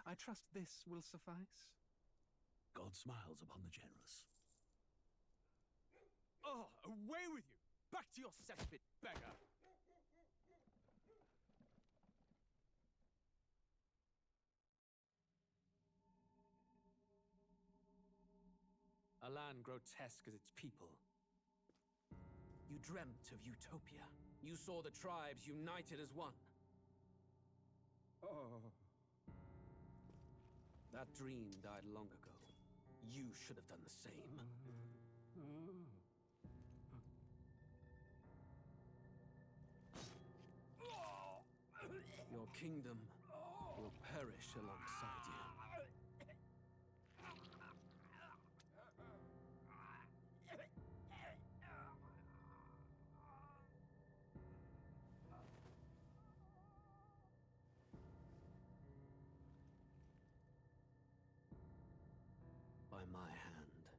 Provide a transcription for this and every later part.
I trust this will suffice. God smiles upon the generous. Oh, away with you! Back to your cesspit, beggar! A land grotesque as its people. You dreamt of utopia. You saw the tribes united as one. Oh. That dream died long ago. You should have done the same. Your kingdom will perish alongside you. By my hand.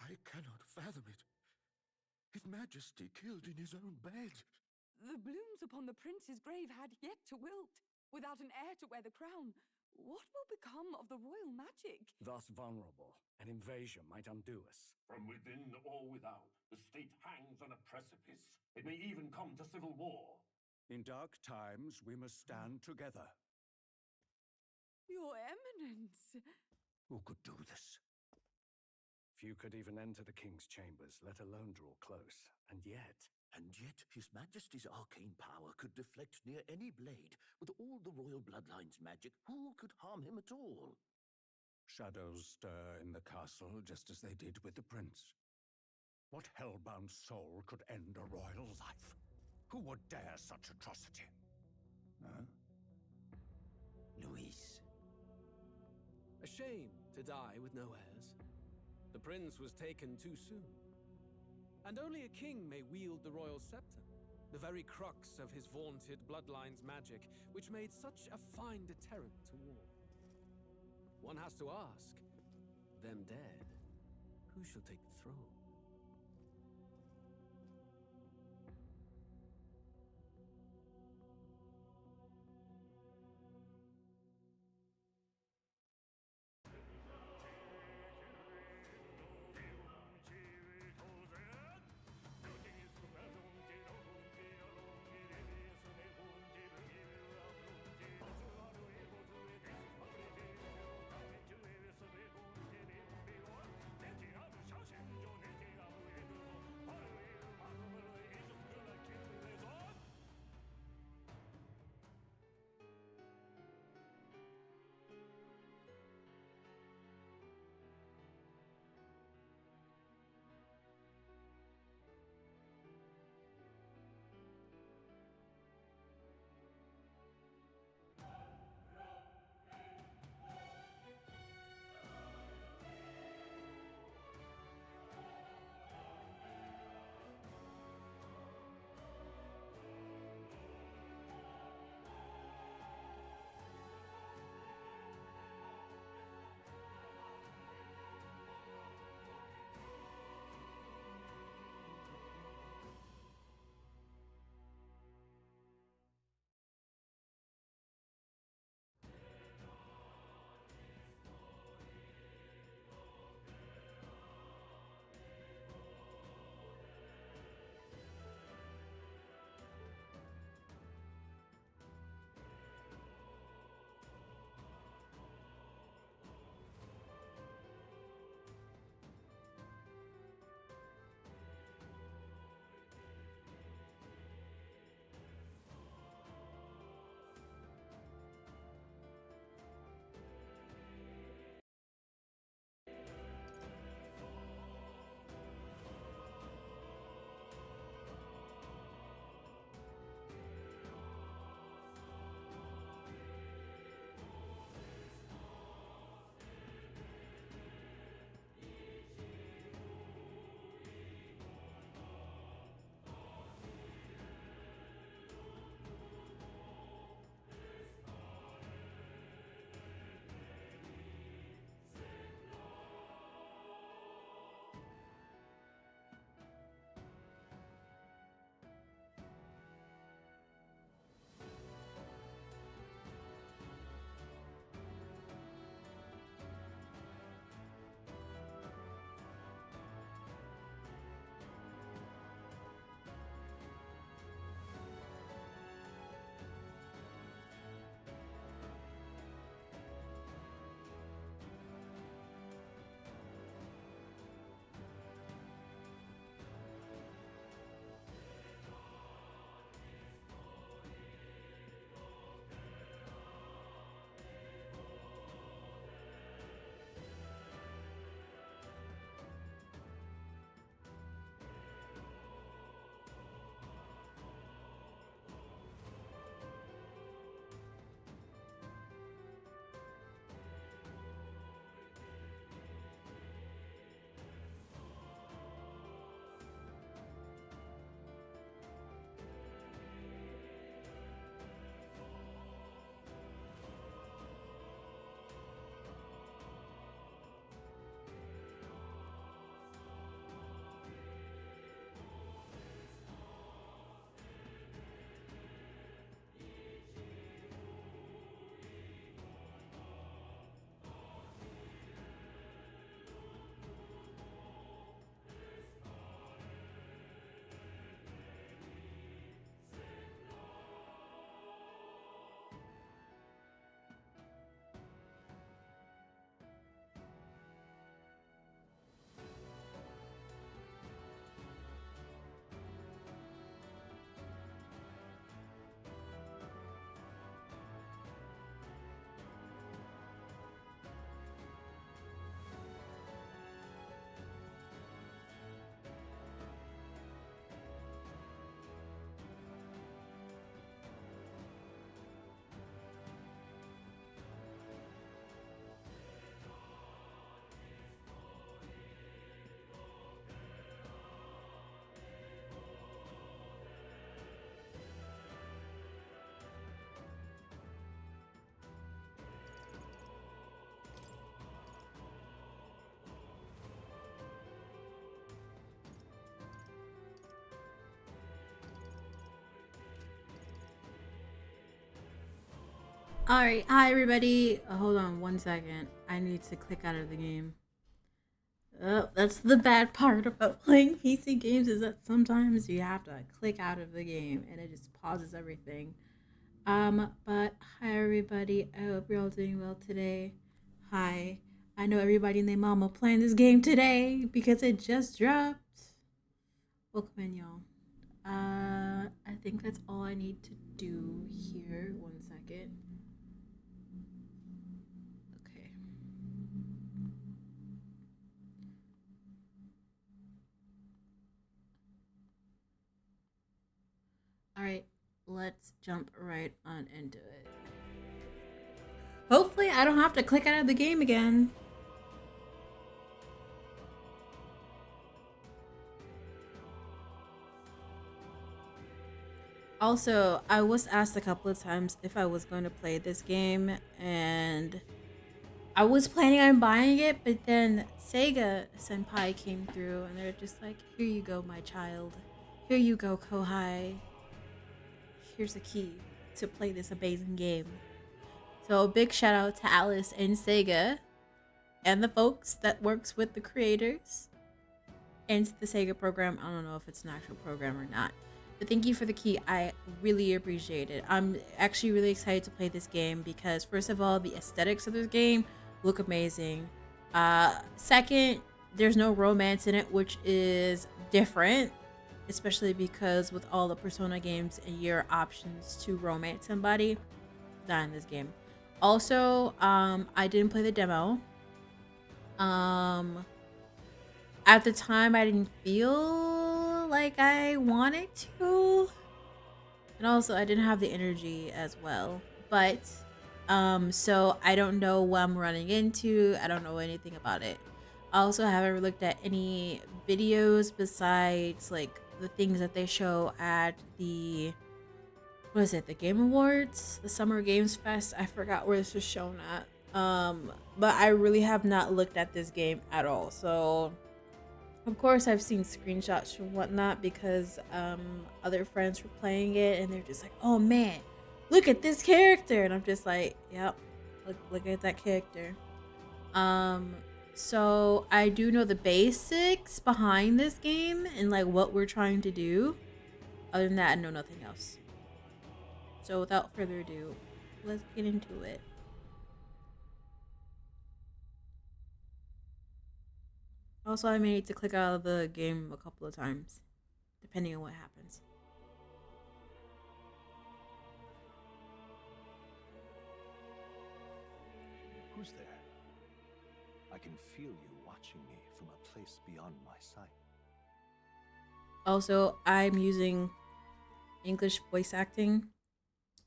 I cannot fathom it. His Majesty killed in his own bed. The blooms upon the prince's grave had yet to wilt. Without an heir to wear the crown, what will become of the royal magic? Thus vulnerable, an invasion might undo us. From within or without, the state hangs on a precipice. It may even come to civil war. In dark times, we must stand together. Your Eminence! Who could do this? Few could even enter the king's chambers, let alone draw close. And yet His Majesty's arcane power could deflect near any blade. With all the royal bloodline's magic, who could harm him at all? Shadows stir in the castle just as they did with the prince. What hellbound soul could end a royal life? Who would dare such atrocity? Huh? Luis. A shame to die with no heirs. The prince was taken too soon. And only a king may wield the royal scepter, the very crux of his vaunted bloodline's magic, which made such a fine deterrent to war. One has to ask, them dead, who shall take the throne? 내 뒤하는 샤신존에 Alright, hi everybody. Hold on one second. I need to click out of the game. Oh, that's the bad part about playing PC games, is that sometimes you have to click out of the game and it just pauses everything. But hi everybody. I hope you're all doing well today. Hi. I know everybody and their mama playing this game today because it just dropped. Welcome in, y'all. I think that's all I need to do here. One second. Okay. Alright, let's jump right on into it. Hopefully I don't have to click out of the game again. Also, I was asked a couple of times if I was going to play this game, and I was planning on buying it, but then Sega Senpai came through and they're just like, here you go, my child. Here you go, Kohai. Here's a key to play this amazing game. So big shout out to Atlus and Sega and the folks that works with the creators and the Sega program. I don't know if it's an actual program or not. But thank you for the key. I really appreciate it. I'm actually really excited to play this game because first of all, the aesthetics of this game look amazing. Second, there's no romance in it, which is different, especially because with all the Persona games and your options to romance somebody, not in this game. Also, I didn't play the demo. At the time, I didn't feel like I wanted to, and also I didn't have the energy as well. But so I don't know what I'm running into. I don't know anything about it. I also haven't looked at any videos besides like the things that they show at the, what is it, the Game Awards, the Summer Games Fest. I forgot where this was shown at. But I really have not looked at this game at all. So of course I've seen screenshots and whatnot because other friends were playing it and they're just like, oh man, look at this character, and I'm just like, yep, look at that character. So I do know the basics behind this game and like what we're trying to do. Other than that, I know nothing else. So without further ado, let's get into it. Also, I may need to click out of the game a couple of times, depending on what happens. Who's there? I can feel you watching me from a place beyond my sight. Also, I'm using English voice acting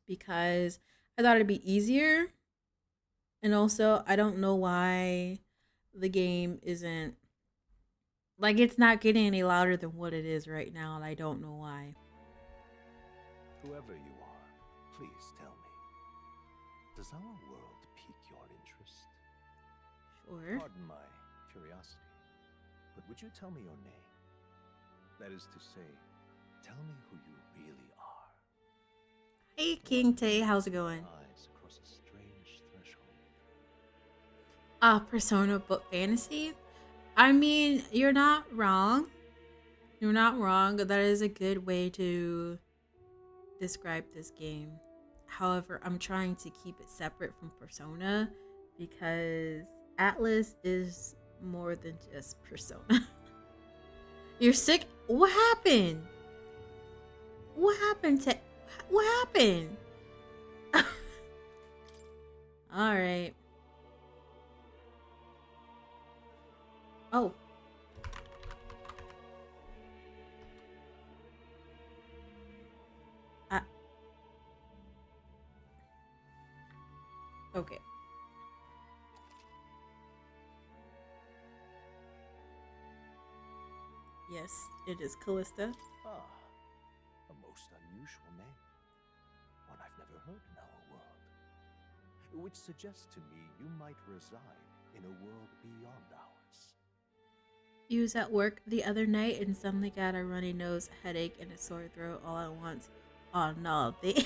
because I thought it'd be easier. And also, I don't know why the game isn't, like, it's not getting any louder than what it is right now, and I don't know why. Whoever you are, please tell me. Does our world pique your interest? Sure. Pardon my curiosity, but would you tell me your name? That is to say, tell me who you really are. Hey, King Tay, how's it going? Eyes across a strange threshold. Persona book fantasy? I mean, you're not wrong. You're not wrong. That is a good way to describe this game. However, I'm trying to keep it separate from Persona because Atlus is more than just Persona. You're sick? What happened? What happened to... What happened? Alright. Oh. Okay. Yes, it is Callista. Ah, a most unusual name. One I've never heard in our world. Which suggests to me you might reside in a world beyond ours. You was at work the other night and suddenly got a runny nose, headache, and a sore throat all at once. Oh no, they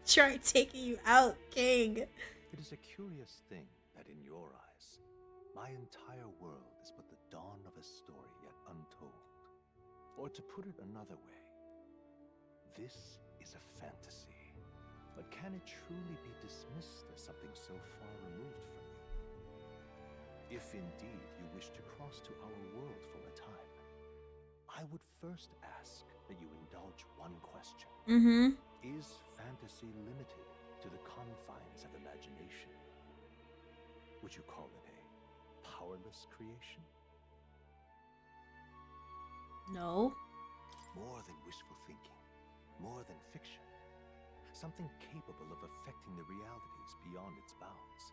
Try taking you out, King. It is a curious thing that in your eyes, my entire world is but the dawn of a story yet untold. Or to put it another way, this is a fantasy. But can it truly be dismissed as something so far removed from you? If indeed you wish to cross to our world for a time, I would first ask that you indulge one question. Is fantasy limited to the confines of imagination? Would you call it a powerless creation? No. More than wishful thinking, more than fiction. Something capable of affecting the realities beyond its bounds.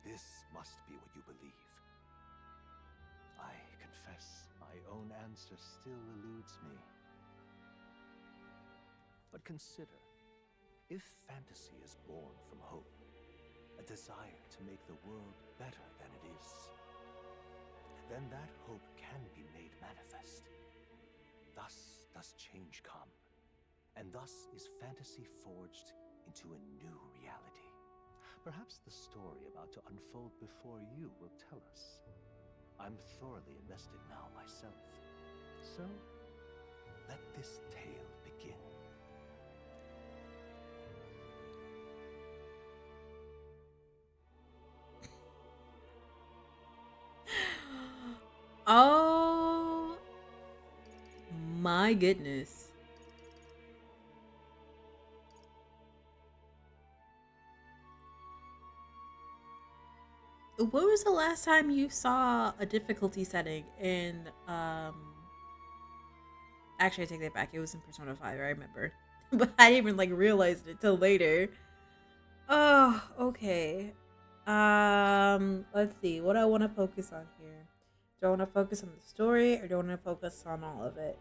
This must be what you believe. I confess, my own answer still eludes me. But consider, if fantasy is born from hope, a desire to make the world better than it is, then that hope can be made manifest. Thus does change come, and thus is fantasy forged into a new reality. Perhaps the story about to unfold before you will tell us. I'm thoroughly invested now myself. So, let this tale begin. Oh my goodness. When was the last time you saw a difficulty setting in actually I take that back, it was in Persona 5, I remember. But I didn't even like realize it till later. Oh, okay. Let's see. What do I want to focus on here? Do I want to focus on the story or do I want to focus on all of it?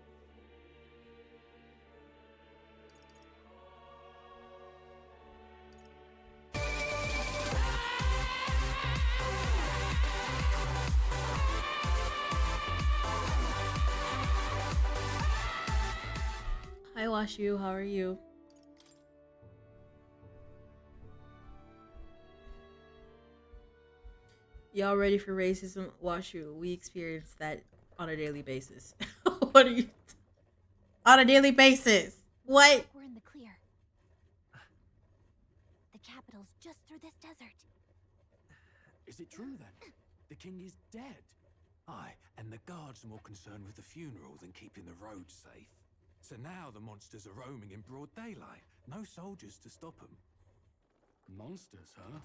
Hi, Washu. How are you? Y'all ready for racism? Washu, we experience that on a daily basis. What are you? On a daily basis. What? We're in the clear. The capital's just through this desert. Is it true then? The king is dead? Aye, and the guards are more concerned with the funeral than keeping the roads safe. So now the monsters are roaming in broad daylight. No soldiers to stop them. Monsters, huh?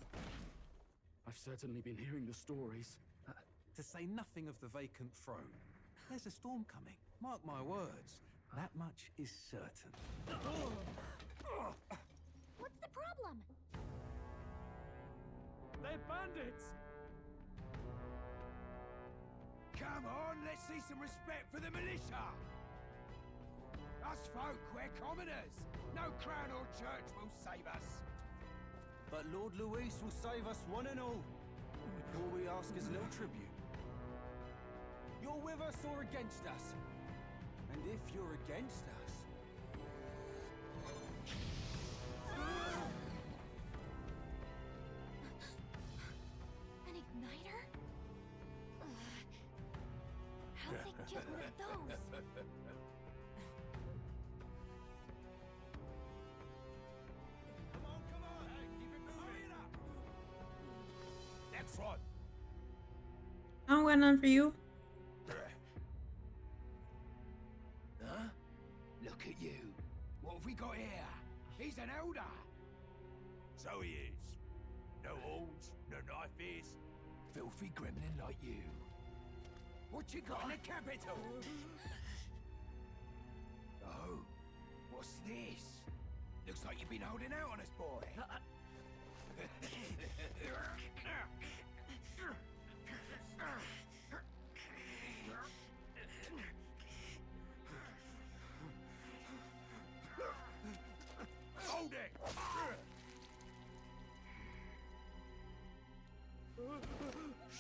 I've certainly been hearing the stories. To say nothing of the vacant throne. There's a storm coming. Mark my words. That much is certain. What's the problem? They're bandits! Come on, let's see some respect for the militia! Us folk, we're commoners! No crown or church will save us! But Lord Luis will save us one and all. All we ask is a little tribute. You're with us or against us? And if you're against us... An igniter? How'd they get one of those? Next one! I don't got none for you. Huh? Look at you. What have we got here? He's an elder. So he is. No horns, no knife. Filthy gremlin like you. What you got in the capital? Oh, what's this? Looks like you've been holding out on us, boy. Hold it!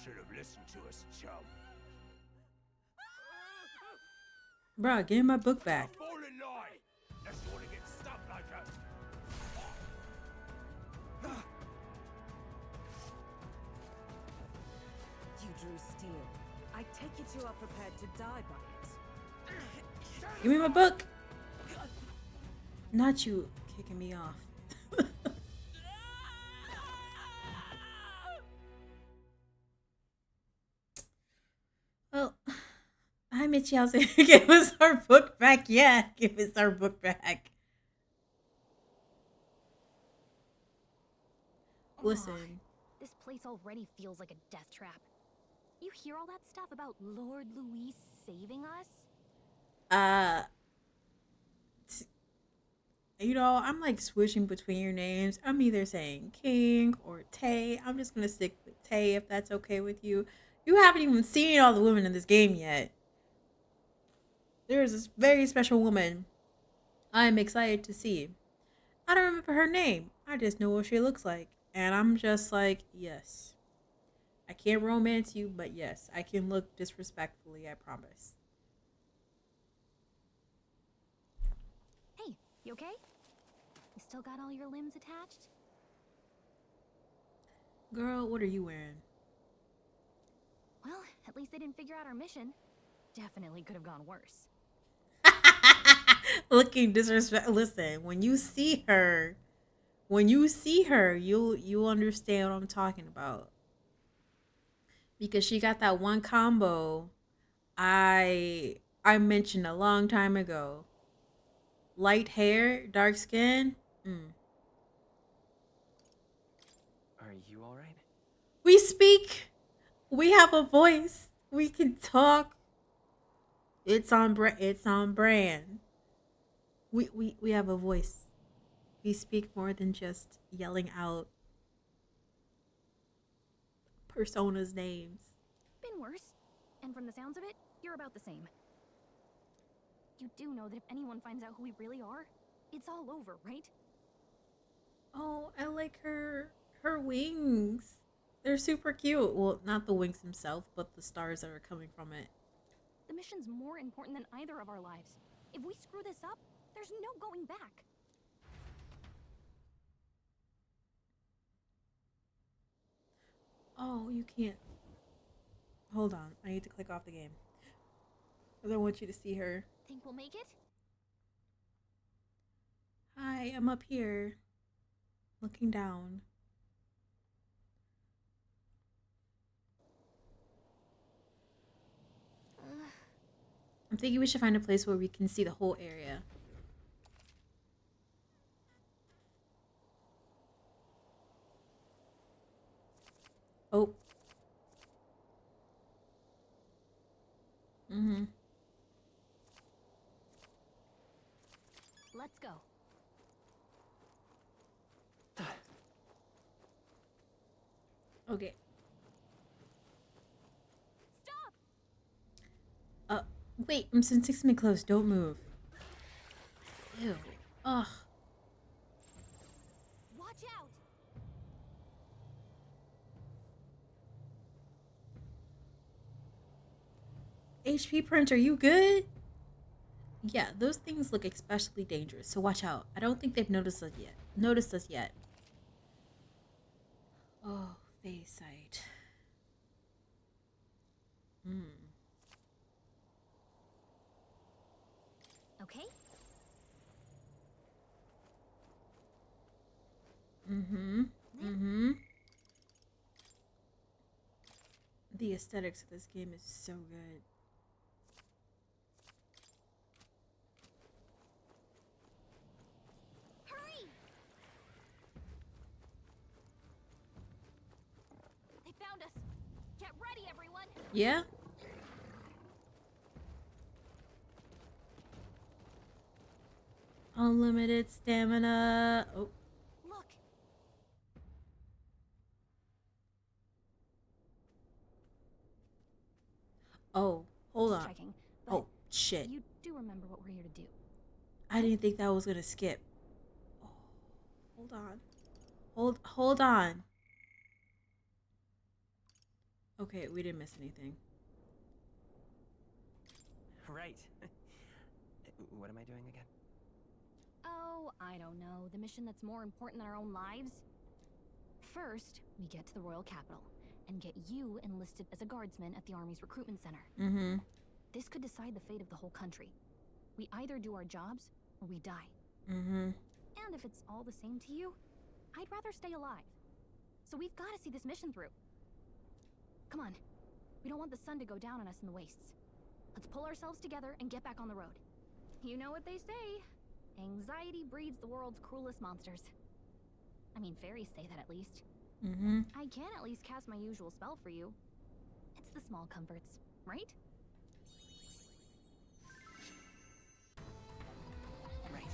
Should have listened to us, chum. Bruh, give me my book back. Fallen lie! That's want to get stuck like us. deal. I take it you are prepared to die by it. Give me my book. Not you kicking me off. Well, hi Mitchie, how's it? Give us our book back. Yeah, give us our book back. Listen. This place already feels like a death trap. You hear all that stuff about Lord Louis saving us? You know, I'm like switching between your names. I'm either saying King or Tay. I'm just gonna stick with Tay if that's okay with you. You haven't even seen all the women in this game yet. There is this very special woman I'm excited to see. I don't remember her name. I just know what she looks like. And I'm just like, yes. I can't romance you, but yes, I can look disrespectfully, I promise. Hey, you okay? You still got all your limbs attached? Girl, what are you wearing? Well, at least they didn't figure out our mission. Definitely could have gone worse. Looking disrespect. Listen, when you see her, you'll understand what I'm talking about. Because she got that one combo I mentioned a long time ago. Light hair, dark skin. Are you all right? We speak. We have a voice. We can talk. It's on brand. We have a voice. We speak more than just yelling out personas' names. Been worse. And from the sounds of it, you're about the same. You do know that if anyone finds out who we really are, it's all over, right? Oh, I like her wings. They're super cute. Well, not the wings themselves, but the stars that are coming from it. The mission's more important than either of our lives. If we screw this up, there's no going back. Oh, you can't. Hold on. I need to click off the game. I don't want you to see her. Think we'll make it? Hi, I'm up here. Looking down. I'm thinking we should find a place where we can see the whole area. Oh. Let's go. Okay. Stop! Wait, I'm sensing me close. Don't move. Ew. Ugh. Watch out! HP printer, you good? Yeah, those things look especially dangerous, so watch out. I don't think they've noticed us yet. Oh, face sight. Okay? The aesthetics of this game is so good. Hurry! They found us. Get ready, everyone. Yeah? Unlimited stamina. Oh. Look. Oh, hold on. Checking, oh, shit. You do remember what we're here to do. I didn't think that was gonna skip. Oh, hold on. Hold on. Okay, we didn't miss anything. Right. What am I doing again? Oh, I don't know. The mission that's more important than our own lives? First, we get to the royal capital. and get you enlisted as a guardsman at the army's recruitment center. Mm-hmm. This could decide the fate of the whole country. We either do our jobs or we die. Mm-hmm. And if it's all the same to you, I'd rather stay alive. So we've got to see this mission through. Come on. We don't want the sun to go down on us in the wastes. Let's pull ourselves together and get back on the road. You know what they say. Anxiety breeds the world's cruelest monsters. I mean, fairies say that at least. Mm-hmm. I can at least cast my usual spell for you. It's the small comforts, right? Right.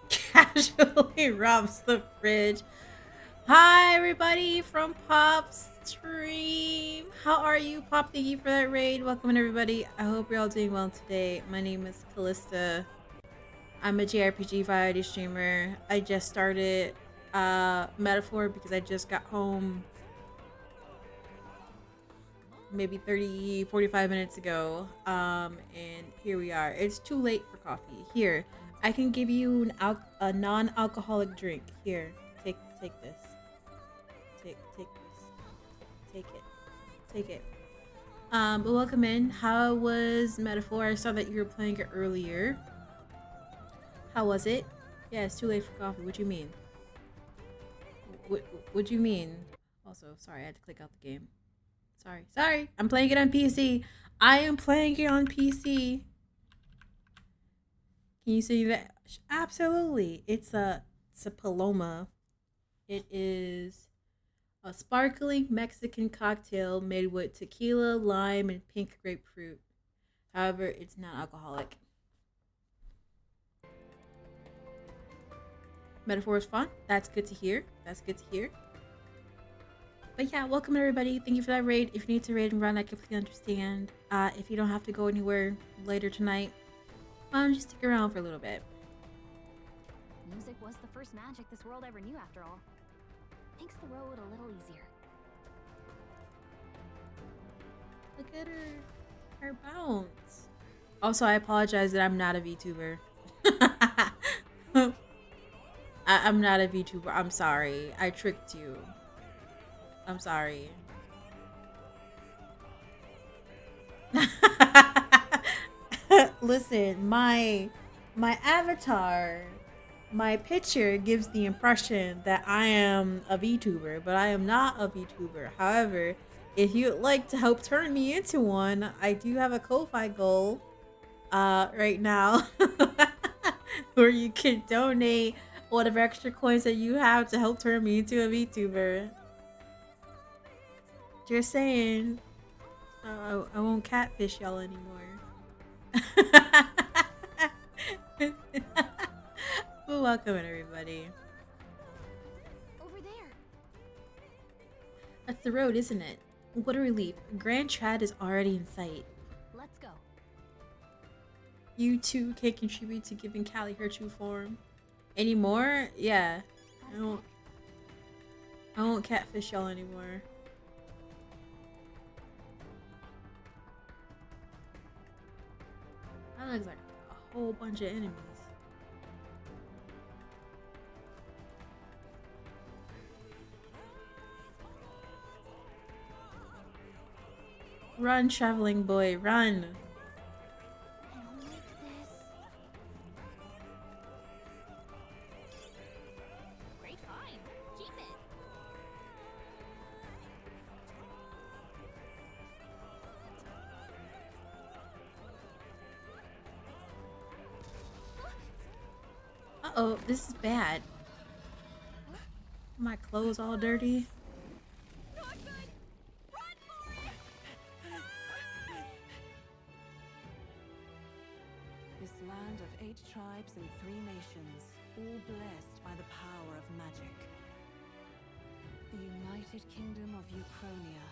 Casually robs the fridge. Hi everybody from Pop's stream. How are you, Pop? Thank you for that raid. Welcome everybody. I hope you're all doing well today. My name is Callista. I'm a JRPG variety streamer. I just started Metaphor because I just got home maybe 45 minutes ago. And here we are. It's too late for coffee. Here, I can give you a non-alcoholic drink. Here, take this. Take this. Take it. But welcome in. How was Metaphor? I saw that you were playing it earlier. How was it? Yeah, it's too late for coffee. What do you mean? What do you mean? Also, sorry, I had to click out the game. Sorry. I'm playing it on PC. I am playing it on PC. Can you see that? Absolutely. It's a Paloma. It is a sparkling Mexican cocktail made with tequila, lime, and pink grapefruit. However, it's not alcoholic. Metaphor is fun. That's good to hear. But yeah, welcome everybody. Thank you for that raid. If you need to raid and run, I completely understand. If you don't have to go anywhere later tonight, just stick around for a little bit. Music was the first magic this world ever knew, after all. Makes the road a little easier. Look at her bounce. Also, I apologize that I'm not a VTuber. I'm not a VTuber. I'm sorry. I tricked you. I'm sorry. Listen, my avatar, my picture gives the impression that I am a VTuber, but I am not a VTuber. However, if you'd like to help turn me into one, I do have a Ko-Fi goal right now where you can donate whatever extra coins that you have to help turn me into a VTuber. Just saying, I won't catfish y'all anymore. Well, welcome everybody. Over there. That's the road, isn't it? What a relief. Grand Trad is already in sight. Let's go. You too can contribute to giving Callie her true form. Anymore? Yeah. I won't catfish y'all anymore. That looks like a whole bunch of enemies. Run, traveling boy, run! Great find. Keep it. Uh-oh, this is bad. My clothes all dirty. This land of 8 tribes and 3 nations, all blessed by the power of magic. The United Kingdom of Uchronia.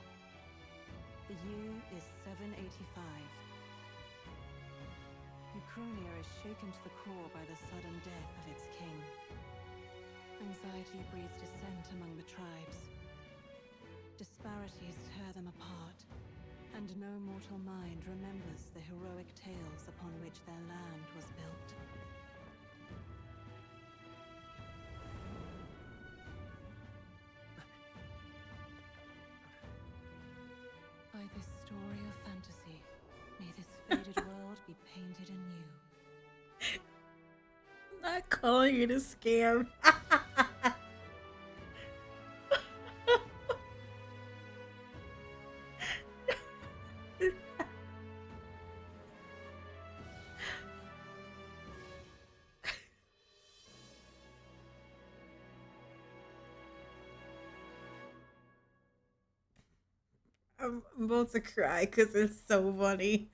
The year is 785. Uchronia is shaken to the core by the sudden death of its king. Anxiety breeds dissent among the tribes. Disparities tear them apart, And no mortal mind remembers the heroic tales upon which their land was built. By this story of fantasy, may this faded world be painted anew. I'm not calling it a scam. I'm about to cry because it's so funny.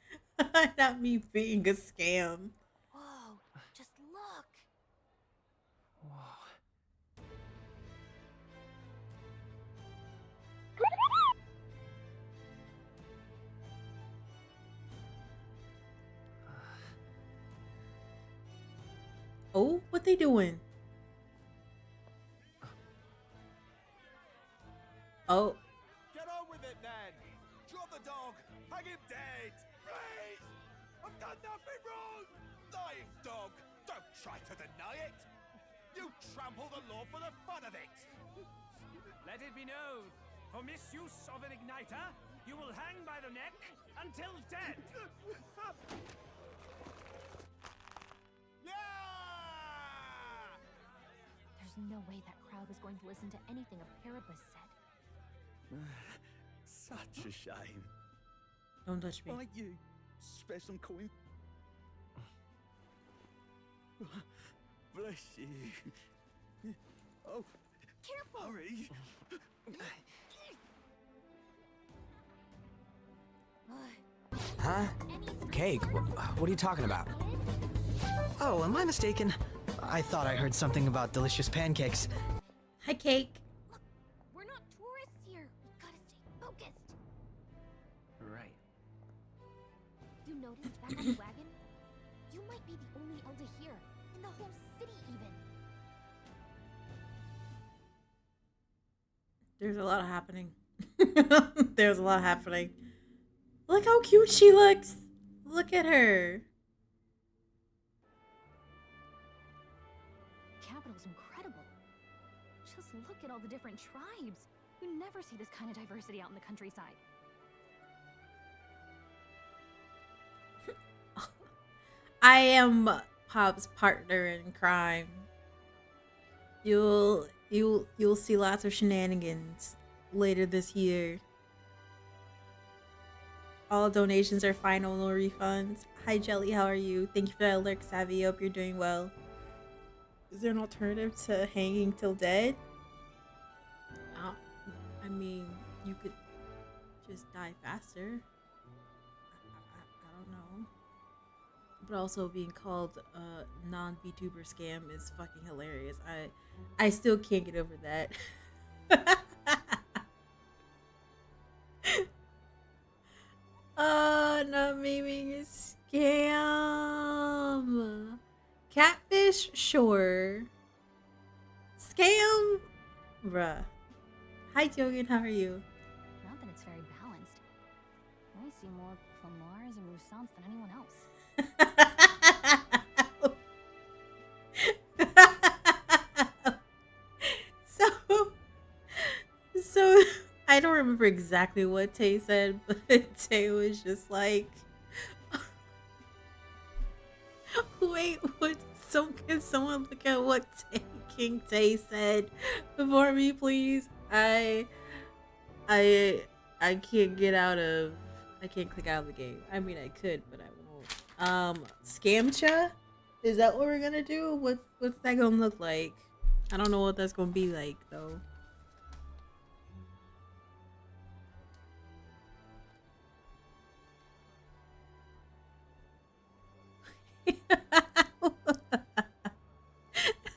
Not me being a scam. Whoa, just look. Oh, what they doing? Oh. Get on with it then! Drop the dog! Hang him dead! Please! I've done nothing wrong! Lying dog! Don't try to deny it! You trample the law for the fun of it! Let it be known, for misuse of an igniter, you will hang by the neck until dead! There's no way that crowd was going to listen to anything a Paribus said. Such a shame. Don't touch me. Might you spare some coin? Bless you. Oh, careful! Hurry! Huh? Cake? What are you talking about? Oh, am I mistaken? I thought I heard something about delicious pancakes. Hi, Cake. Look, we're not tourists here. We gotta stay focused. Right. You noticed back on the wagon? You might be the only Elder here, in the whole city even. There's a lot happening. There's a lot happening. Look how cute she looks. Look at her. Capital's incredible. Just look at all the different tribes. You never see this kind of diversity out in the countryside. I am Pop's partner in crime. You'll see lots of shenanigans later this year. All donations are final, no refunds. Hi Jelly, how are you? Thank you for that alert, Savvy. Hope you're doing well. Is there an alternative to hanging till dead? I mean, you could just die faster. I don't know. But also being called a non-VTuber scam is fucking hilarious. I still can't get over that. Not memeing a scam. Catfish, sure. Scam? Bruh. Hi, Jogan, how are you? Not that it's very balanced. I see more Plamars and Roussants than anyone else. So I don't remember exactly what Tay said, but Tay was just like, wait, what? Can someone look at what King Tay said for me, please? I can't get out of, I can't click out of the game. I mean, I could, but I won't. Scamcha? Is that what we're gonna do? What's that gonna look like? I don't know what that's gonna be like, though.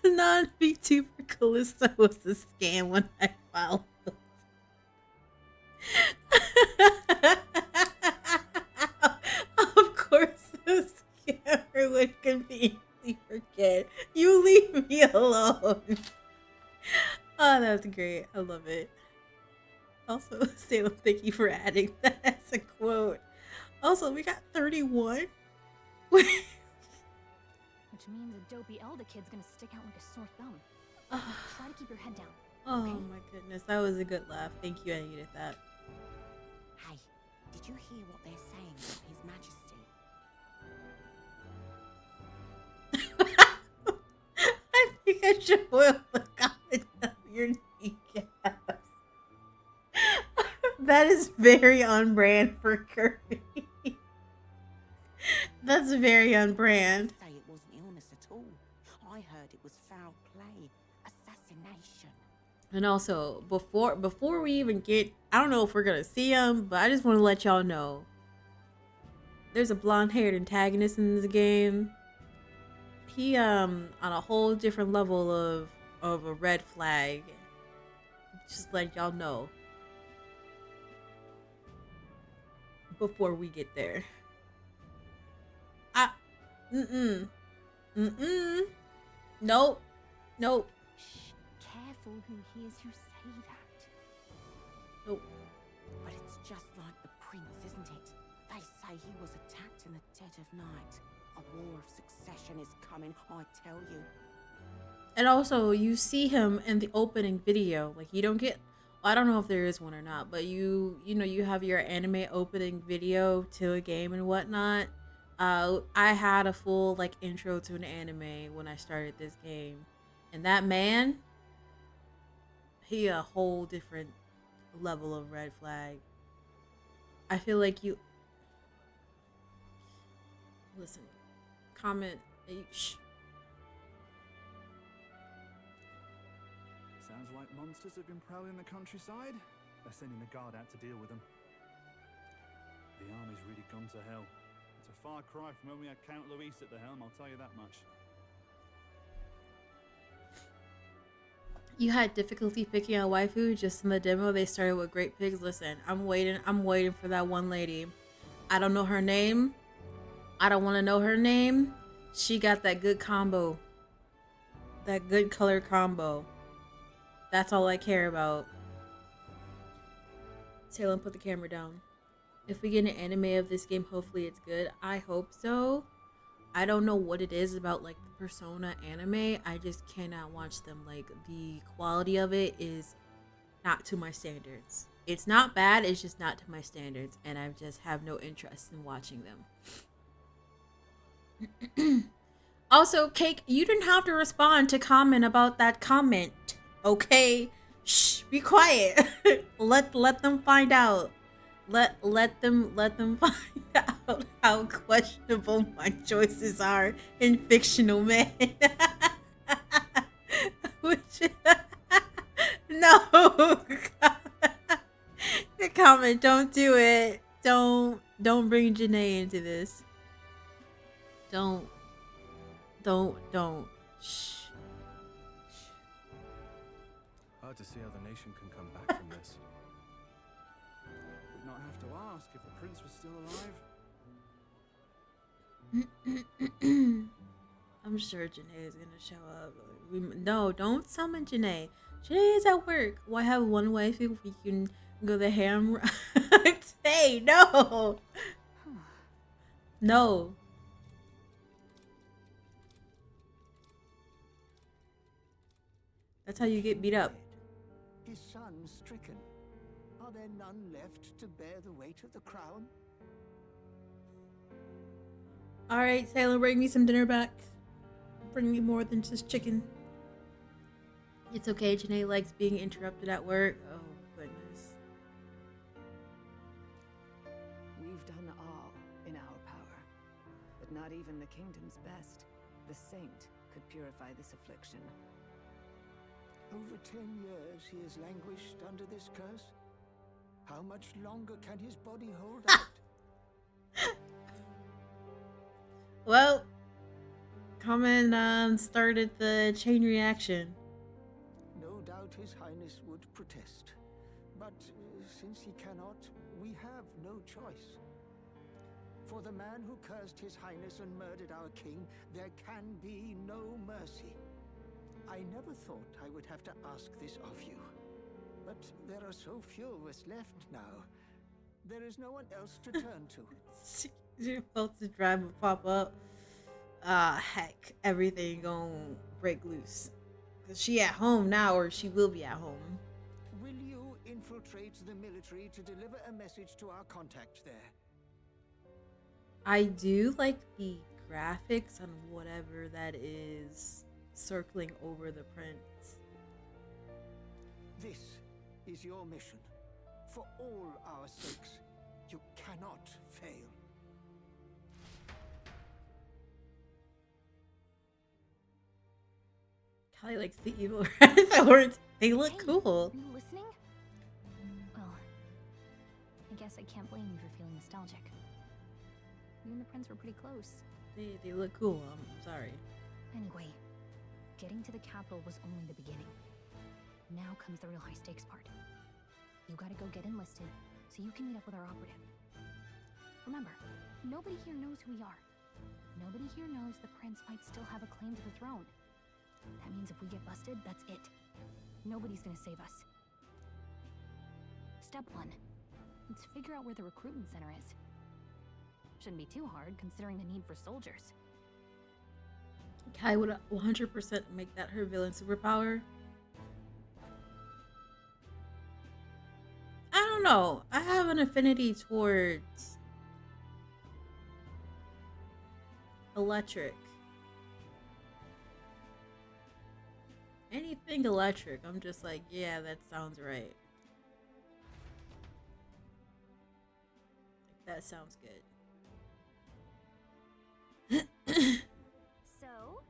Non-VTuber Callisto was a scam when I followed them. Of course, the scammer would conveniently forget. You leave me alone. Oh, that's great. I love it. Also, Salem, thank you for adding that as a quote. Also, we got 31. Which means a dopey elder kid's gonna stick out like a sore thumb. Try to keep your head down. Oh my goodness, that was a good laugh. Thank you, I needed that. Hey, did you hear what they're saying about His Majesty? I think I should oil the comment of your kneecaps. That is very on brand for Kirby. That's very on brand. Say it wasn't illness at all. I heard it was foul play, assassination. And also, before we even get, I don't know if we're gonna see him, but I just want to let y'all know there's a blonde-haired antagonist in this game. He on a whole different level of a red flag. Just let y'all know before we get there. Nope. Shh, careful who hears you say that. Nope. But it's just like the prince, isn't it? They say he was attacked in the dead of night. A war of succession is coming, I tell you. And also, you see him in the opening video. Like, you don't get, I don't know if there is one or not, but you know, you have your anime opening video to a game and whatnot. I had a full like intro to an anime when I started this game, and that man, he a whole different level of red flag. I feel like you listen, comment. Shh. Sounds like monsters have been prowling the countryside. They're sending the guard out to deal with them. The army's really gone to hell. It's a far cry from when we had Count Luis at the helm, I'll tell you that much. You had difficulty picking a waifu. Just in the demo, they started with Great Pigs. Listen, I'm waiting for that one lady. I don't know her name. I don't want to know her name. She got that good combo. That good color combo. That's all I care about. Salem, put the camera down. If we get an anime of this game, hopefully it's good. I hope so. I don't know what it is about like the Persona anime. I just cannot watch them. Like, the quality of it is not to my standards. It's not bad, it's just not to my standards, and I just have no interest in watching them. Also, Cake, you didn't have to respond to comment about that comment. Okay? Shh, be quiet. let them find out. Let them find out how questionable my choices are in fictional men. No. Comment, don't do it. Don't bring Janae into this. Don't. Shh. Hard to see how the nation can come back from this. Would not have to ask if the prince was still alive. I'm sure Janae is gonna show up. No, don't summon Janae. Janae is at work. Why have one wife if we can go the ham? Hey, no. No. That's how you get beat up. His son stricken. Are there none left to bear the weight of the crown? Alright, Sailor, bring me some dinner back. Bring me more than just chicken. It's okay, Janae likes being interrupted at work. Oh, goodness. We've done all in our power, but not even the kingdom's best, the saint, could purify this affliction. Over 10 years he has languished under this curse. How much longer can his body hold out? Well, Kamen started the chain reaction. No doubt His Highness would protest. But since he cannot, we have no choice. For the man who cursed His Highness and murdered our king, there can be no mercy. I never thought I would have to ask this of you, but there are so few of us left now. There is no one else to turn to. You're supposed to drive and pop up. Heck, everything gonna break loose. Cause she at home now, or she will be at home. Will you infiltrate the military to deliver a message to our contact there? I do like the graphics on whatever that is circling over the prince. This is your mission. For all our sakes, you cannot fail. Callie likes the evil red. They look cool. Are you listening? Well, I guess I can't blame you for feeling nostalgic. You and the prince were pretty close. They look cool. I'm sorry. Anyway, getting to the capital was only the beginning. Now comes the real high stakes part. You gotta go get enlisted so you can meet up with our operative. Remember, nobody here knows who we are. Nobody here knows the prince might still have a claim to the throne. That means if we get busted, that's it. Nobody's gonna save us. Step 1. Let's figure out where the recruitment center is. Shouldn't be too hard, considering the need for soldiers. Kai would 100% make that her villain superpower. I don't know. I have an affinity towards electric. Anything electric, I'm just like, yeah, that sounds right. That sounds good. So?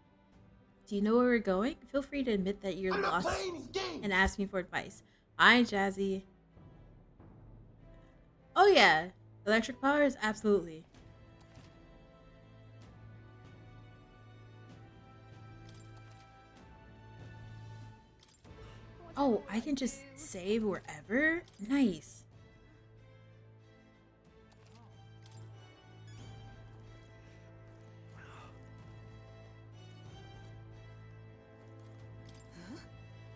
Do you know where we're going? Feel free to admit that you're lost and ask me for advice. Hi, Jazzy. Oh yeah, electric powers, absolutely. Oh, I can just save wherever? Nice.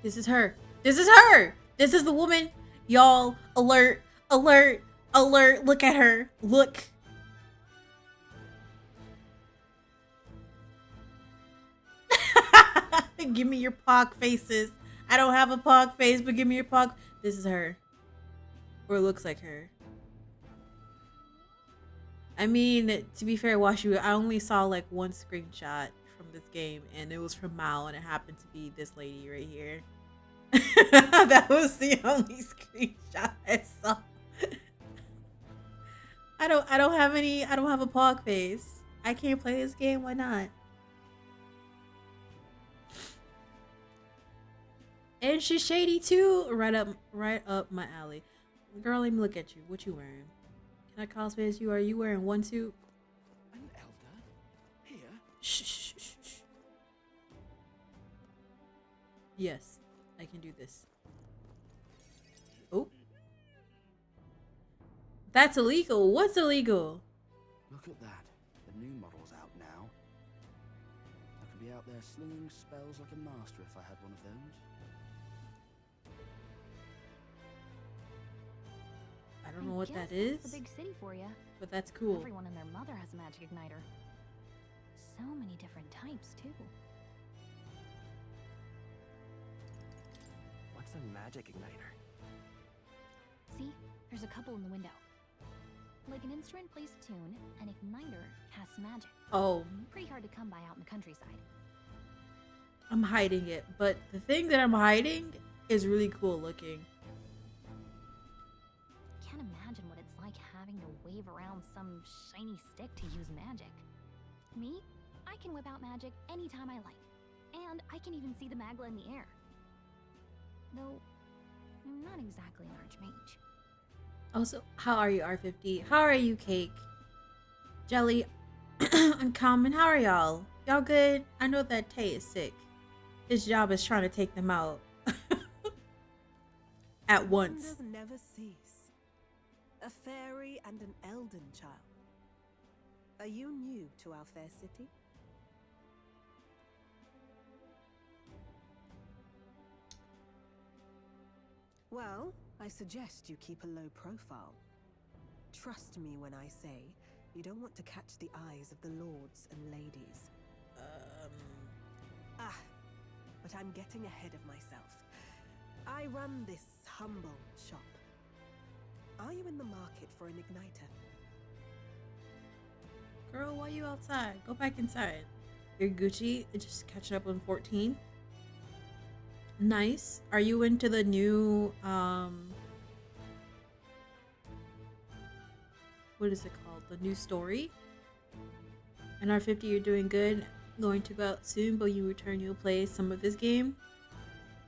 This is her. This is her. This is the woman. Y'all, alert, alert, alert. Look at her. Look. Give me your pog faces. I don't have a pog face, but give me your pog. This is her. Or it looks like her. I mean, to be fair, Washu, I only saw like one screenshot from this game, and it was from Mal, and it happened to be this lady right here. That was the only screenshot I saw. I don't have a pog face. I can't play this game, why not? And she's shady too. Right up my alley. Girl, let me look at you. What you wearing? Can I cosplay as you? Are you wearing one suit? An elder? Here? Shh, shh, shh, shh. Yes, I can do this. Oh. That's illegal. What's illegal? Look at that. The new model's out now. I could be out there slinging spells like a master if I had one of those. I don't know what that is. That's the big city for you. But that's cool. Everyone and their mother has a magic igniter. So many different types, too. What's a magic igniter? See? There's a couple in the window. Like an instrument plays a tune, an igniter casts magic. Oh. Pretty hard to come by out in the countryside. I'm hiding it, but the thing that I'm hiding is really cool looking. Can't imagine what it's like having to wave around some shiny stick to use magic. Me? I can whip out magic anytime I like. And I can even see the Magla in the air. Though, I'm not exactly an archmage. Also, how are you, R50? How are you, Cake? Jelly? Uncommon, how are y'all? Y'all good? I know that Tay is sick. His job is trying to take them out. At once. Wonders never cease. A fairy and an Elden child. Are you new to our fair city? Well, I suggest you keep a low profile. Trust me when I say you don't want to catch the eyes of the lords and ladies. But I'm getting ahead of myself. I run this humble shop. Are you in the market for an igniter? Girl, why you outside? Go back inside. You're Gucci, just catching up on 14. Nice. Are you into the new, what is it called? The new story? In R50, you're doing good. Going to go out soon, but you return, you'll play some of his game.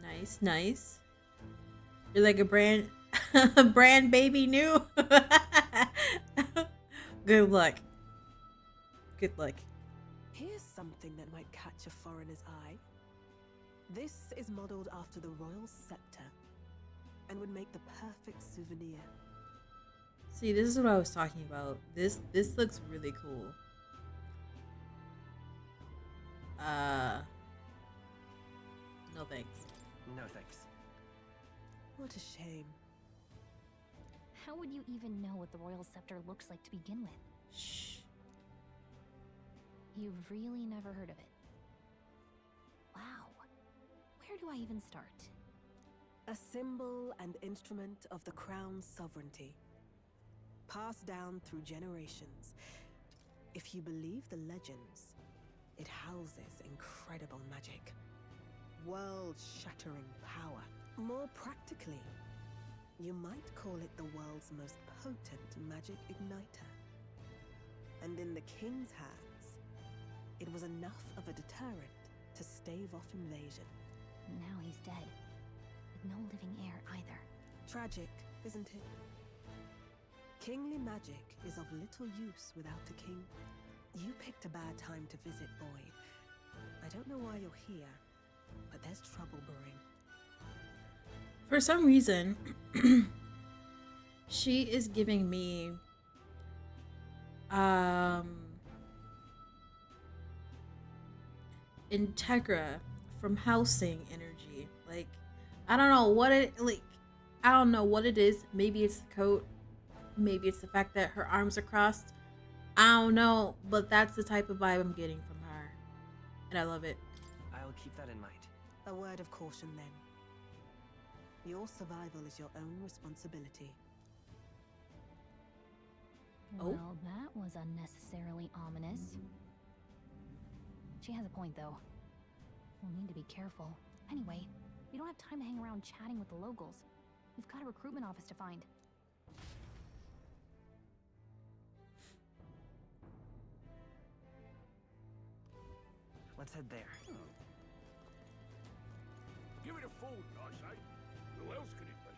Nice, nice. You're like a brand, brand baby new. Good luck. Good luck. Here's something that might catch a foreigner's eye. This is modeled after the royal scepter and would make the perfect souvenir. See, this is what I was talking about. This looks really cool. No thanks. No thanks. What a shame. How would you even know what the royal scepter looks like to begin with? Shh. You've really never heard of it? Wow. Where do I even start? A symbol and instrument of the crown's sovereignty, passed down through generations. If you believe the legends, it houses incredible magic, world-shattering power. More practically, you might call it the world's most potent magic igniter. And in the king's hands, it was enough of a deterrent to stave off invasion. Now he's dead, with no living heir either. Tragic, isn't it? Kingly magic is of little use without a king. You picked a bad time to visit, boy. I don't know why you're here, but there's trouble brewing. For some reason, she is giving me Integra from housing energy. Like, I don't know what it is. Maybe it's the coat, maybe it's the fact that her arms are crossed. I don't know, but that's the type of vibe I'm getting from her, and I love it. I'll keep that in mind. A word of caution then. Your survival is your own responsibility. Well, that was unnecessarily ominous. She has a point, though. We'll need to be careful. Anyway, we don't have time to hang around chatting with the locals. We've got a recruitment office to find. Let's head there. Give it a fold, I say. Who else could it be?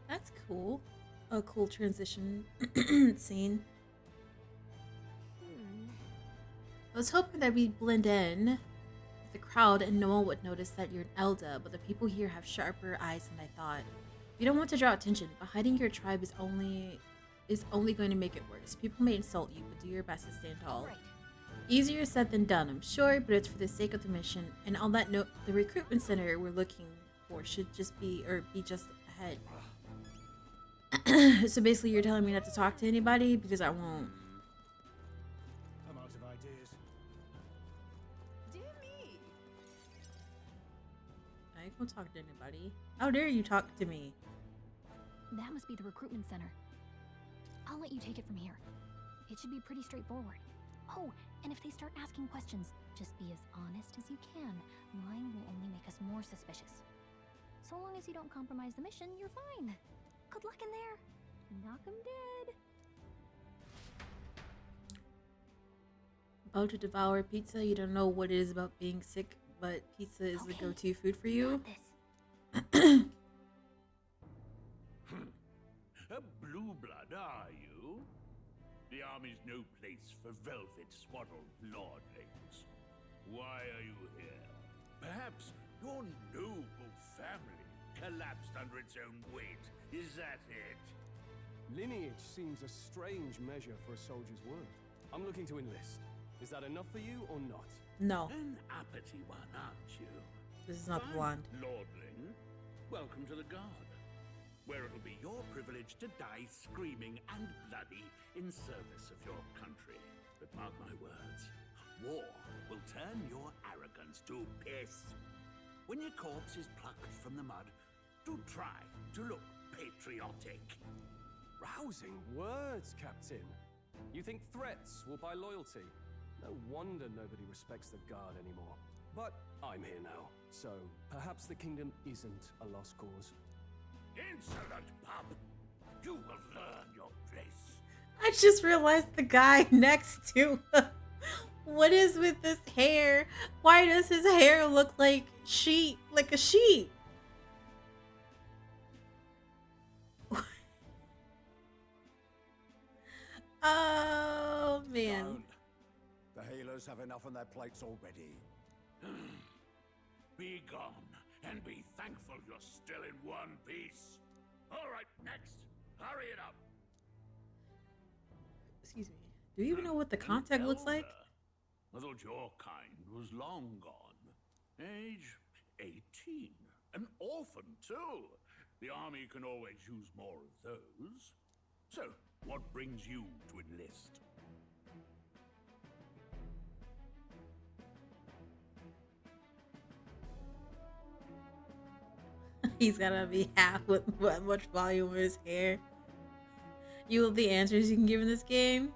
That's cool. A cool transition scene. I was hoping that we'd blend in with the crowd and no one would notice that you're an Elda, but the people here have sharper eyes than I thought. You don't want to draw attention, but hiding your tribe is only going to make it worse. People may insult you, but do your best to stand tall. Right. Easier said than done, I'm sure, but it's for the sake of the mission. And on that note, the recruitment center we're looking for should just be just ahead. So basically, you're telling me not to talk to anybody because I won't. I'm out of ideas. Dear me. I ain't gonna talk to anybody. How dare you talk to me? That must be the recruitment center. I'll let you take it from here. It should be pretty straightforward. Oh, and if they start asking questions, just be as honest as you can. Lying will only make us more suspicious. So long as you don't compromise the mission, you're fine. Good luck in there. Knock 'em dead. About to devour pizza? You don't know what it is about being sick, but pizza is the go-to food for you? A blue blood, are you? The army's no place for velvet-swaddled lordlings. Why are you here? Perhaps your noble family collapsed under its own weight. Is that it? Lineage seems a strange measure for a soldier's worth. I'm looking to enlist. Is that enough for you or not? No. An uppity one, aren't you? This is not the blonde. Lordling, welcome to the Guard, where it'll be your privilege to die screaming and bloody in service of your country. But mark my words, war will turn your arrogance to piss. When your corpse is plucked from the mud, do try to look patriotic. Rousing words, Captain. You think threats will buy loyalty? No wonder nobody respects the Guard anymore. But I'm here now, so perhaps the kingdom isn't a lost cause. Insolent pup! You will learn your place. I just realized the guy next to what is with this hair? Why does his hair look like sheep, like a sheep? Oh man. Don't. The healers have enough on their plates already. Be gone, and be thankful you're still in one piece. All right, next. Hurry it up. Excuse me. Do you even know what the contact looks like? I thought your kind was long gone. Age 18. An orphan, too. The army can always use more of those. So, what brings you to enlist? He's gotta be half with what much volume of his hair. You have the answers you can give in this game.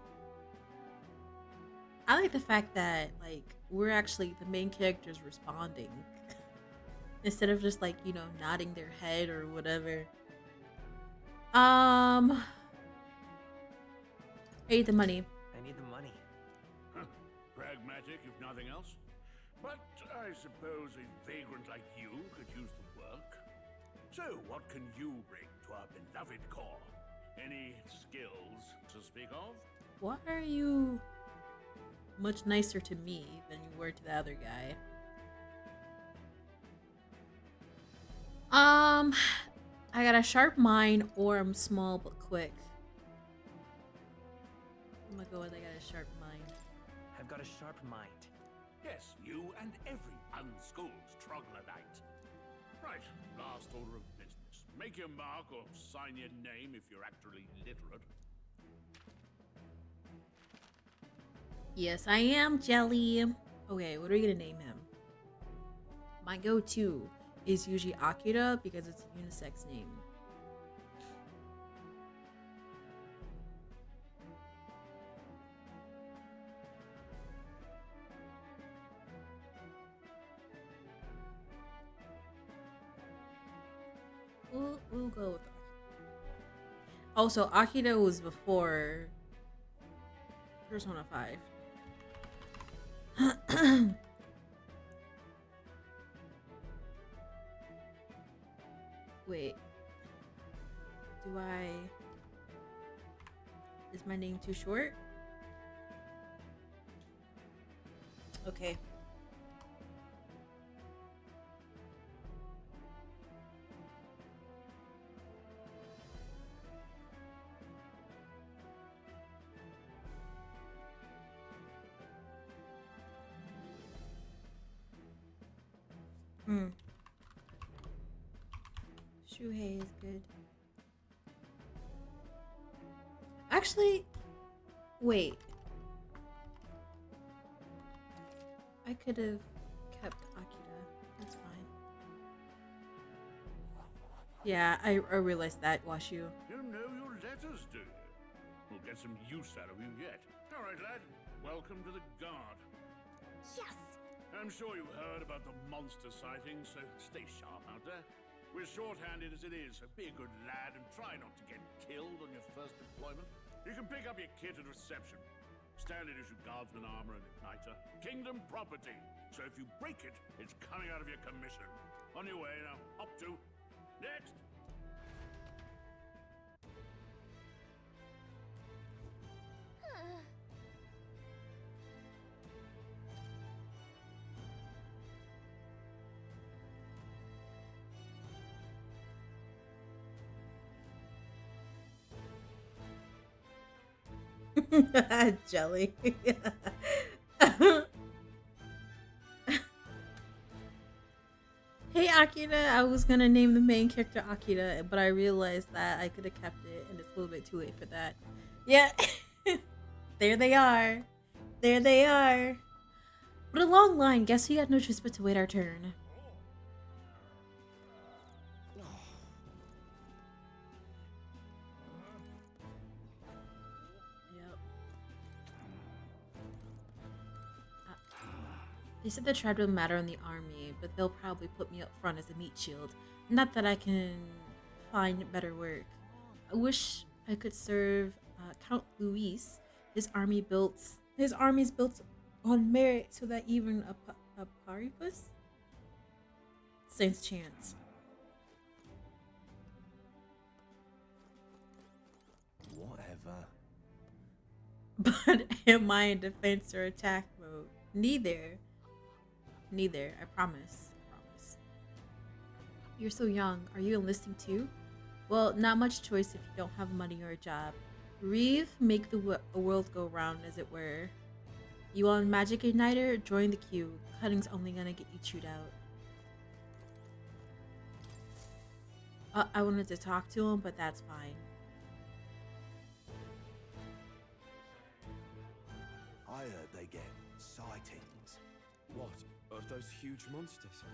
I like the fact that like we're actually the main characters responding instead of just like, you know, nodding their head or whatever. I need the money. I need the money. Pragmatic, if nothing else. But I suppose a vagrant like you could use the work. So, what can you bring to our beloved corps? Any skills to speak of? Why are you much nicer to me than you were to the other guy? I got a sharp mind or I'm small but quick. I'm gonna go with I got a sharp mind. I've got a sharp mind. Yes, you and every unschooled troglodyte. Right, last order of business. Make your mark or sign your name if you're actually literate. Yes, I am, Jelly. Okay, what are we gonna name him? My go-to is usually Akira because it's a unisex name. We'll go with Akira. Also, Akira was before Persona 5. Wait. Is my name too short? Okay. Shuhei is good. Actually, wait. I could have kept Akira. That's fine. Yeah, I realized that, Washu. You know your letters, do you? We'll get some use out of you yet. All right, lad. Welcome to the Guard. Yes! I'm sure you've heard about the monster sightings, so stay sharp out there. We're short-handed as it is, so be a good lad and try not to get killed on your first deployment. You can pick up your kit at reception. Standard issue guardsman armor and igniter. Kingdom property. So if you break it, it's coming out of your commission. On your way now. Up to. Next. Jelly. Hey Akira, I was gonna name the main character Akira, but I realized that I could have kept it, and it's a little bit too late for that. Yeah, there they are. There they are. What a long line. Guess we got no choice but to wait our turn. They said the tribe don't matter in the army, but they'll probably put me up front as a meat shield. Not that I can find better work. I wish I could serve Count Luis. His army's built on merit, so that even a paripus stands chance. Whatever. But am I in defense or attack mode? Neither. I promise. You're so young. Are you enlisting too? Well, not much choice if you don't have money or a job. Make the world go round, as it were. You on Magic Igniter? Join the queue. Cutting's only gonna get you chewed out. I wanted to talk to him, but that's fine. I heard they get sightings. What? Of those huge monsters?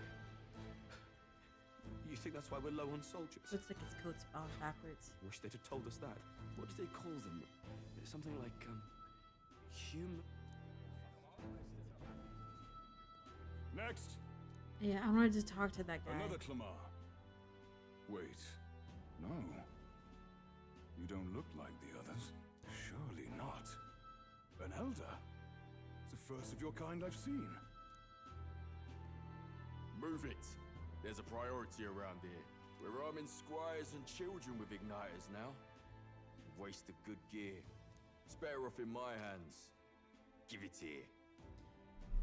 You think that's why we're low on soldiers? Looks like his coat's bound backwards. Wish they'd have told us that. What did they call them? Something like, human... Next! Yeah, I wanted to talk to that guy. Another Clamar. Wait, no. You don't look like the others. Surely not. An elder? It's the first of your kind I've seen. Move it. There's a priority around here. We're arming squires and children with igniters now. Waste of good gear. It's better off in my hands. Give it here.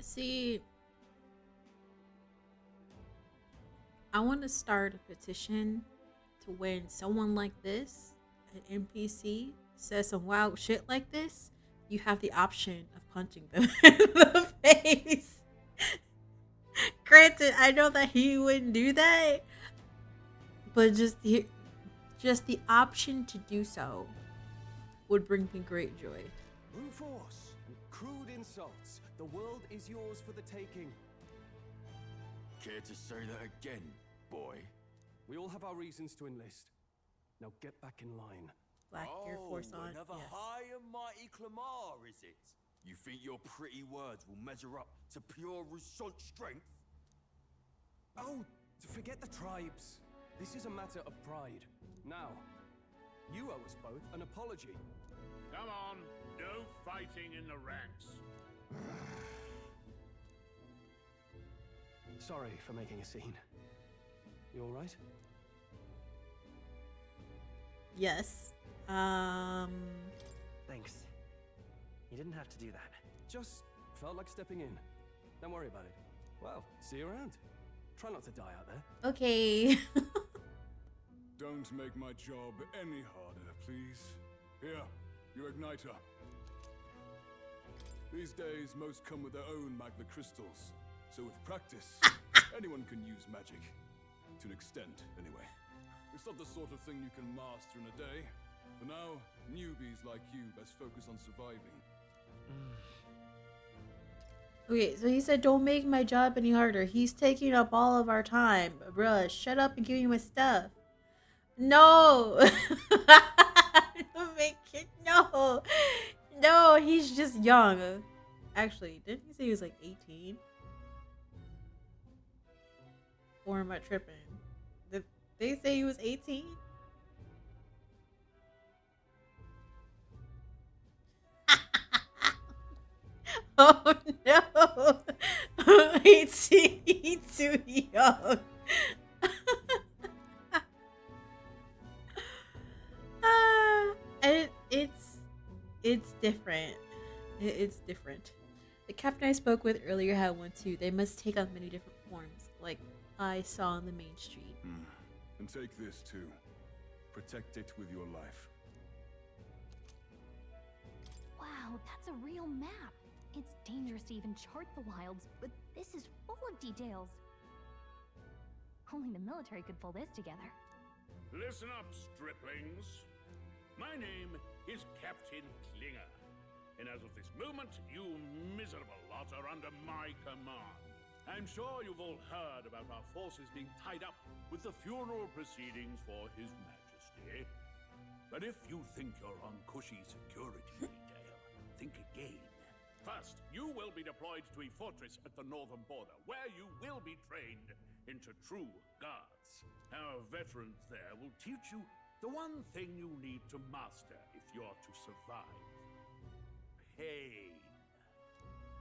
See, I want to start a petition to when someone like this, an NPC, says some wild shit like this, you have the option of punching them in the face. Granted, I know that he wouldn't do that, but just the option to do so would bring me great joy. Brute force, crude insults. The world is yours for the taking. Care to say that again, boy? We all have our reasons to enlist. Now get back in line. Black Air Force on. Another Yes. high and mighty Clamar, is it? You think your pretty words will measure up to pure Rousseau strength? Oh, forget the tribes. This is a matter of pride. Now, you owe us both an apology. Come on, no fighting in the ranks. Sorry for making a scene. You all right? Yes. Thanks. You didn't have to do that. Just felt like stepping in. Don't worry about it. Well, see you around. Try not to die out there. Okay. Don't make my job any harder, please. Here, your igniter. These days, most come with their own magna crystals. So with practice, anyone can use magic. To an extent, anyway. It's not the sort of thing you can master in a day. For now, newbies like you best focus on surviving. Okay, so he said, don't make my job any harder. He's taking up all of our time. Bruh, shut up and give me my stuff. No! Don't make it. No! No, he's just young. Actually, didn't he say he was like 18? Or am I tripping? Did they say he was 18? Oh no! 18, too young. It's different. It's different. The captain I spoke with earlier had one too. They must take on many different forms, like I saw on the main street. And take this too. Protect it with your life. Wow, that's a real map. It's dangerous to even chart the wilds, but this is full of details. Only the military could pull this together. Listen up, striplings. My name is Captain Klinger, and as of this moment, you miserable lot are under my command. I'm sure you've all heard about our forces being tied up with the funeral proceedings for His Majesty. But if you think you're on cushy security detail, think again. First, you will be deployed to a fortress at the northern border, where you will be trained into true guards. Our veterans there will teach you the one thing you need to master if you're to survive. Pain.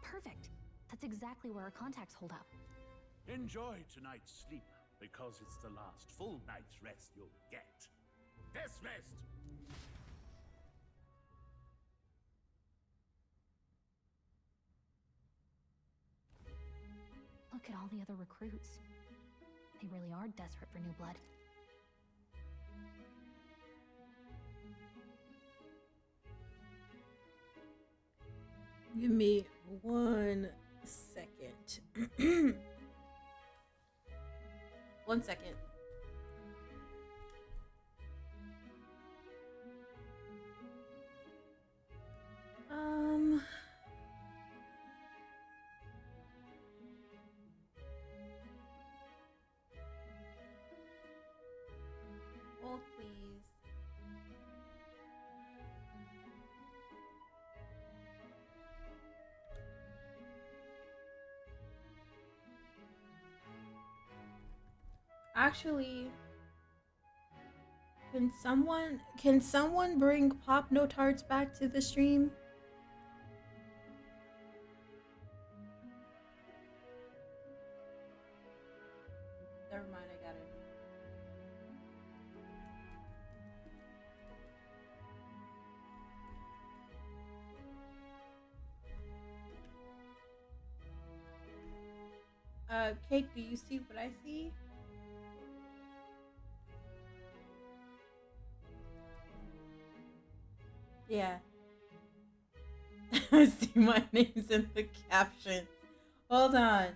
Perfect. That's exactly where our contacts hold up. Enjoy tonight's sleep, because it's the last full night's rest you'll get. Dismissed! Look at all the other recruits. They really are desperate for new blood. Give me 1 second. 1 second. Hold, please. Actually, can someone bring Pop No Tarts back to the stream? Never mind, I got it. Cake, do you see what I see? Yeah. I see my name's in the caption. Hold on.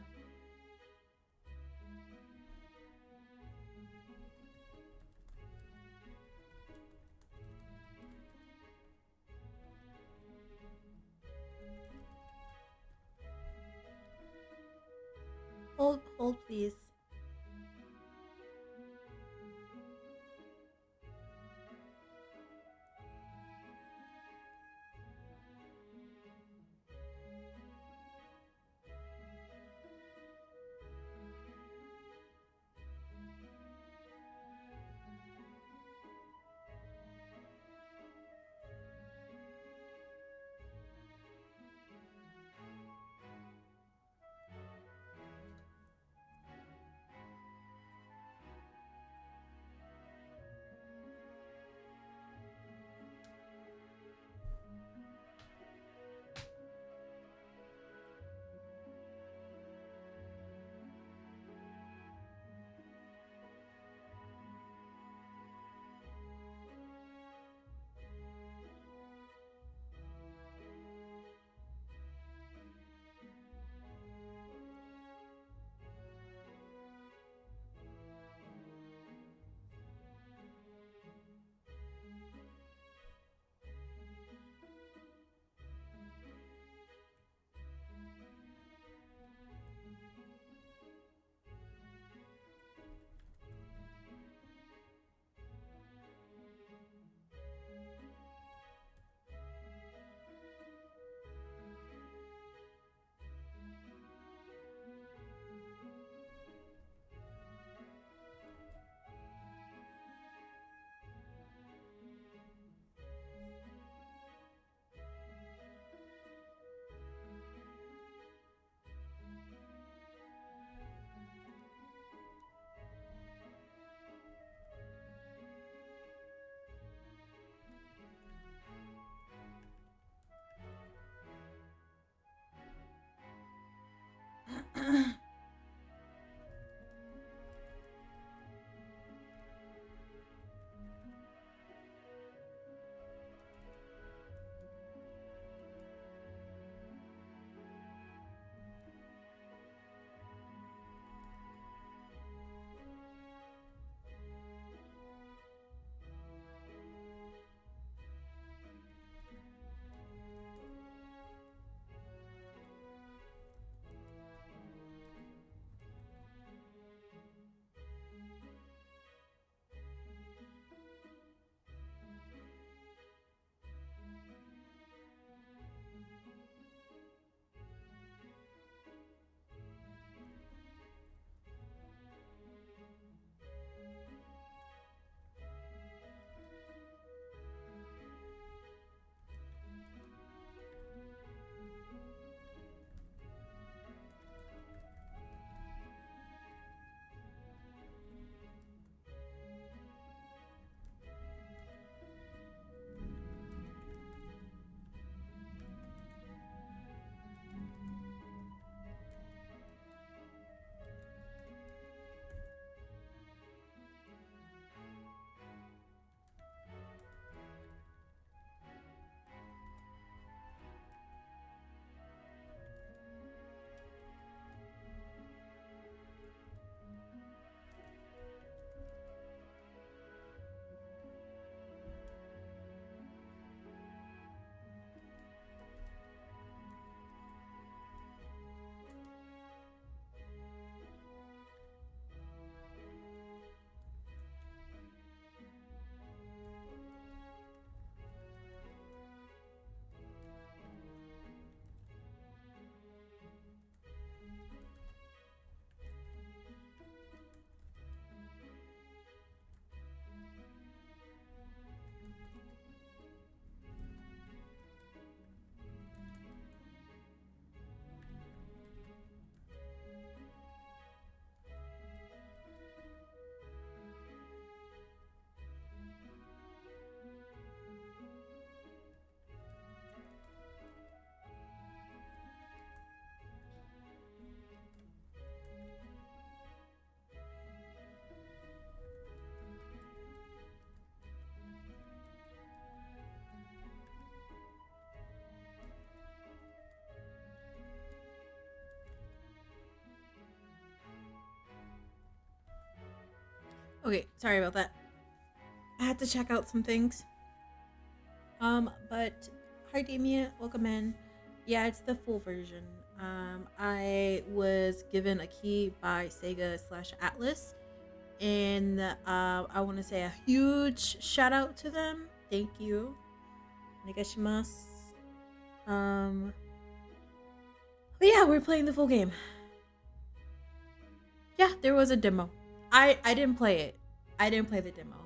Hold, please. Okay, sorry about that. I had to check out some things. But hi Damien, welcome in. Yeah, it's the full version. I was given a key by Sega / Atlus, and I want to say a huge shout out to them. Thank you. Negashimasu. But yeah, we're playing the full game. Yeah, there was a demo. I didn't play it. I didn't play the demo.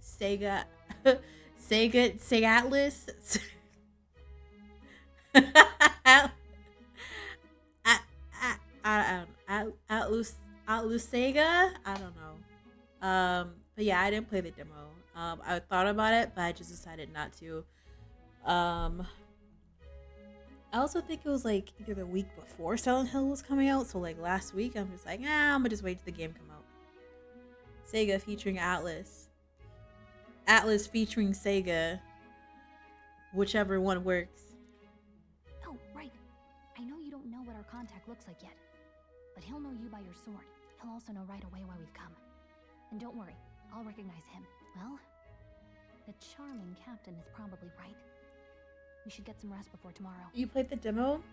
Sega Atlus. Atlus Sega. I don't know. But yeah, I didn't play the demo. I thought about it, but I just decided not to. I also think it was like either the week before Silent Hill was coming out, so like last week I'm just like, I'm gonna just wait till the game come out. Sega featuring Atlus. Atlus featuring Sega. Whichever one works. Oh, right. I know you don't know what our contact looks like yet, but he'll know you by your sword. He'll also know right away why we've come. And don't worry, I'll recognize him. Well, the charming captain is probably right. We should get some rest before tomorrow. You played the demo?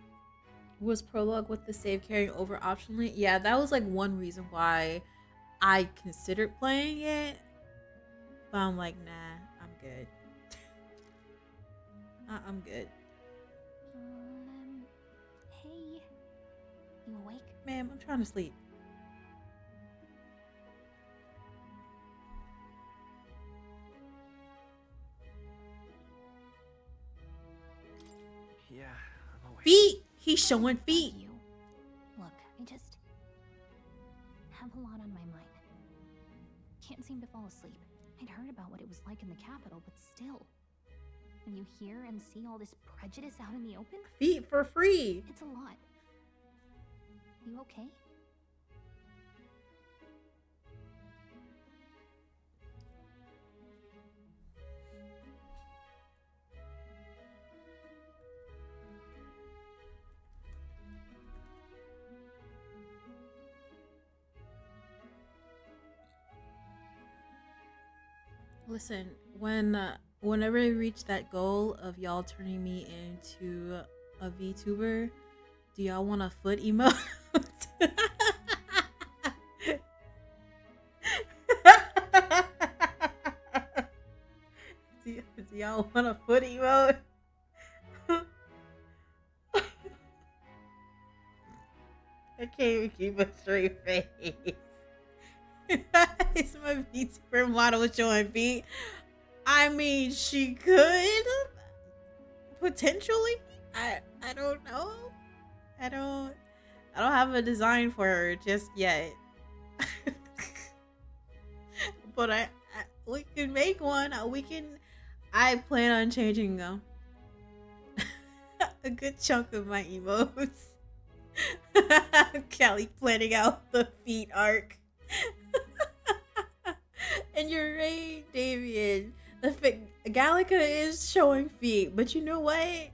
Was prologue with the save carrying over optionally? Yeah, that was like one reason why I considered playing it. But I'm like, nah, I'm good. I'm good. Hey. You awake? Ma'am, I'm trying to sleep. Yeah, I'm awake. Feet! He's showing feet. Look, I just have a lot on my mind. Can't seem to fall asleep. I'd heard about what it was like in the capital, but still. When you hear and see all this prejudice out in the open? Feet for free. It's a lot. You okay? Listen, whenever I reach that goal of y'all turning me into a VTuber, do y'all want a foot emote? do y'all want a foot emote? I can't even keep a straight face. It's my VTuber model showing feet. I mean, she could potentially. I don't know. I don't have a design for her just yet. But we can make one. I plan on changing them. A good chunk of my emotes. Callie planning out the feet arc. And you're right, Davian. Gallica is showing feet, but you know what?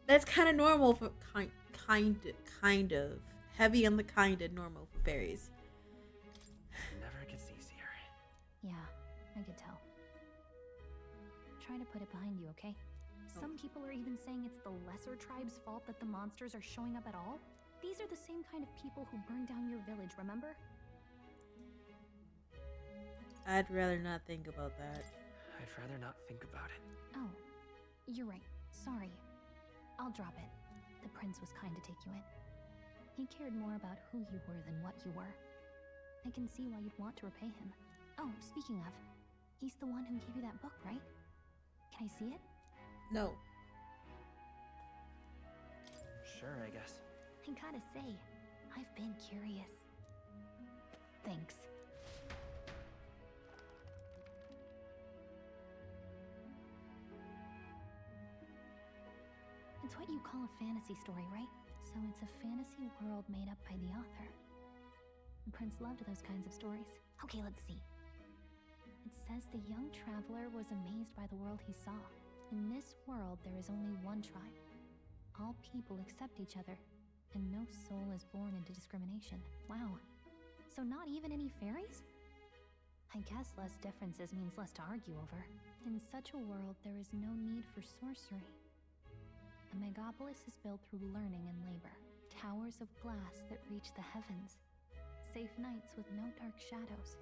That's kind of normal for kind of heavy on the kind of normal for fairies. It never gets easier. Yeah, I could tell. Try to put it behind you, okay? Some people are even saying it's the lesser tribe's fault that the monsters are showing up at all. These are the same kind of people who burned down your village, remember? I'd rather not think about that. I'd rather not think about it. Oh, you're right. Sorry. I'll drop it. The prince was kind to take you in. He cared more about who you were than what you were. I can see why you'd want to repay him. Oh, speaking of, he's the one who gave you that book, right? Can I see it? No. Sure, I guess. I gotta say, I've been curious. Thanks. It's what you call a fantasy story, right? So it's a fantasy world made up by the author. The prince loved those kinds of stories. Okay, let's see. It says the young traveler was amazed by the world he saw. In this world, there is only one tribe. All people accept each other, and no soul is born into discrimination. Wow. So not even any fairies? I guess less differences means less to argue over. In such a world, there is no need for sorcery. A megapolis is built through learning and labor. Towers of glass that reach the heavens. Safe nights with no dark shadows.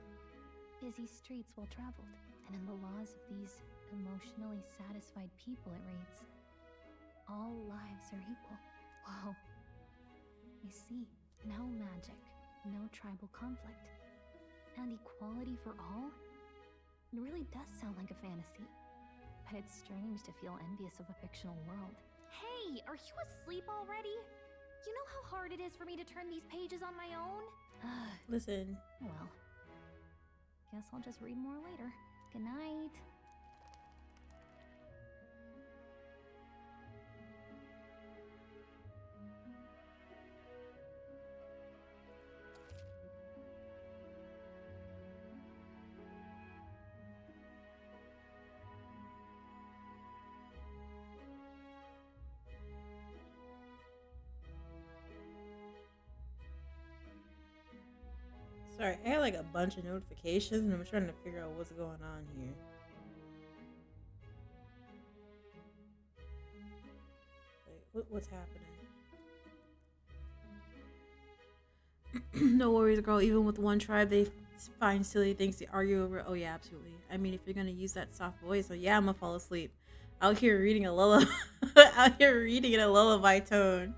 Busy streets well traveled. And in the laws of these emotionally satisfied people, it reads, all lives are equal. Whoa. I see. No magic, no tribal conflict. And equality for all? It really does sound like a fantasy. But it's strange to feel envious of a fictional world. Hey, are you asleep already? You know how hard it is for me to turn these pages on my own? Listen. Well, guess I'll just read more later. Good night. Sorry, I had like a bunch of notifications and I'm trying to figure out what's going on here. Like, what's happening? No worries, girl. Even with one tribe, they find silly things to argue over. Oh yeah, absolutely. I mean, if you're gonna use that soft voice, like, yeah, I'm gonna fall asleep. Out here reading a lullaby. Out here reading in a lullaby tone.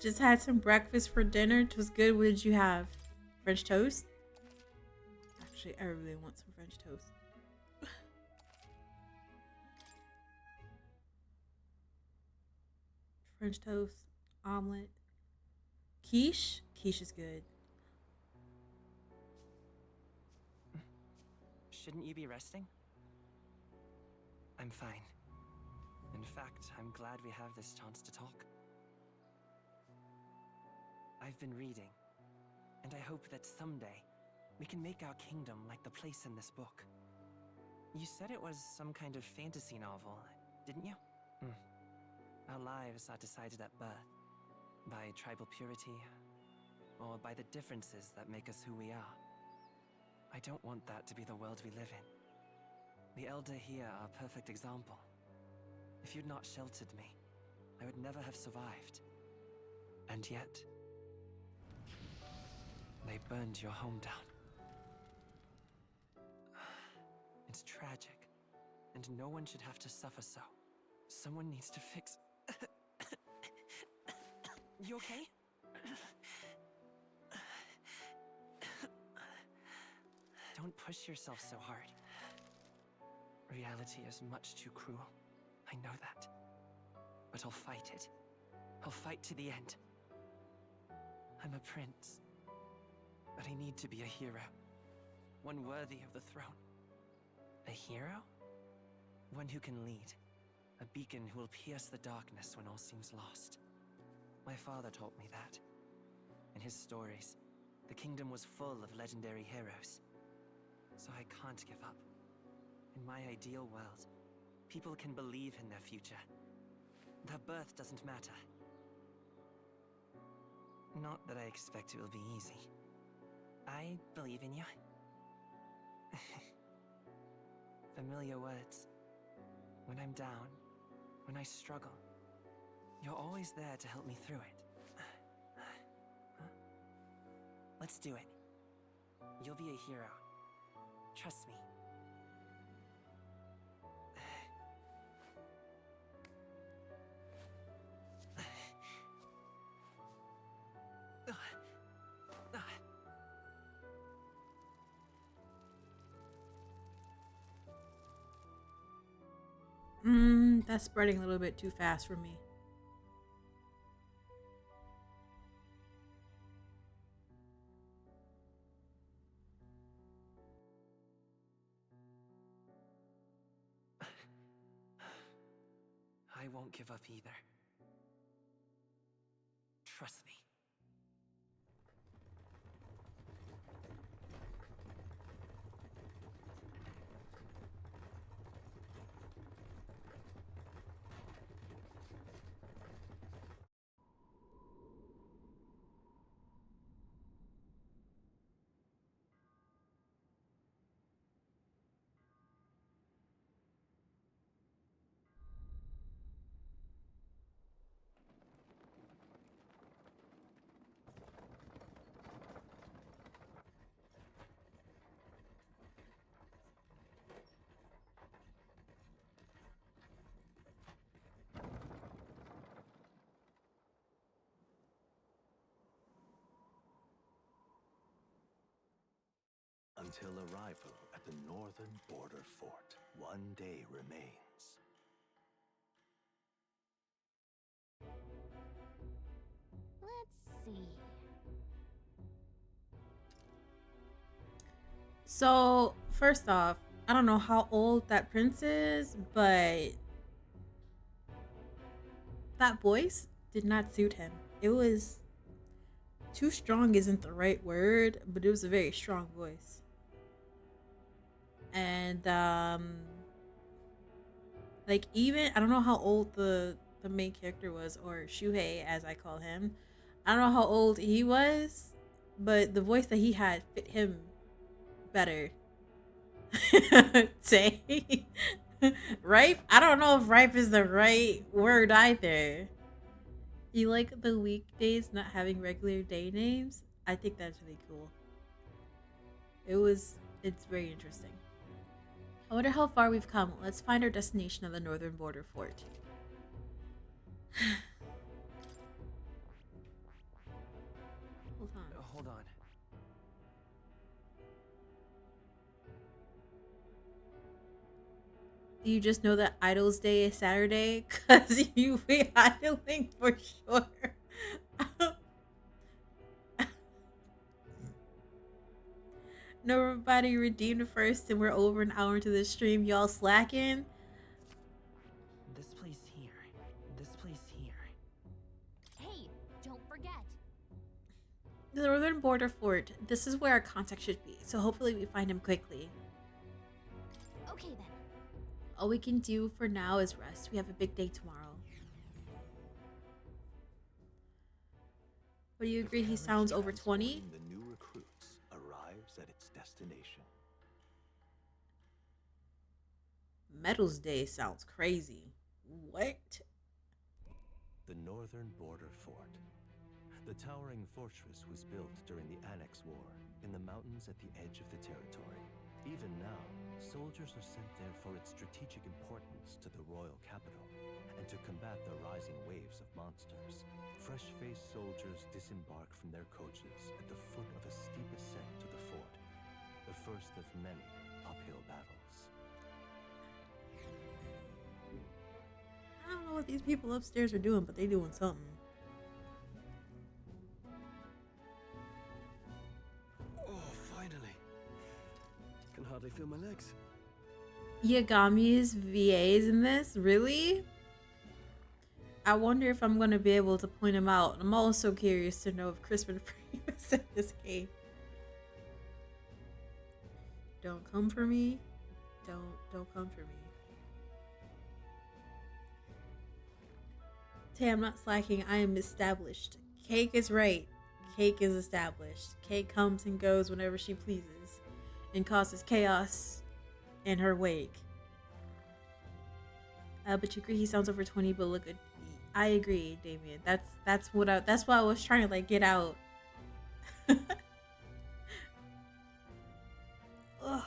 Just had some breakfast for dinner. It was good. What did you have? French toast? Actually, I really want some French toast. French toast, omelet, quiche. Quiche is good. Shouldn't you be resting? I'm fine. In fact, I'm glad we have this chance to talk. I've been reading, and I hope that someday we can make our kingdom like the place in this book. You said it was some kind of fantasy novel, didn't you? Our lives are decided at birth, by tribal purity, or by the differences that make us who we are. I don't want that to be the world we live in. The Elder here are a perfect example. If you'd not sheltered me, I would never have survived. And yet, they burned your home down. It's tragic, and no one should have to suffer so. Someone needs to fix... You okay? Don't push yourself so hard. Reality is much too cruel. I know that. But I'll fight it. I'll fight to the end. I'm a prince. But I need to be a hero. One worthy of the throne. A hero? One who can lead. A beacon who will pierce the darkness when all seems lost. My father taught me that. In his stories, the kingdom was full of legendary heroes. So I can't give up. In my ideal world, people can believe in their future. Their birth doesn't matter. Not that I expect it will be easy. I believe in you. Familiar words. When I'm down, when I struggle, you're always there to help me through it. Let's do it. You'll be a hero. Trust me. That's spreading a little bit too fast for me. I won't give up either. Trust me. until arrival at the northern border fort. One day remains. Let's see. So, first off, I don't know how old that prince is, but that voice did not suit him. It was too strong isn't the right word, but it was a very strong voice. And like, even I don't know how old the main character was, or Shuhei as I call him. I don't know how old he was, but the voice that he had fit him better. Say ripe? I don't know if ripe is the right word either. You like the weekdays not having regular day names? I think that's really cool. It's very interesting. I wonder how far we've come. Let's find our destination of the northern border fort. Hold on. You just know that Idol's Day is Saturday? Because you be idling for sure. Nobody redeemed first and we're over an hour into the stream. Y'all slacking? This place here. This place here. Hey, don't forget. The northern border fort. This is where our contact should be, so hopefully we find him quickly. Okay then. All we can do for now is rest. We have a big day tomorrow. But do you agree he sounds over 20? The new recruits arrives at its destination. Medals Day sounds crazy. What? The northern border fort. The towering fortress was built during the Annex War in the mountains at the edge of the territory. Even now, soldiers are sent there for its strategic importance to the royal capital and to combat the rising waves of monsters. Fresh-faced soldiers disembark from their coaches at the foot of a steep ascent to the fort, the first of many uphill battles. I don't know what these people upstairs are doing, but they're doing something. Oh, finally. Can hardly feel my legs. Yagami's VAs in this? Really? I wonder if I'm going to be able to point him out. I'm also curious to know if Crispin Free is in this game. Don't come for me. Don't come for me. Tay, I'm not slacking. I am established. Cake is right. Cake is established. Cake comes and goes whenever she pleases and causes chaos in her wake. But you agree he sounds over 20, but look good. I agree, Damien. That's what I was trying to like get out. Ugh. Okay.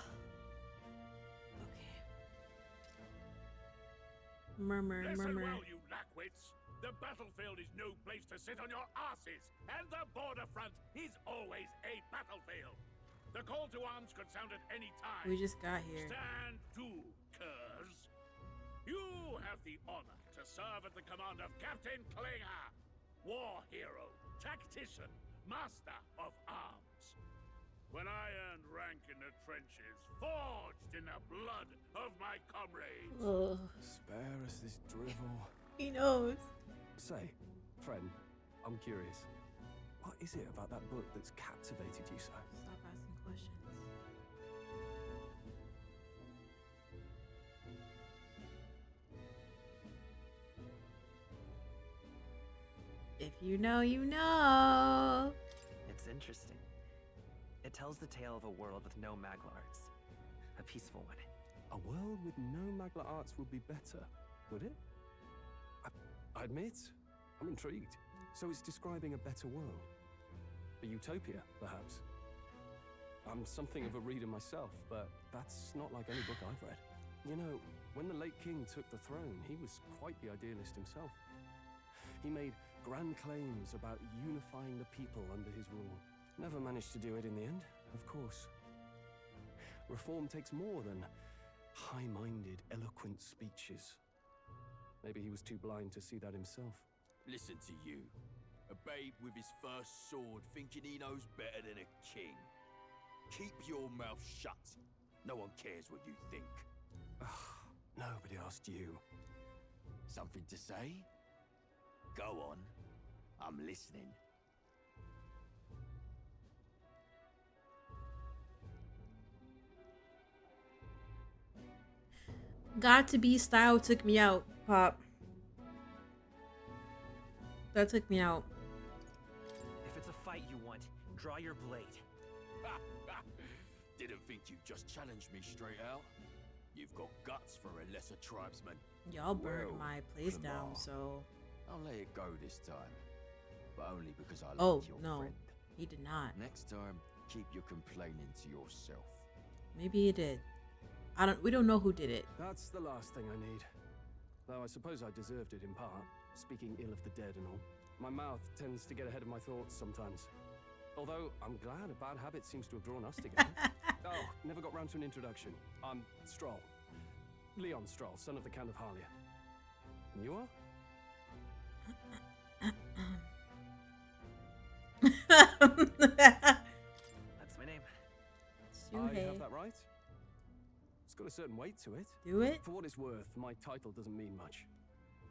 Murmur. Listen well, you lackwits. The battlefield is no place to sit on your asses, and the border front is always a battlefield. The call to arms could sound at any time. We just got here. Stand to, curs. You have the honor to serve at the command of Captain Klinger, war hero, tactician, master of arms. When I earned rank in the trenches, forged in the blood of my comrades. Ugh. Spare us this drivel. He knows. Say, friend, I'm curious. What is it about that book that's captivated you so? Stop asking questions. If you know, you know. It's interesting. It tells the tale of a world with no Magla arts. A peaceful one. A world with no Magla arts would be better, would it? I admit, I'm intrigued. So it's describing a better world. A utopia, perhaps. I'm something of a reader myself, but that's not like any book I've read. You know, when the late king took the throne, he was quite the idealist himself. He made grand claims about unifying the people under his rule. Never managed to do it in the end, of course. reform takes more than high-minded, eloquent speeches. Maybe he was too blind to see that himself. Listen to you. A babe with his first sword thinking he knows better than a king. Keep your mouth shut. No one cares what you think. Nobody asked you. Something to say? Go on. I'm listening. Got to be style took me out, Pop. That took me out. If it's a fight you want, draw your blade. Didn't think you'd just challenge me straight out. You've got guts for a lesser tribesman. Y'all burned Well, my place down, Lamar, so. I'll let it go this time. But only because I like Oh, your no. friend. He did not. Next time, keep your complaining to yourself. Maybe he did. We don't know who did it. That's the last thing I need. Though I suppose I deserved it in part, speaking ill of the dead and all. My mouth tends to get ahead of my thoughts sometimes. Although, I'm glad a bad habit seems to have drawn us together. Oh, never got round to an introduction. I'm Stroll. Leon Stroll, son of the Count of Harlia. And you are? That's my name. I have that right? It's got a certain weight to it. Do it? For what it's worth, my title doesn't mean much.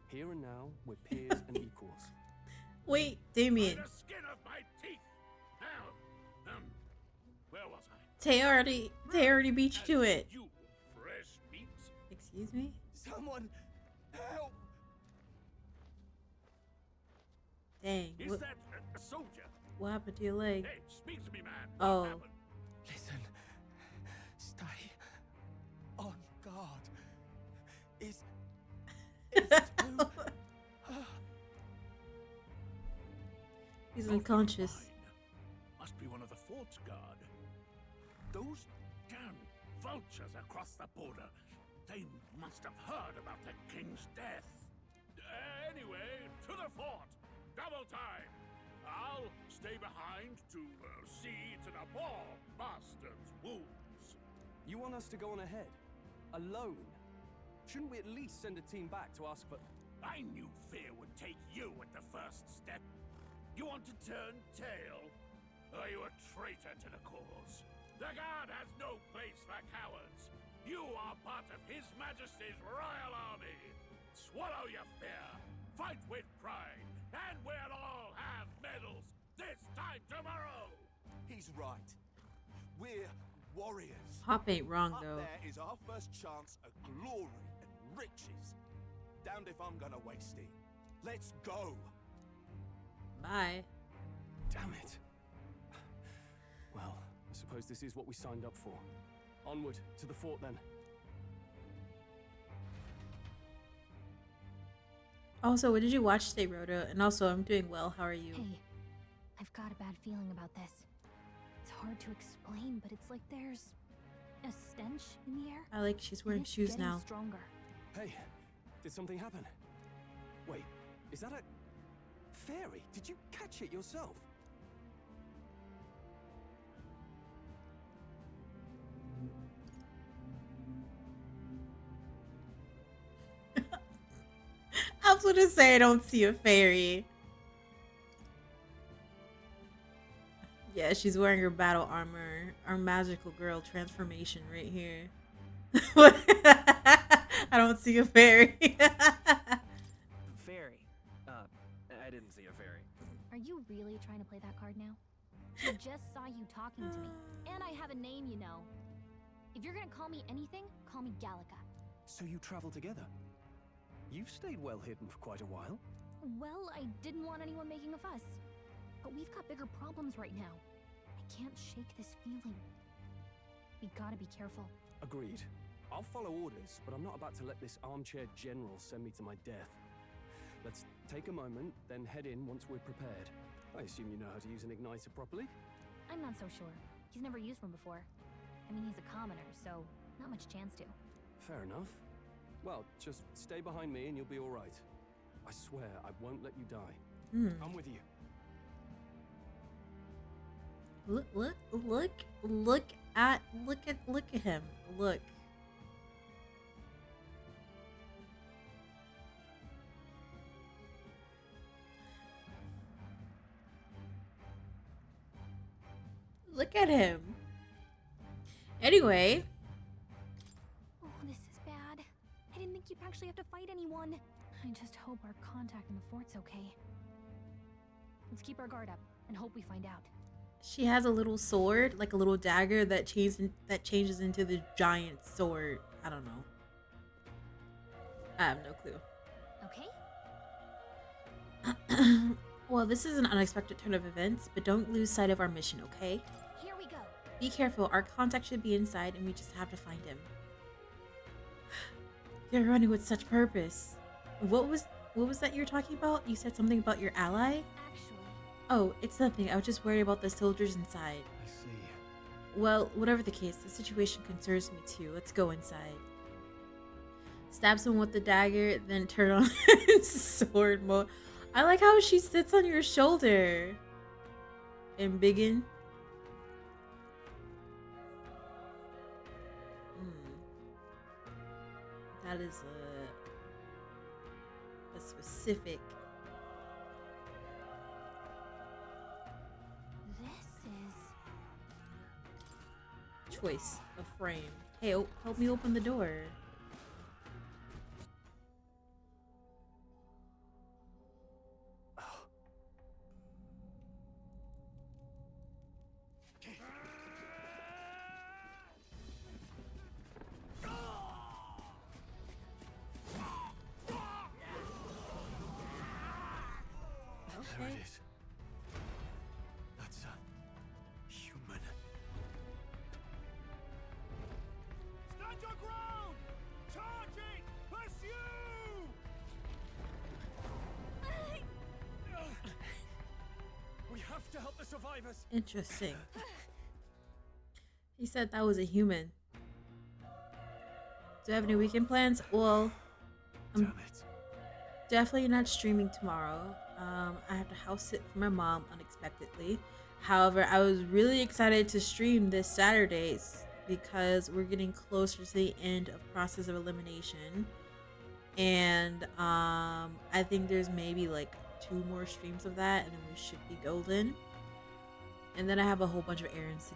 Here and now, we're peers and equals. Wait, Damien. By the skin of my teeth. Now, where was I? Tay already beat you to it. You fresh meat. Excuse me? Someone help! Dang. Is What, that a soldier? what happened to your leg? Hey, speak to me, man. Oh. What happened? Listen. Stay on guard. It's too... He's unconscious. Must be one of the fort's guard. Those damn vultures across the border. They must have heard about the king's death. Anyway, to the fort. Double time. I'll stay behind to see to the poor bastard's wounds. You want us to go on ahead? Alone? Shouldn't we at least send a team back to ask for... I knew fear would take you at the first step. You want to turn tail? Are you a traitor to the cause? The guard has no place for cowards. You are part of His Majesty's Royal Army. Swallow your fear. Fight with pride. And we'll all have medals this time tomorrow. He's right. We're warriors. Pop ain't wrong, Up though. there is our first chance at glory and riches. Damned if I'm gonna waste it. Let's go. Bye. Damn it. Well, I suppose this is what we signed up for. Onward, to the fort then. Also, what did you watch today, Rhoda? And also, I'm doing well. How are you? Hey, I've got a bad feeling about this. It's hard to explain, but it's like there's a stench in the air. I like she's wearing And it's shoes getting now. Stronger. Hey, did something happen? Wait, is that a... fairy? Did you catch it yourself? I was gonna say I don't see a fairy. Yeah, she's wearing her battle armor. Our magical girl transformation right here. I don't see a fairy. Fairy. I didn't see a fairy. Are you really trying to play that card now? I just saw you talking to me. And I have a name, you know. If you're gonna call me anything, call me Gallica. So you travel together? You've stayed well hidden for quite a while. Well, I didn't want anyone making a fuss. But we've got bigger problems right now. I can't shake this feeling. We gotta be careful. Agreed. I'll follow orders, but I'm not about to let this armchair general send me to my death. Let's take a moment, then head in once we're prepared. I assume you know how to use an igniter properly? I'm not so sure. He's never used one before. I mean, he's a commoner, so not much chance to. Fair enough. Well, just stay behind me and you'll be all right. I swear I won't let you die. I'm with you. Look Look at him. Look. Look at him. Anyway. Oh, this is bad. I didn't think you'd actually have to fight anyone. I just hope our contact in the fort's okay. Let's keep our guard up and hope we find out. She has a little sword, like a little dagger that changes into the giant sword. I don't know. I have no clue. Okay. Well, this is an unexpected turn of events, but don't lose sight of our mission, okay? Here we go. Be careful. Our contact should be inside, and we just have to find him. You're running with such purpose. What was that you were talking about? You said something about your ally? Oh, it's nothing. I was just worried about the soldiers inside. I see. Well, whatever the case, the situation concerns me too. Let's go inside. Stabs him with the dagger, then turn on sword mode. I like how she sits on your shoulder. And Biggin. That is a specific. Choice of frame. Hey, help me open the door. There it is. That's a human. Stand your ground! Charging! Pursue! We have to help the survivors. Interesting. He said that was a human. Do I have any weekend plans? Well, I'm definitely not streaming tomorrow. I have to house sit for my mom unexpectedly. However, I was really excited to stream this Saturday because we're getting closer to the end of Process of Elimination. And I think there's maybe like 2 more streams of that and then we should be golden. And then I have a whole bunch of errands to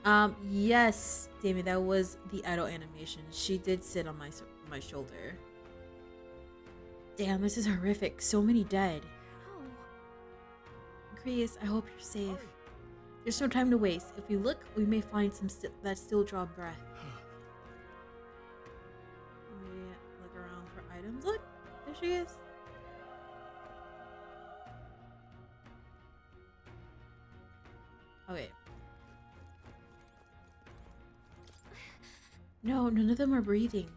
do. Yes, Damien, that was the idol animation. She did sit on my shoulder. Damn, this is horrific. So many dead. Chris, I hope you're safe. There's no time to waste. If we look, we may find some that still draw breath. Let me look around for items. Look, there she is. Okay. No, none of them are breathing.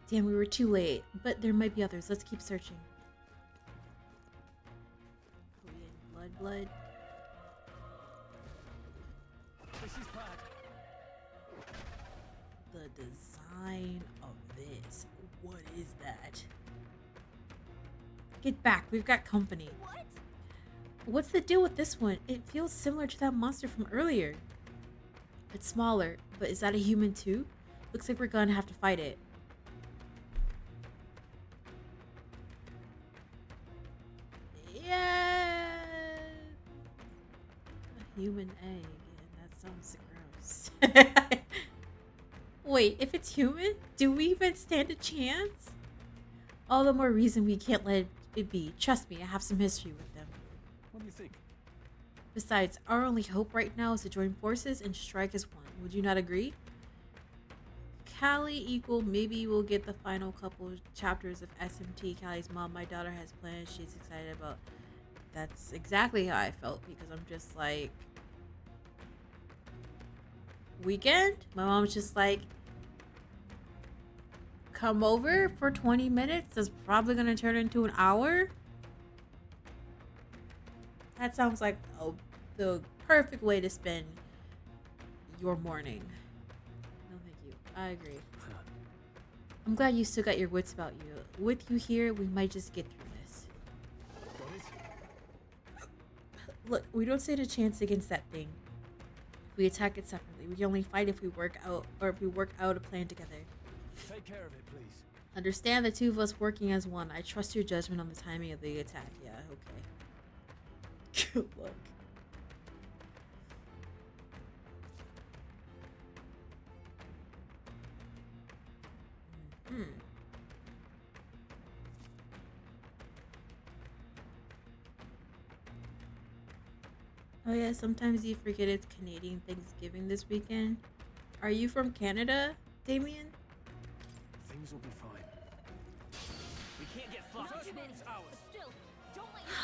Damn, we were too late. But there might be others. Let's keep searching. Blood. This is bad. The design of this. What is that? Get back. We've got company. What? What's the deal with this one? It feels similar to that monster from earlier. It's smaller, but is that a human too? Looks like we're gonna have to fight it. Yeah. A human egg. That sounds gross. Wait, if it's human, do we even stand a chance? All the more reason we can't let it be. Trust me, I have some history with them. What do you think? Besides, our only hope right now is to join forces and strike as one. Would you not agree? Callie equal maybe we'll get the final couple chapters of SMT. Callie's mom, my daughter has plans she's excited about. That's exactly how I felt because I'm just like, weekend? My mom's just like, come over for 20 minutes? That's probably going to turn into an hour? That sounds like the perfect way to spend your morning. No, thank you. I agree. I'm glad you still got your wits about you. With you here, we might just get through this. Look, we don't stand a chance against that thing. We attack it separately. We can only fight if we work out a plan together. Take care of it, please. Understand the two of us working as one. I trust your judgment on the timing of the attack. Yeah, okay. Good luck. Oh yeah, sometimes you forget it's Canadian Thanksgiving this weekend. Are you from Canada, Damien? Things will be fine. We can't get sloppy.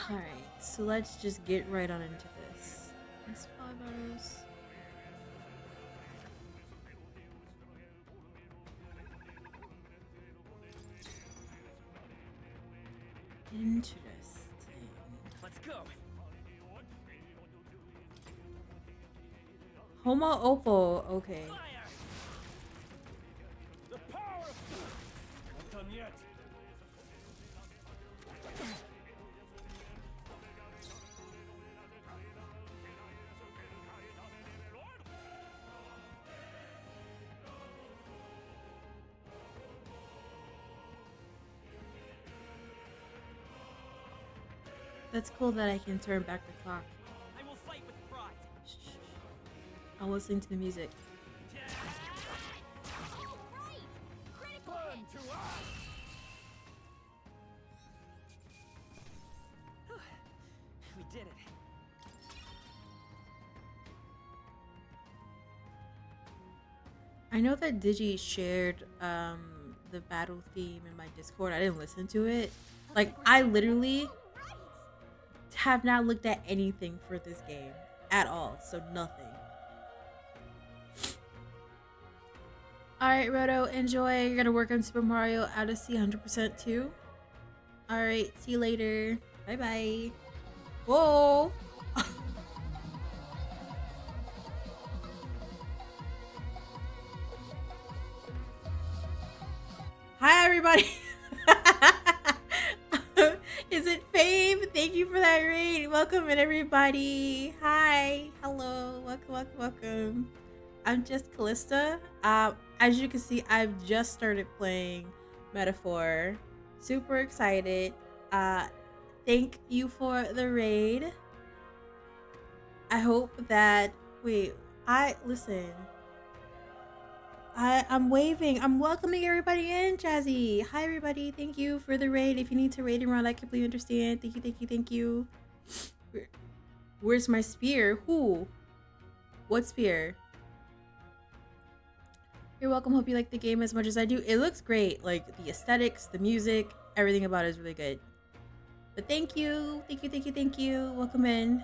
Alright, so let's just get right on into this. Nice 5 arrows. Interesting. Let's go. Homo Oppo, okay. The power of not done yet. That's cool that I can turn back the clock. I will fight with pride. I'll listen to the music. We did it. I know that Digi shared the battle theme in my Discord. I didn't listen to it. Like, I literally have not looked at anything for this game at all, so nothing. Alright, Roto, enjoy. You're gonna work on Super Mario Odyssey 100% too. Alright, see you later. Bye bye. Whoa! Hi, everybody. Is it Fave? Thank you for that raid. Welcome in, everybody. Hi. Hello. Welcome, welcome. I'm just Callista. As you can see, I've just started playing Metaphor. Super excited. Thank you for the raid. I hope that... Wait. Listen. I'm waving. I'm welcoming everybody in, Jazzy. Hi, everybody. Thank you for the raid. If you need to raid around, I completely understand. Thank you, thank you, thank you. Where's my spear? Who? What spear? You're welcome. Hope you like the game as much as I do. It looks great. Like, the aesthetics, the music, everything about it is really good. But thank you. Thank you, thank you, thank you. Welcome in.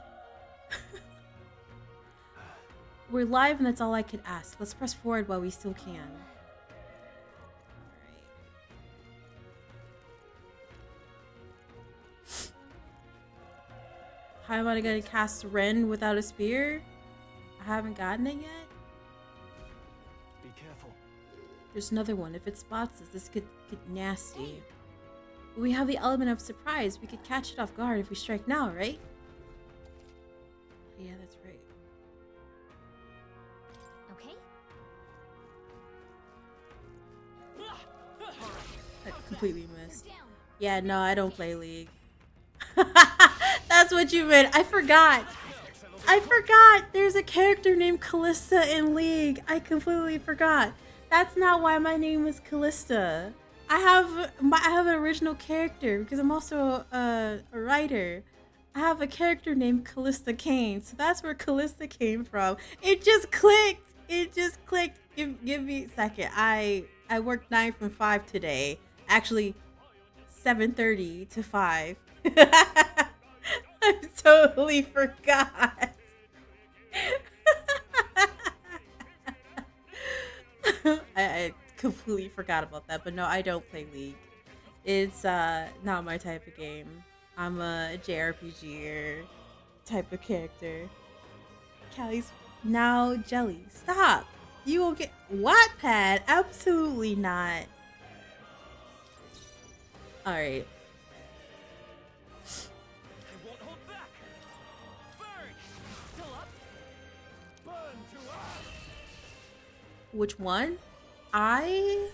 We're live and that's all I could ask. Let's press forward while we still can. Alright. How am I gonna cast Ren without a spear? I haven't gotten it yet. Be careful. There's another one. If it spots us, this could get nasty. But we have the element of surprise. We could catch it off guard if we strike now, right? Yeah, that's right. Okay. I completely missed. Yeah, no, I don't play League. That's what you meant. I forgot. There's a character named Callista in League. I completely forgot. That's not why my name is Callista. I have an original character because I'm also a writer. I have a character named Callista Kane, so that's where Callista came from. It just clicked. Give me a second. I worked 9 from 5 today. Actually, 7:30 to 5. I totally forgot. I completely forgot about that. But no, I don't play League. It's not my type of game. I'm a JRPG type of character. Callie's now jelly. Stop. You will get Wattpad. Absolutely not. All right. I won't hold back. Burn. Which one? The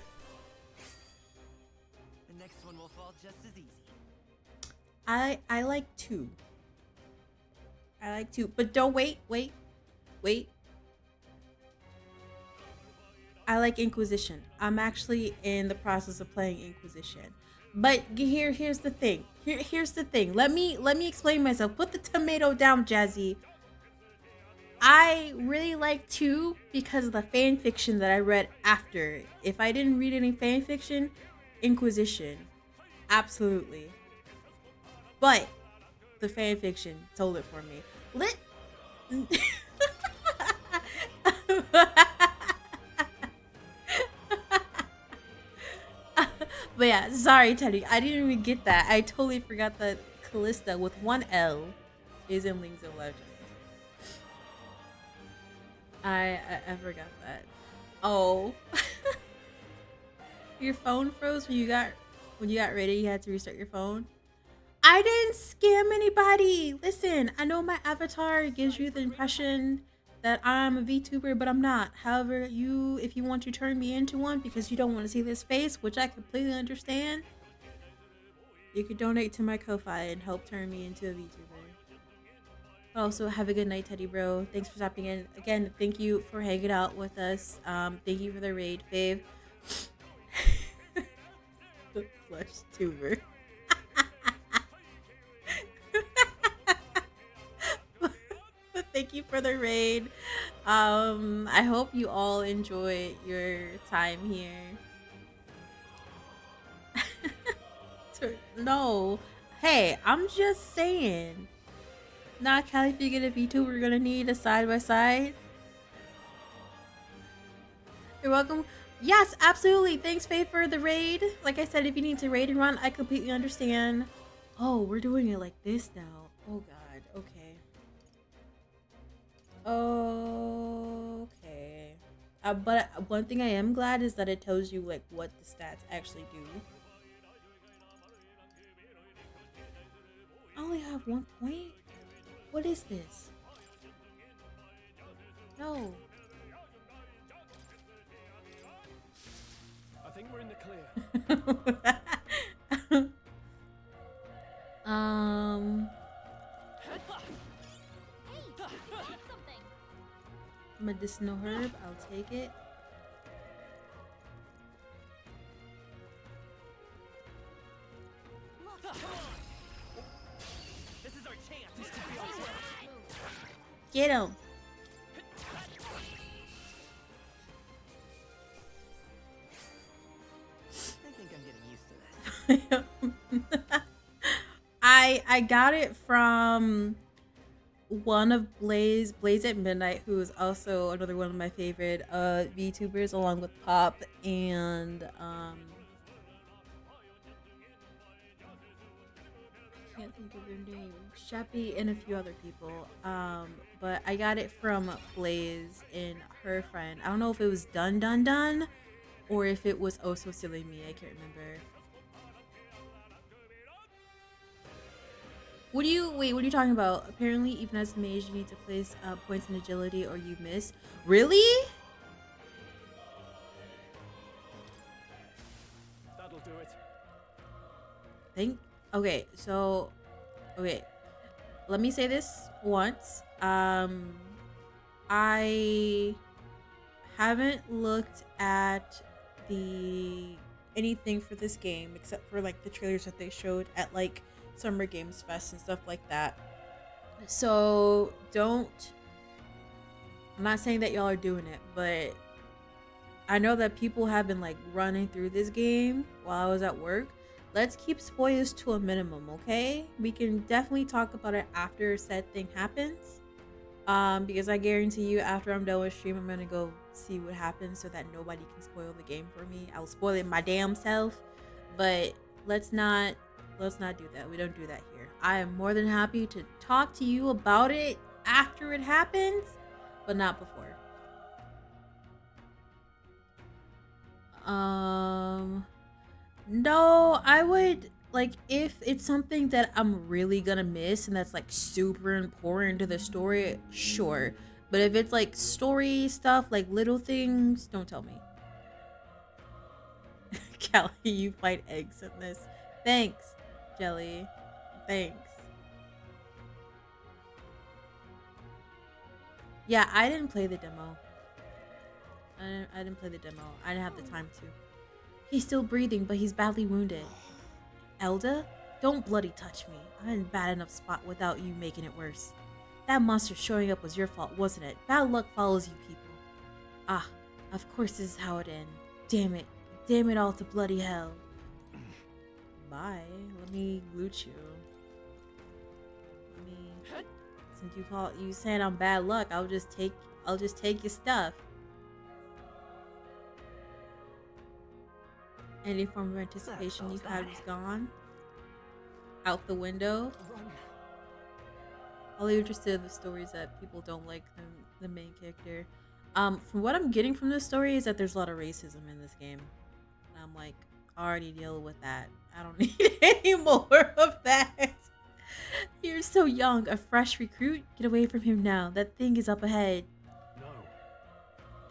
next one will fall just as easy. I like 2. I like 2, but don't wait. I like Inquisition. I'm actually in the process of playing Inquisition. But here's the thing. Here's the thing. Let me explain myself. Put the tomato down, Jazzy. I really like 2 because of the fan fiction that I read after. If I didn't read any fan fiction, Inquisition. Absolutely. But the fan fiction told it for me. But yeah, sorry, Teddy. I didn't even get that. I totally forgot that Callista with 1 L is in League of Legends. I forgot that. Oh. Your phone froze when you got ready. You had to restart your phone. I didn't scam anybody. Listen, I know my avatar gives you the impression that I'm a VTuber, but I'm not. However, if you want to turn me into one because you don't want to see this face, which I completely understand, you could donate to my Ko-Fi and help turn me into a VTuber. Also, have a good night, Teddy bro. Thanks for stopping in. Again, thank you for hanging out with us. Thank you for the raid, fave. The flesh tuber. But thank you for the raid. I hope you all enjoy your time here. No. Hey, I'm just saying. Nah, Callie, if you get a VTuber, we're gonna need a side-by-side. You're welcome. Yes, absolutely. Thanks, Faye, for the raid. Like I said, if you need to raid and run, I completely understand. Oh, we're doing it like this now. Oh, God. Okay. Okay. But one thing I am glad is that it tells you, like, what the stats actually do. I only have 1 point? What is this? No. I think we're in the clear. Medicinal herb, I'll take it. This is our chance. Get him. I think I'm getting used to this. I got it from one of Blaze at Midnight, who is also another one of my favorite VTubers, along with Pop and I can't think of their name, Shappy and a few other people. But I got it from Blaze and her friend. I don't know if it was Dun or if it was Oh So Silly Me. I can't remember. What are you talking about? Apparently, even as a mage, you need to place points in agility or you miss. Really? That'll do it. Okay, so let me say this once. I haven't looked at anything for this game except for like the trailers that they showed at like Summer Games Fest and stuff like that. So I'm not saying that y'all are doing it, but I know that people have been like running through this game while I was at work. Let's keep spoilers to a minimum, okay? We can definitely talk about it after said thing happens. Because I guarantee you after I'm done with stream, I'm gonna go see what happens so that nobody can spoil the game for me. I'll spoil it my damn self, but let's not do that. We don't do that here. I am more than happy to talk to you about it after it happens, but not before. No, I would like if it's something that I'm really gonna miss and that's like super important to the story, sure. But if it's like story stuff, like little things, don't tell me. Callie, you fight eggs in this. Thanks, Jelly. Thanks. Yeah, I didn't play the demo. I didn't play the demo. I didn't have the time to. He's still breathing, but he's badly wounded. Elda? Don't bloody touch me. I'm in a bad enough spot without you making it worse. That monster showing up was your fault, wasn't it? Bad luck follows you people. Ah, of course this is how it ends. Damn it. Damn it all to bloody hell. Bye. Let me loot you. Let me... Since you saying I'm bad luck, I'll just take your stuff. Any form of anticipation you had was gone. Out the window. All you're interested in the story is that people don't like the main character. From what I'm getting from this story is that there's a lot of racism in this game. And I'm like, already deal with that. I don't need any more of that. You're so young, a fresh recruit. Get away from him now. That thing is up ahead. No.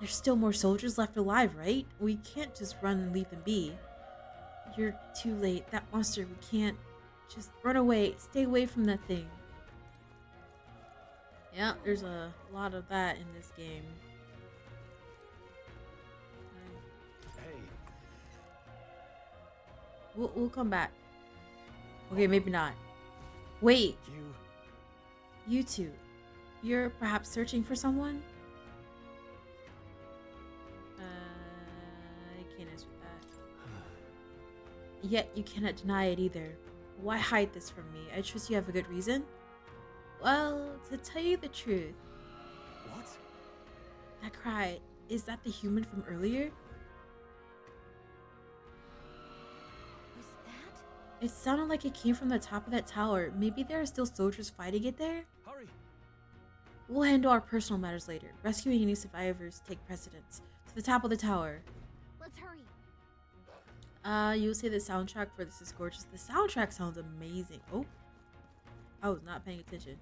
There's still more soldiers left alive, right? We can't just run and leave them be. You're too late. That monster, we can't. Just run away. Stay away from that thing. Yeah, there's a lot of that in this game. Hey. We'll come back. Okay, maybe not. Wait. You two. You're perhaps searching for someone? I can't answer that. Yet you cannot deny it either. Why hide this from me? I trust you have a good reason? Well, to tell you the truth. What? That cry, is that the human from earlier? Was that? It sounded like it came from the top of that tower. Maybe there are still soldiers fighting it there? Hurry. We'll handle our personal matters later. Rescuing any survivors take precedence. To the top of the tower. Let's hurry. You'll say the soundtrack for this is gorgeous. The soundtrack sounds amazing. Oh. I was not paying attention.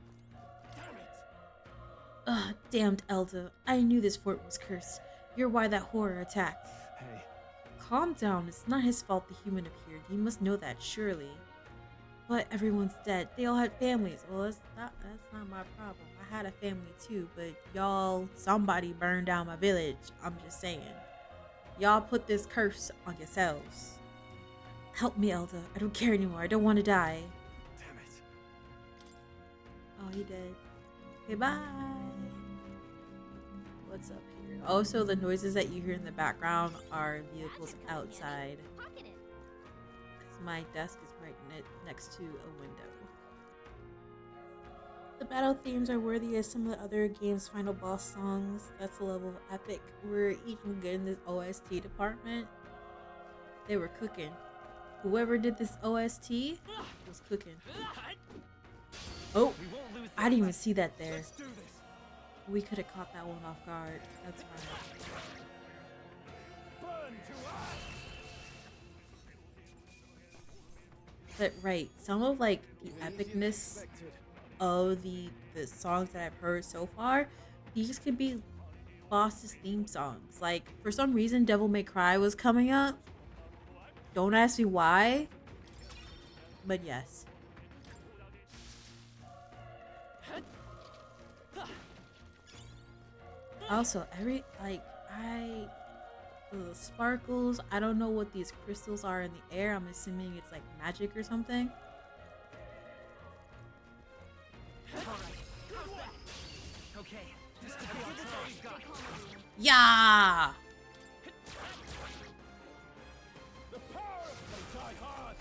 Damn it. Ugh, damned Elda. I knew this fort was cursed. You're why that horror attacked. Hey. Calm down. It's not his fault the human appeared. You must know that, surely. But everyone's dead. They all had families. Well, that's not my problem. I had a family too, but somebody burned down my village. I'm just saying. Y'all put this curse on yourselves. Help me, Elda. I don't care anymore. I don't want to die. Damn it. Oh, he did. Okay, bye. What's up here? Also, the noises that you hear in the background are vehicles outside. Because my desk is right next to a window. The battle themes are worthy as some of the other game's final boss songs. That's the level of epic. We're even good in this OST department. They were cooking. Whoever did this OST was cooking. Oh, I didn't even see that there. We could have caught that one off guard. That's fine. But right, some of like the epicness of the songs that I've heard so far, these could be boss's theme songs. Like for some reason Devil May Cry was coming up. Don't ask me why, but yes. Also, sparkles. I don't know what these crystals are in the air. I'm assuming it's like magic or something. Okay. Yeah. The power of die hard.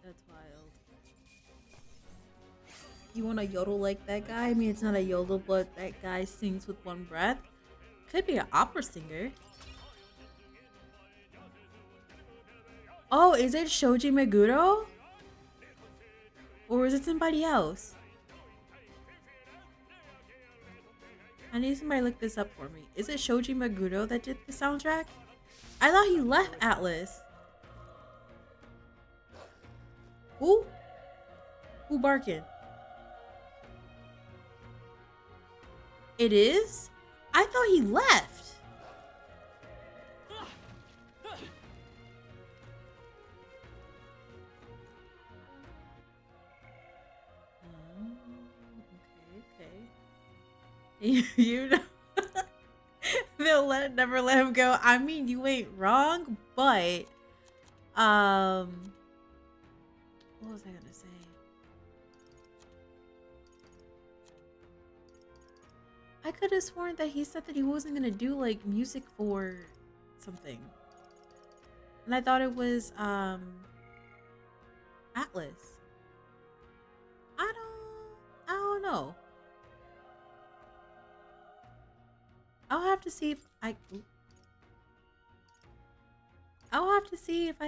That's wild. You want to yodel like that guy? I mean, it's not a yodel, but that guy sings with one breath. Could be an opera singer. Oh, is it Shoji Meguro? Or is it somebody else? I need somebody to look this up for me. Is it Shoji Meguro that did the soundtrack? I thought he left Atlus. Who? Who barking? It is? I thought he left. Okay. You know, they'll never let him go. I mean, you ain't wrong, but what was I gonna say? I could have sworn that he said that he wasn't gonna do like music for something, and I thought it was Atlus. I don't know. I'll have to see if I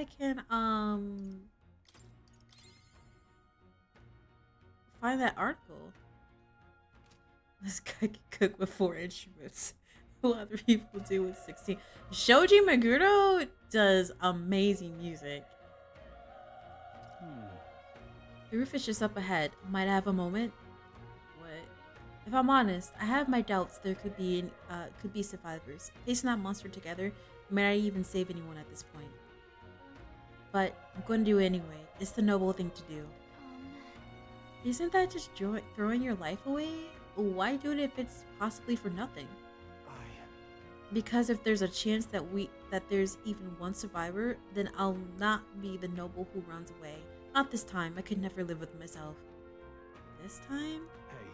can find that article. This guy can cook with 4 instruments. What other people do with 16. Shoji Meguro does amazing music. The roof is just up ahead. Might I have a moment? What? If I'm honest, I have my doubts there could be survivors. Facing that monster together, may not even save anyone at this point. But I'm going to do it anyway. It's the noble thing to do. Isn't that just throwing your life away? Why do it if it's possibly for nothing? Because if there's a chance that there's even one survivor, then I'll not be the noble who runs away. Not this time. I could never live with myself. This time? Hey.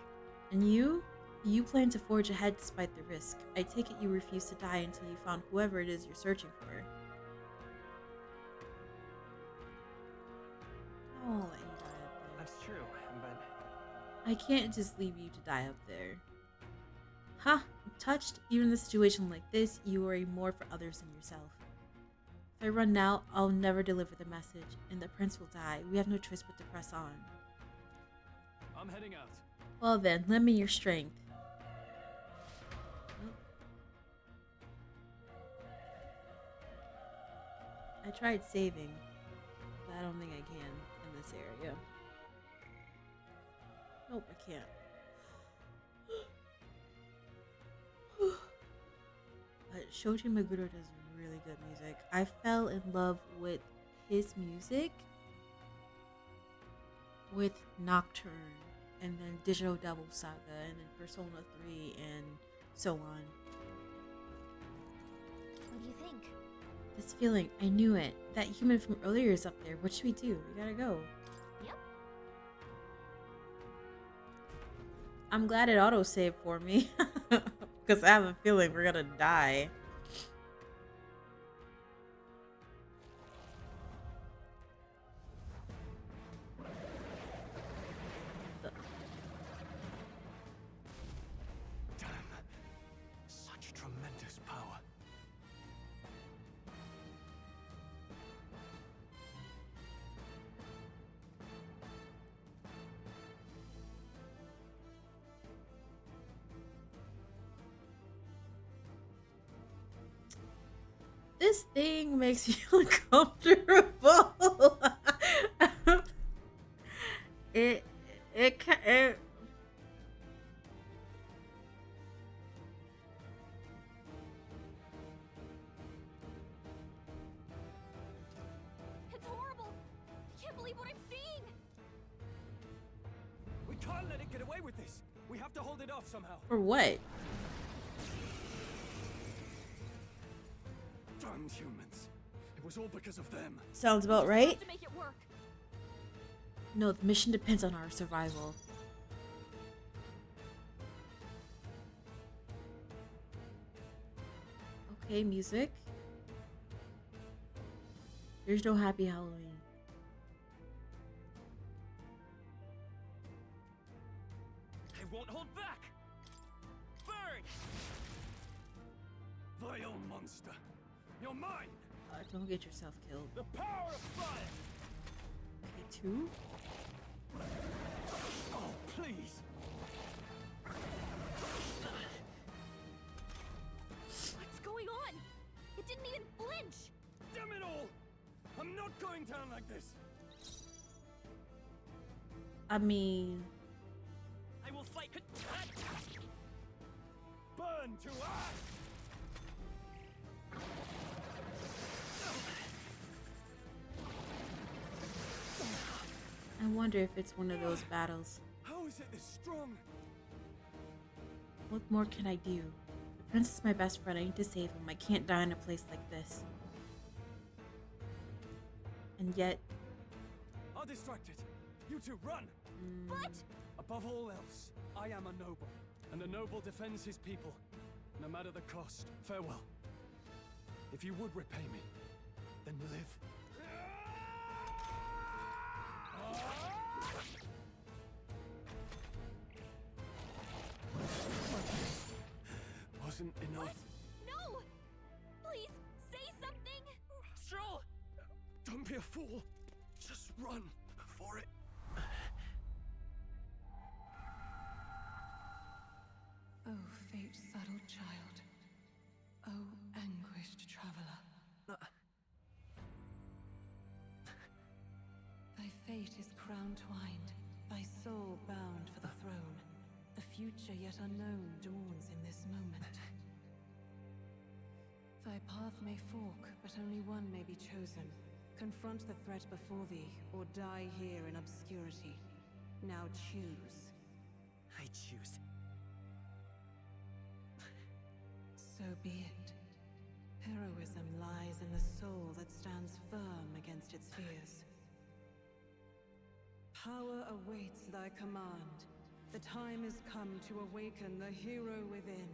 And you? You plan to forge ahead despite the risk. I take it you refuse to die until you found whoever it is you're searching for. I won't let you die up there. That's true, but I can't just leave you to die up there. Huh, I'm touched. Even in a situation like this, you worry more for others than yourself. If I run now, I'll never deliver the message, and the prince will die. We have no choice but to press on. I'm heading out. Well then, lend me your strength. I tried saving, but I don't think I can in this area. Nope, I can't. But Shoji Meguro does really good music. I fell in love with his music with Nocturne, and then Digital Devil Saga, and then Persona 3, and so on. What do you think? This feeling, I knew it. That human from earlier is up there. What should we do? We gotta go. Yep. I'm glad it autosaved for me. Because I have a feeling we're gonna die. Damn. Such tremendous power. This thing makes me uncomfortable. it It's horrible. I can't believe what I'm seeing. We can't let it get away with this. We have to hold it off somehow. For what? Damn humans. It was all because of them. Sounds about right. To make it work. No, the mission depends on our survival. Okay, music. There's no happy Halloween. I won't hold back. Burn! Vile monster. You're mine. Don't get yourself killed. The power of fire. Okay, 2. Oh, please. What's going on? It didn't even flinch. Damn it all! I'm not going down like this. I mean, I will fight. Burn to ash! I wonder if it's one of those battles. How is it this strong? What more can I do? The prince is my best friend. I need to save him. I can't die in a place like this. And yet... Are distracted. You two, run! But... Above all else, I am a noble, and a noble defends his people, no matter the cost. Farewell. If you would repay me, then live. Wasn't enough. No! Please, say something! Stroll! Don't be a fool. Just run for it. Oh, fate subtle child. Oh, anguished traveler. Thy fate is crown-twined, thy soul bound for the throne. The future yet unknown dawns in this moment. Thy path may fork, but only one may be chosen. Confront the threat before thee, or die here in obscurity. Now choose. I choose. So be it. Heroism lies in the soul that stands firm against its fears. Power awaits thy command. The time is come to awaken the hero within.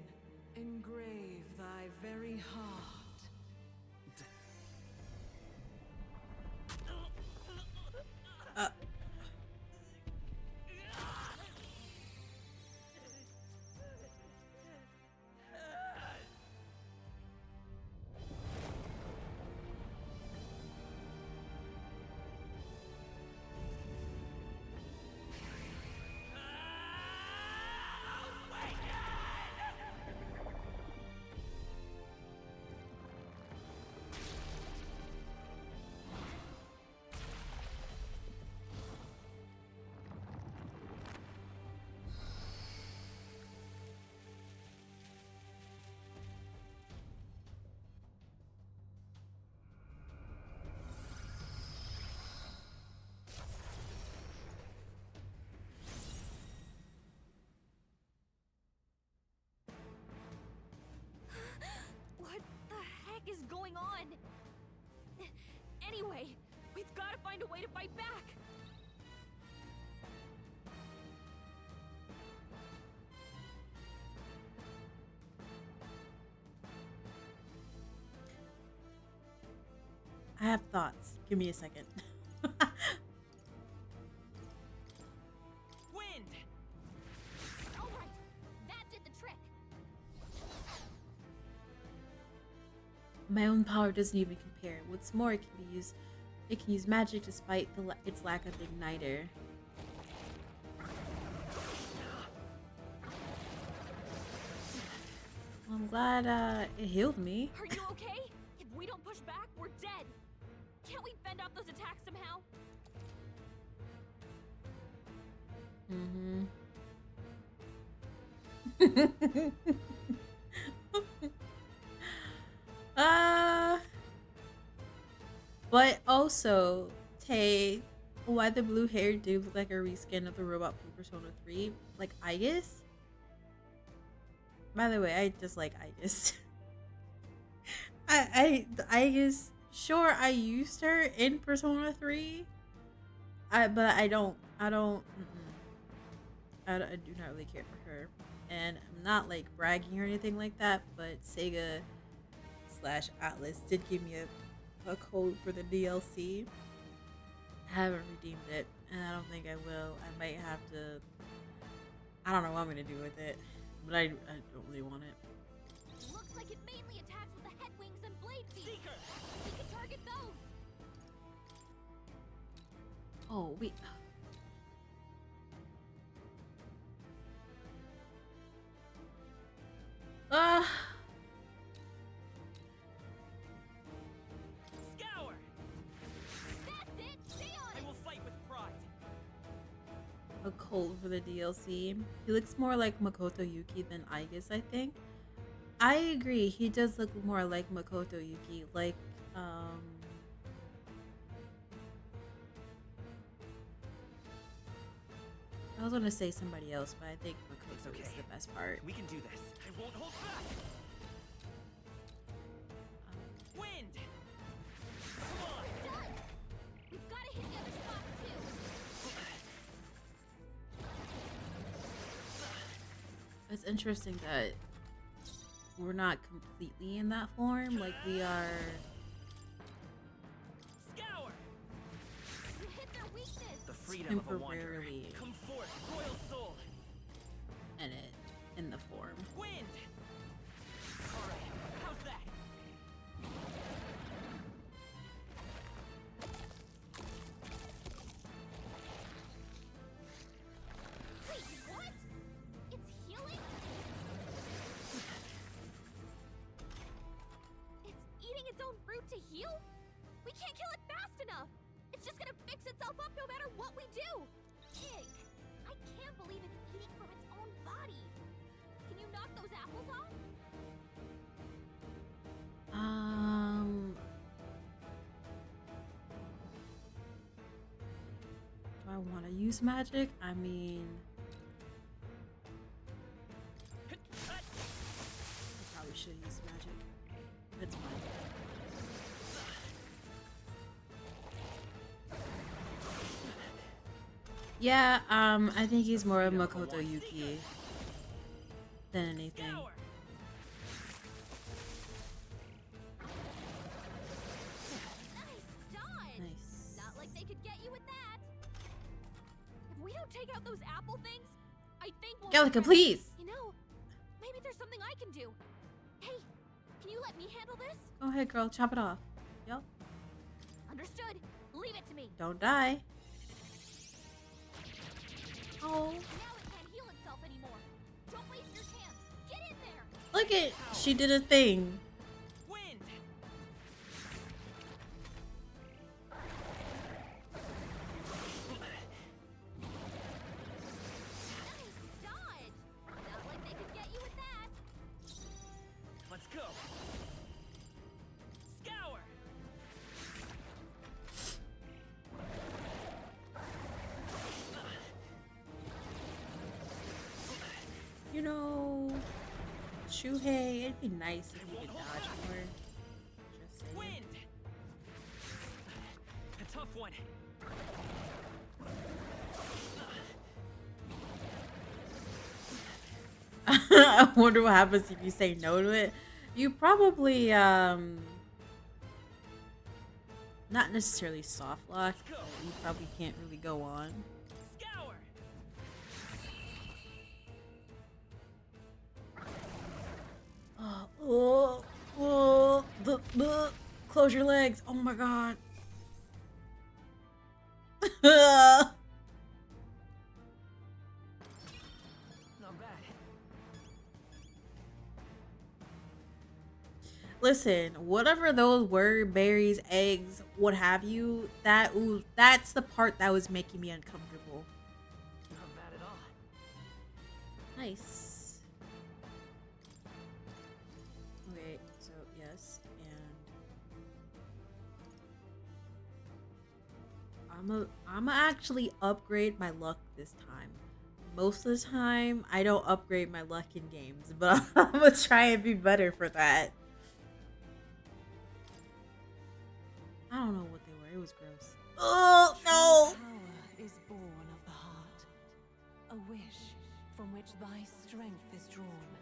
Engrave thy very heart. What the heck is going on? Anyway, we've got to find a way to fight back. I have thoughts. Give me a second. Wind! Alright, that did the trick. My own power doesn't even compare. What's more, it can use magic despite its lack of igniter. Well, I'm glad it healed me. Are you okay? If we don't push back, we're dead. Can't we fend off those attacks somehow? But also, Tay, why the blue hair dude look like a reskin of the robot from Persona 3? Like Aegis? By the way, I just like Aegis. Aegis, sure, I used her in Persona 3. But I do not really care for her. And I'm not like bragging or anything like that, but Sega / Atlus did give me a code for the DLC. I haven't redeemed it, and I don't think I will. I might have to. I don't know what I'm gonna do with it, but I don't really want it. Looks like it mainly attacks with the head wings and blade feet. Seeker! We can target those. Oh, wait. Scour! That's it! Stay on I it! will fight with pride. a cult for the DLC. He looks more like Makoto Yuki than Aigis, I think. I agree. He does look more like Makoto Yuki. Like, I was gonna say somebody else, but I think Makoto is the best part. We can do this. I won't hold back. Wind. We've got to hit the other spots too. It's interesting that we're not completely in that form. Like, we are Scour. You hit their weakness. The freedom of a wanderer. temporarily Come forth, royal soul. in the form. Wind. All right. How's that? Wait, what? It's healing? It's eating its own fruit to heal? We can't kill it fast enough. It's just gonna fix itself up no matter what we do. Pig, I can't believe it's eating from its own body. Can you knock those apples off? Do I want to use magic? I mean, I probably should use magic. It's fine. Yeah, I think he's more of Makoto Yuki than anything. Nice. Not like they could get you with that. If we don't take out those apple things, I think we'll Gallica, regret it. please. You know, maybe there's something I can do. Hey, can you let me handle this? Go ahead, girl. Chop it off. Yup. Understood. Leave it to me. Don't die. Oh. Now it can't heal itself anymore. Don't waste your chance. Get in there. Look at, she did a thing. Wind. Nice dodge. Not like they could get you with that. Let's go. Scour. You know, Shuhei, it'd be nice if you could dodge more. Just saying. Wind. A tough one. I wonder what happens if you say no to it. You probably, not necessarily soft lock, but you probably can't really go on. Scour. Close your legs. Oh my god. Not bad. Listen, whatever those were, berries, eggs, what have you, that's the part that was making me uncomfortable. Not bad at all. Nice. Okay, so yes, and I'ma actually upgrade my luck this time. Most of the time, I don't upgrade my luck in games, but I'm gonna try and be better for that. I don't know what they were. It was gross. Oh no! Power is born of the heart, a wish from which thy strength is drawn.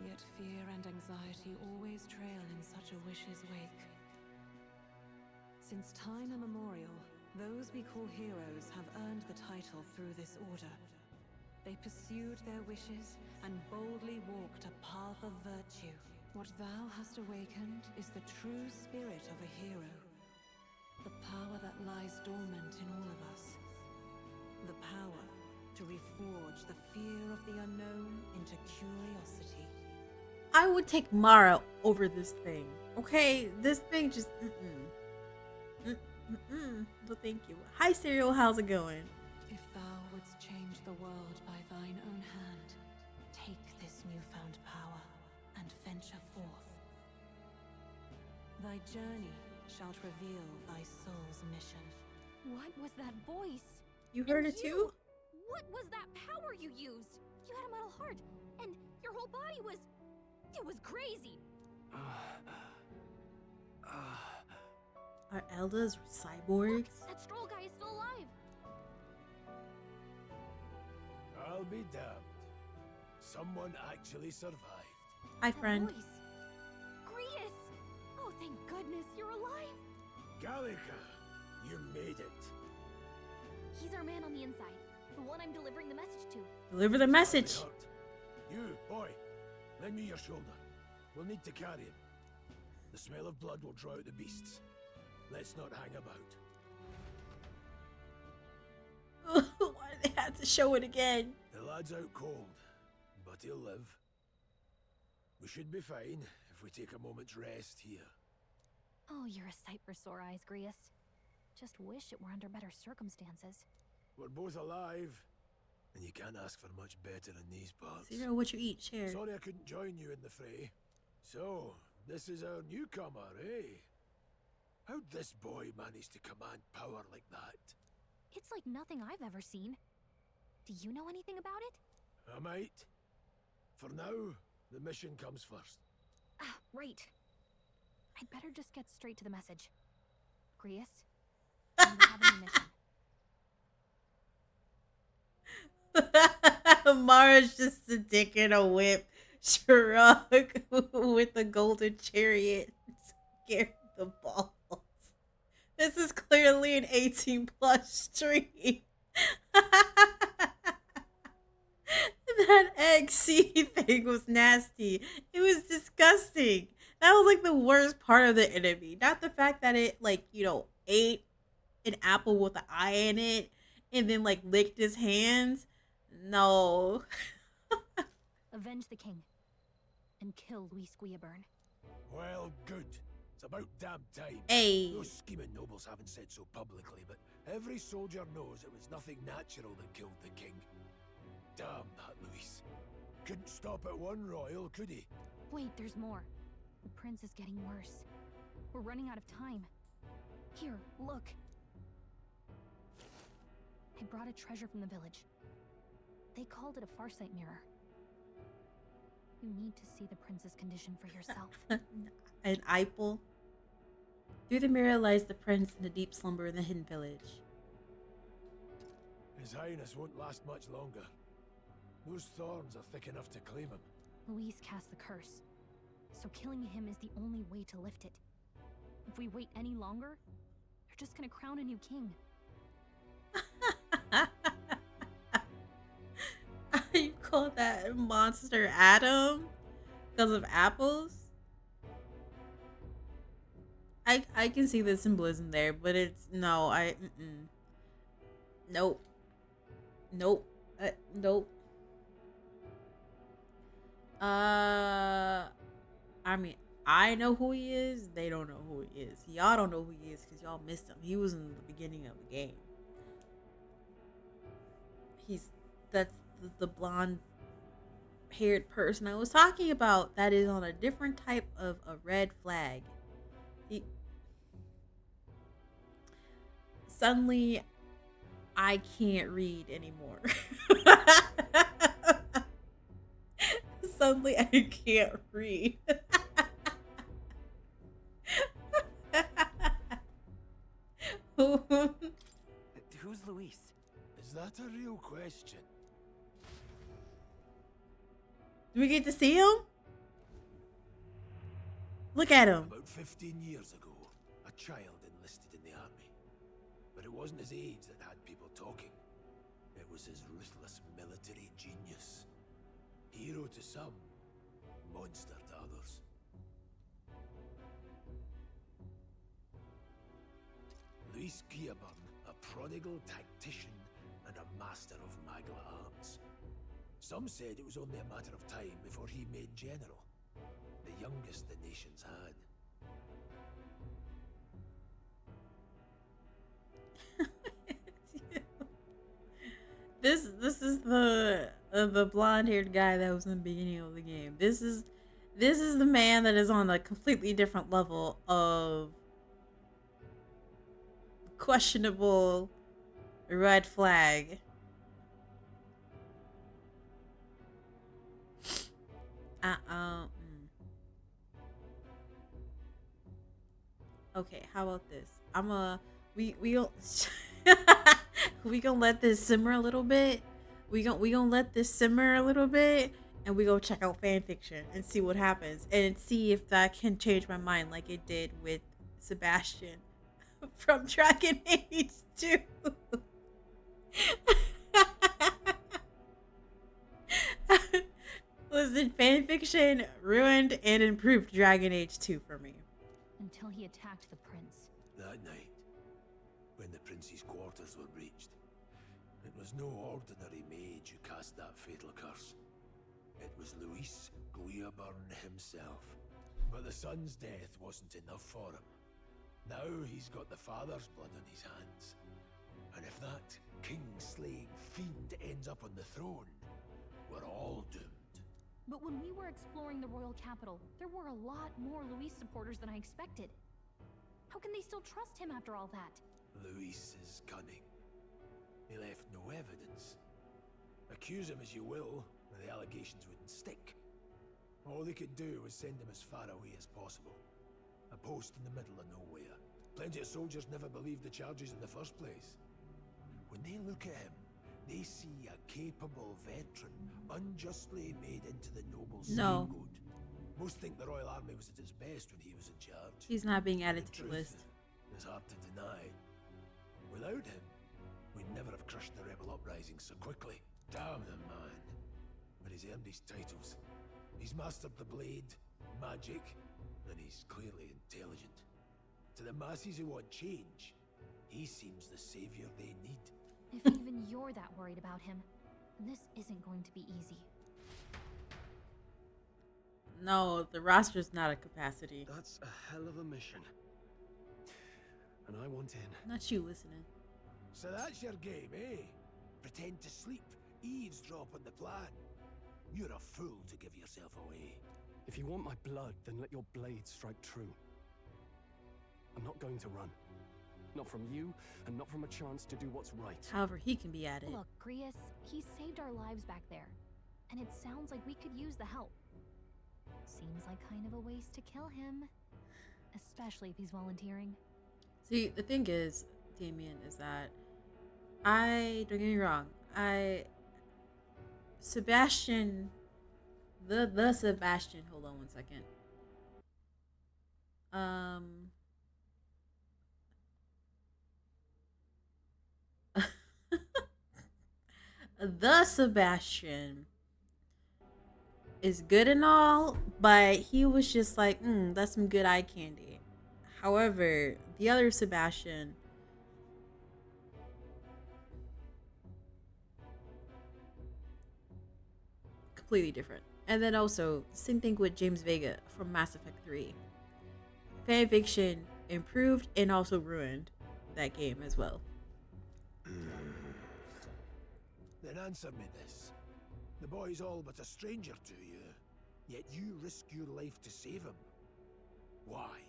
Yet fear and anxiety always trail in such a wish's wake. Since time immemorial, those we call heroes have earned the title through this order. They pursued their wishes and boldly walked a path of virtue. What thou hast awakened is the true spirit of a hero. The power that lies dormant in all of us. The power to reforge the fear of the unknown into curiosity. I would take Mara over this thing. Okay, this thing just no thank you. Hi Serial, how's it going? If thou wouldst change the world by thine own hand, take this newfound power and venture forth. Thy journey shalt reveal thy soul's mission. What was that voice? You heard And it too? What was that power you used? You had a metal heart, and your whole body was... It was crazy. Are Eldas cyborgs? That Stroll guy is still alive. I'll be damned. Someone actually survived. Hi, friend. Grius! Oh, thank goodness you're alive. Gallica, you made it. He's our man on the inside. The one I'm delivering the message to. Deliver the message. You, boy, lend me your shoulder. We'll need to carry him. The smell of blood will draw out the beasts. Let's not hang about. Why do they have to show it again? The lad's out cold, but he'll live. We should be fine if we take a moment's rest here. Oh, you're a sight for sore eyes, Grius. Just wish it were under better circumstances. We're both alive, and you can't ask for much better in these parts. Zero, what you eat, share. Sorry I couldn't join you in the fray. So, this is our newcomer, eh? How'd this boy manage to command power like that? It's like nothing I've ever seen. Do you know anything about it? I might. For now, the mission comes first. Ah, right. I'd better just get straight to the message. Grius, you have a new mission. Mara's just a dick in a whip. Shrug with the golden chariot. Scared the balls. This is clearly an 18+ stream. That egg seed thing was nasty. It was disgusting. That was like the worst part of the enemy. Not the fact that it, like, you know, ate an apple with an eye in it and then, like, licked his hands. No. Avenge the king. And kill Luis Guillaburn. Well, good. It's about damn time. Hey. Those scheming nobles haven't said so publicly, but every soldier knows it was nothing natural that killed the king. Damn that Luis. Couldn't stop at one royal, could he? Wait, there's more. The prince is getting worse. We're running out of time. Here, look. I brought a treasure from the village. They called it a farsight mirror. You need to see the prince's condition for yourself. An Eiffel. Through the mirror lies the prince in a deep slumber in the hidden village. His Highness won't last much longer. Those thorns are thick enough to claim him. Luis cast the curse, so killing him is the only way to lift it. If we wait any longer, they're just gonna crown a new king. You call that monster Adam because of apples? I can see the symbolism there, but it's no, nope, nope, nope. I mean, I know who he is. They don't know who he is. Y'all don't know who he is because y'all missed him. He was in the beginning of the game. That's the blonde-haired person I was talking about. That is on a different type of a red flag. Suddenly, I can't read anymore. Suddenly, I can't read. Who's Luis? Is that a real question? Do we get to see him? Look at him. About 15 years ago, a child enlisted in the army. But it wasn't his age that had people talking. It was his ruthless military genius. Hero to some, monster to others. Luis Guillaburn, a prodigal tactician and a master of Magla arts. Some said it was only a matter of time before he made general, the youngest the nation's had. this is the blonde-haired guy that was in the beginning of the game. This is the man that is on a completely different level of questionable red flag. Okay, how about this? We gonna we gonna let this simmer a little bit. We gonna let this simmer a little bit, and we go check out fan fiction and see what happens, and see if that can change my mind like it did with Sebastian from Dragon Age 2. Listen, fan fiction ruined and improved Dragon Age 2 for me. Until he attacked the prince. That night, when the prince's quarters were breached, it was no ordinary mage who cast that fatal curse. It was Luis Guillaburn himself. But the son's death wasn't enough for him. Now he's got the father's blood on his hands. And if that king-slaying fiend ends up on the throne, we're all doomed. But when we were exploring the royal capital, there were a lot more Luis supporters than I expected. How can they still trust him after all that? Luis is cunning. He left no evidence. Accuse him as you will, the allegations wouldn't stick. All they could do was send him as far away as possible. A post in the middle of nowhere. Plenty of soldiers never believed the charges in the first place. When they look at him, they see a capable veteran, unjustly made into the noble scapegoat. Most think the Royal Army was at its best when he was in charge. He's not being added to the list. It's hard to deny. Without him, we'd never have crushed the rebel uprising so quickly. Damn the man. But he's earned his titles. He's mastered the blade, magic, and he's clearly intelligent. To the masses who want change, he seems the savior they need. If even you're that worried about him, this isn't going to be easy. No, the roster's not a capacity. That's a hell of a mission. And I want in. Not you listening. So that's your game, eh? Pretend to sleep, eavesdrop on the plan. You're a fool to give yourself away. If you want my blood, then let your blade strike true. I'm not going to run. Not from you, and not from a chance to do what's right. However, he can be added. Look, Grius, he saved our lives back there. And it sounds like we could use the help. Seems like kind of a waste to kill him. Especially if he's volunteering. See, the thing is, Damien, is that don't get me wrong, Sebastian, the Sebastian, hold on one second. The Sebastian is good and all, but he was just like, that's some good eye candy. However, the other Sebastian, completely different. And then also, same thing with James Vega from Mass Effect 3. Fanfiction improved and also ruined that game as well. Then answer me this. The boy's all but a stranger to you, yet you risk your life to save him. Why?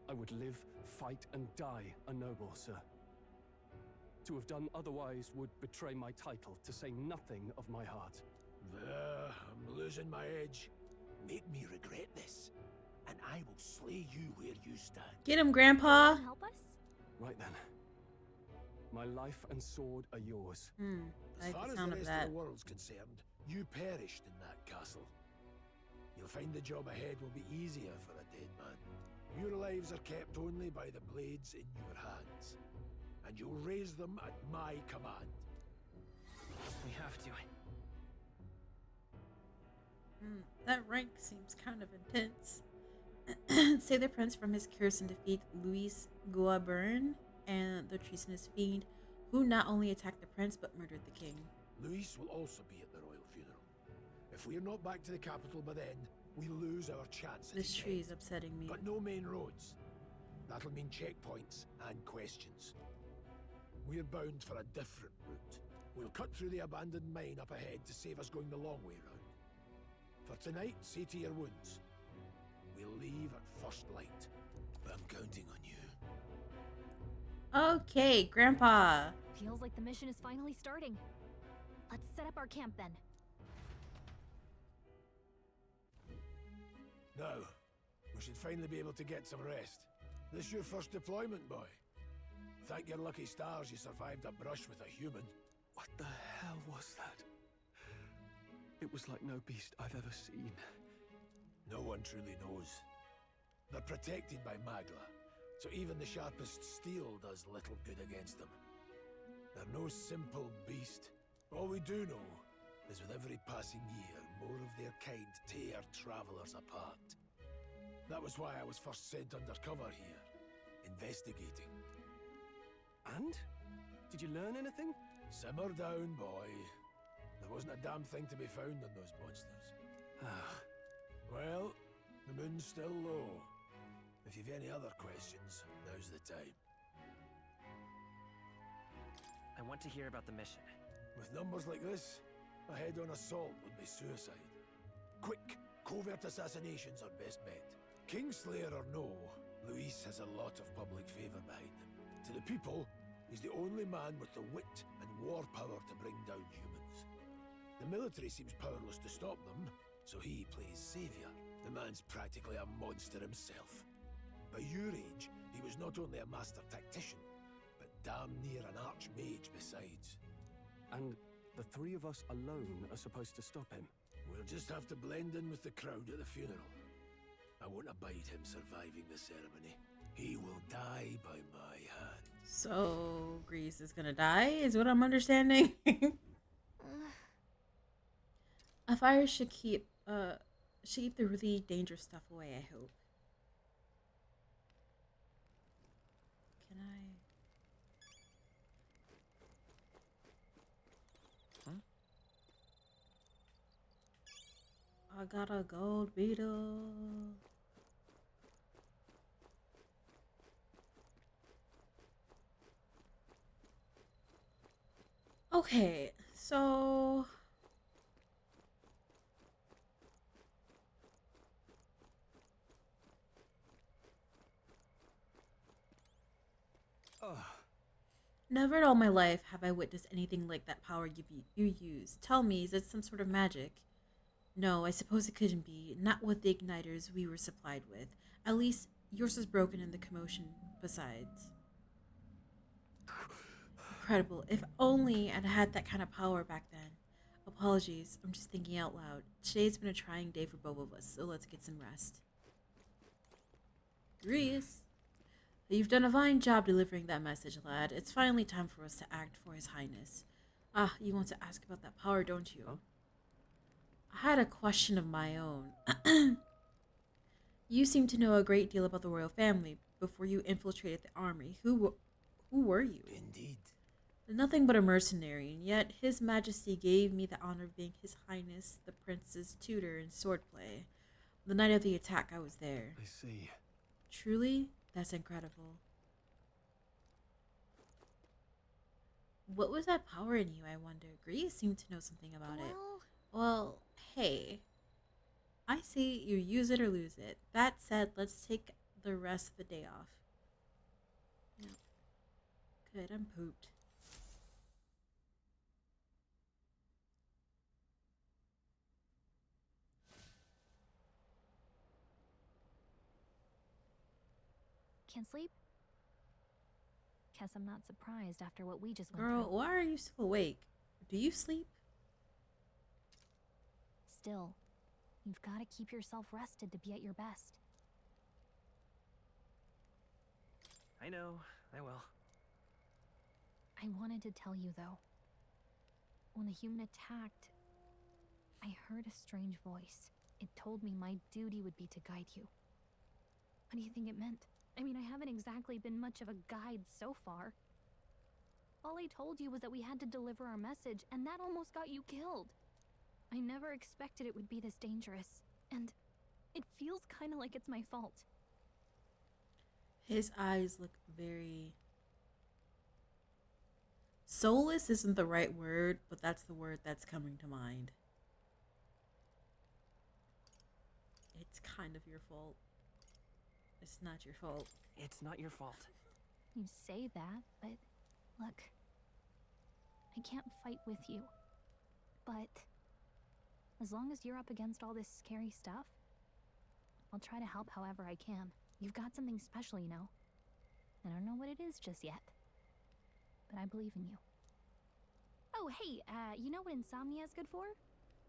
I would live, fight, and die a noble, sir. To have done otherwise would betray my title, to say nothing of my heart. I'm losing my edge. Make me regret this, and I will slay you where you stand. Get him, Grandpa. Help us? Right then. My life and sword are yours. As far as the rest of the world's concerned, you perished in that castle. You'll find the job ahead will be easier for a dead man. Your lives are kept only by the blades in your hands, and you'll raise them at my command. We have to. That rank seems kind of intense. Save the prince from his curse and defeat Luis Guillaburn and the treasonous fiend who not only attacked the prince but murdered the king. Luis will also be at the royal funeral. If we are not back to the capital by then, we lose our chance. This tree is upsetting me. But no main roads. That'll mean checkpoints and questions. We're bound for a different route, We'll cut through the abandoned mine up ahead to save us going the long way round. For tonight, see to your wounds. We'll leave at first light. I'm counting on you. Okay, Grandpa. Feels like the mission is finally starting. Let's set up our camp then. Now, we should finally be able to get some rest. This your first deployment, boy? Thank your lucky stars you survived a brush with a human. What the hell was that? It was like no beast I've ever seen. No one truly knows. They're protected by Magla, so even the sharpest steel does little good against them. They're no simple beast. All we do know is with every passing year, more of their kind tear travelers apart. That was why I was first sent undercover here, investigating. And? Did you learn anything? Simmer down, boy. There wasn't a damn thing to be found on those monsters. Well, the moon's still low. If you've any other questions, now's the time. I want to hear about the mission. With numbers like this, a head-on assault would be suicide. Quick, covert assassinations are best bet. Kingslayer or no, Luis has a lot of public favor behind him. To the people, he's the only man with the wit and war power to bring down humans. The military seems powerless to stop them, so he plays savior. The man's practically a monster himself. By your age, he was not only a master tactician, but damn near an archmage besides. And the three of us alone are supposed to stop him? We'll just have to blend in with the crowd at the funeral. I won't abide him surviving the ceremony. He will die by my hand. So, Grease is gonna die, is what I'm understanding. A fire should keep the really dangerous stuff away, I hope. Can I? I got a gold beetle. Okay, so never in all my life have I witnessed anything like that power you use. Tell me, is it some sort of magic? No, I suppose it couldn't be. Not with the igniters we were supplied with. At least yours was broken in the commotion besides. Incredible. If only I'd had that kind of power back then. Apologies, I'm just thinking out loud. Today's been a trying day for both of us, so let's get some rest. Grease, you've done a fine job delivering that message, lad. It's finally time for us to act for His Highness. Ah, you want to ask about that power, don't you? Huh? I had a question of my own. You seem to know a great deal about the royal family before you infiltrated the army. Who were you? Indeed. Nothing but a mercenary, and yet His Majesty gave me the honor of being His Highness, the Prince's tutor in swordplay. The night of the attack, I was there. I see. Truly, that's incredible. What was that power in you, I wonder? Grease seemed to know something about it. Well, hey. I say you use it or lose it. That said, let's take the rest of the day off. Yeah. Good, I'm pooped. Can't sleep? Guess I'm not surprised after what we just went Girl, through. why are you still awake? Do you sleep? Still, you've got to keep yourself rested to be at your best. I know, I will. I wanted to tell you, though. When the human attacked, I heard a strange voice. It told me my duty would be to guide you. What do you think it meant? I mean, I haven't exactly been much of a guide so far. All I told you was that we had to deliver our message, and that almost got you killed. I never expected it would be this dangerous, and it feels kind of like it's my fault. His eyes look very Soulless isn't the right word, but that's the word that's coming to mind. It's kind of your fault. It's not your fault. It's not your fault. You say that, but look, I can't fight with you. But as long as you're up against all this scary stuff, I'll try to help however I can. You've got something special, you know. I don't know what it is just yet, but I believe in you. Oh, hey, you know what insomnia is good for?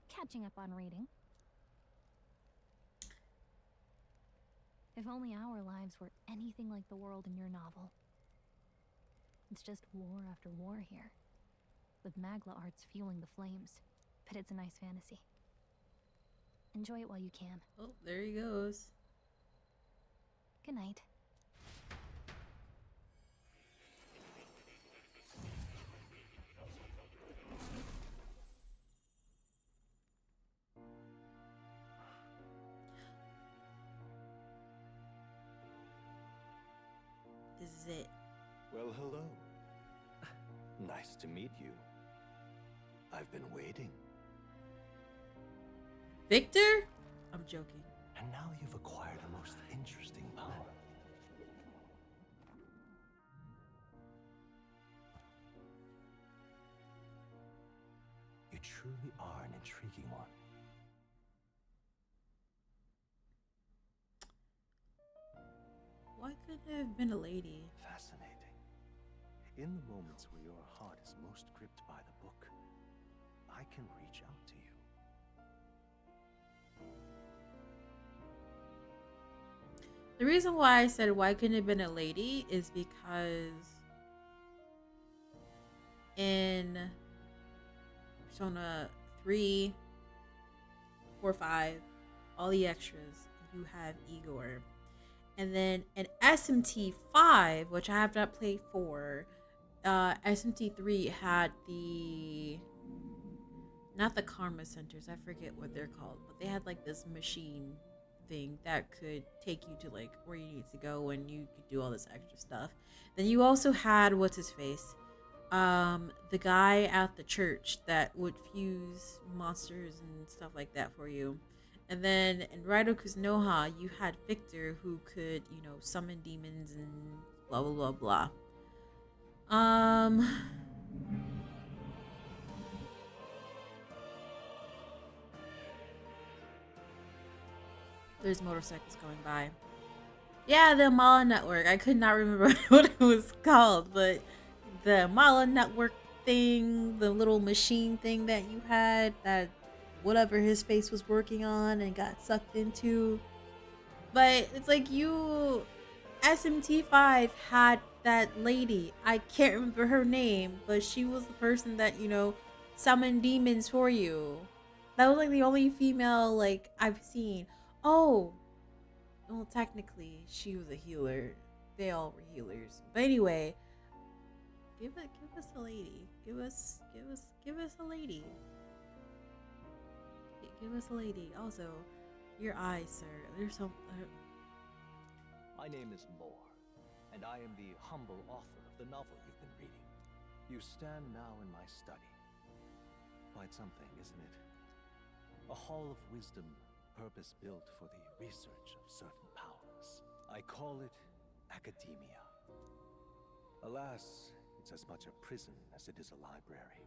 Catching up on reading. If only our lives were anything like the world in your novel. It's just war after war here, with Magla arts fueling the flames. But it's a nice fantasy. Enjoy it while you can. Oh, there he goes. Good night. This is it. Well, hello. Nice to meet you. I've been waiting. Victor? I'm joking. And now you've acquired a most interesting power. You truly are an intriguing one. Why couldn't it have been a lady? Fascinating. In the moments where your heart is most gripped by the book, I can reach out to you. The reason why I said why couldn't it have been a lady is because in Persona 3, 4, 5, all the extras, you have Igor. And then in SMT 5, which I have not played 4, SMT 3 had not the karma centers, I forget what they're called, but they had like this machine thing that could take you to like where you need to go and you could do all this extra stuff. Then you also had what's his face, the guy at the church that would fuse monsters and stuff like that for you. And then in Raidoku's Noha, you had Victor who could, you know, summon demons and blah blah blah blah. There's motorcycles going by. Yeah, the Mala Network. I could not remember what it was called, but the Mala Network thing, the little machine thing that you had, that whatever his face was working on and got sucked into. But it's like you, SMT5 had that lady. I can't remember her name, but she was the person that, you know, summoned demons for you. That was like the only female like I've seen. Oh, well, technically she was a healer. They all were healers. But anyway, give us a lady. Give us a lady. Give us a lady. Also, your eyes, sir. There's some. My name is Moore, and I am the humble author of the novel you've been reading. You stand now in my study. Quite something, isn't it? A hall of wisdom, purpose-built for the research of certain powers. I call it academia. Alas, it's as much a prison as it is a library.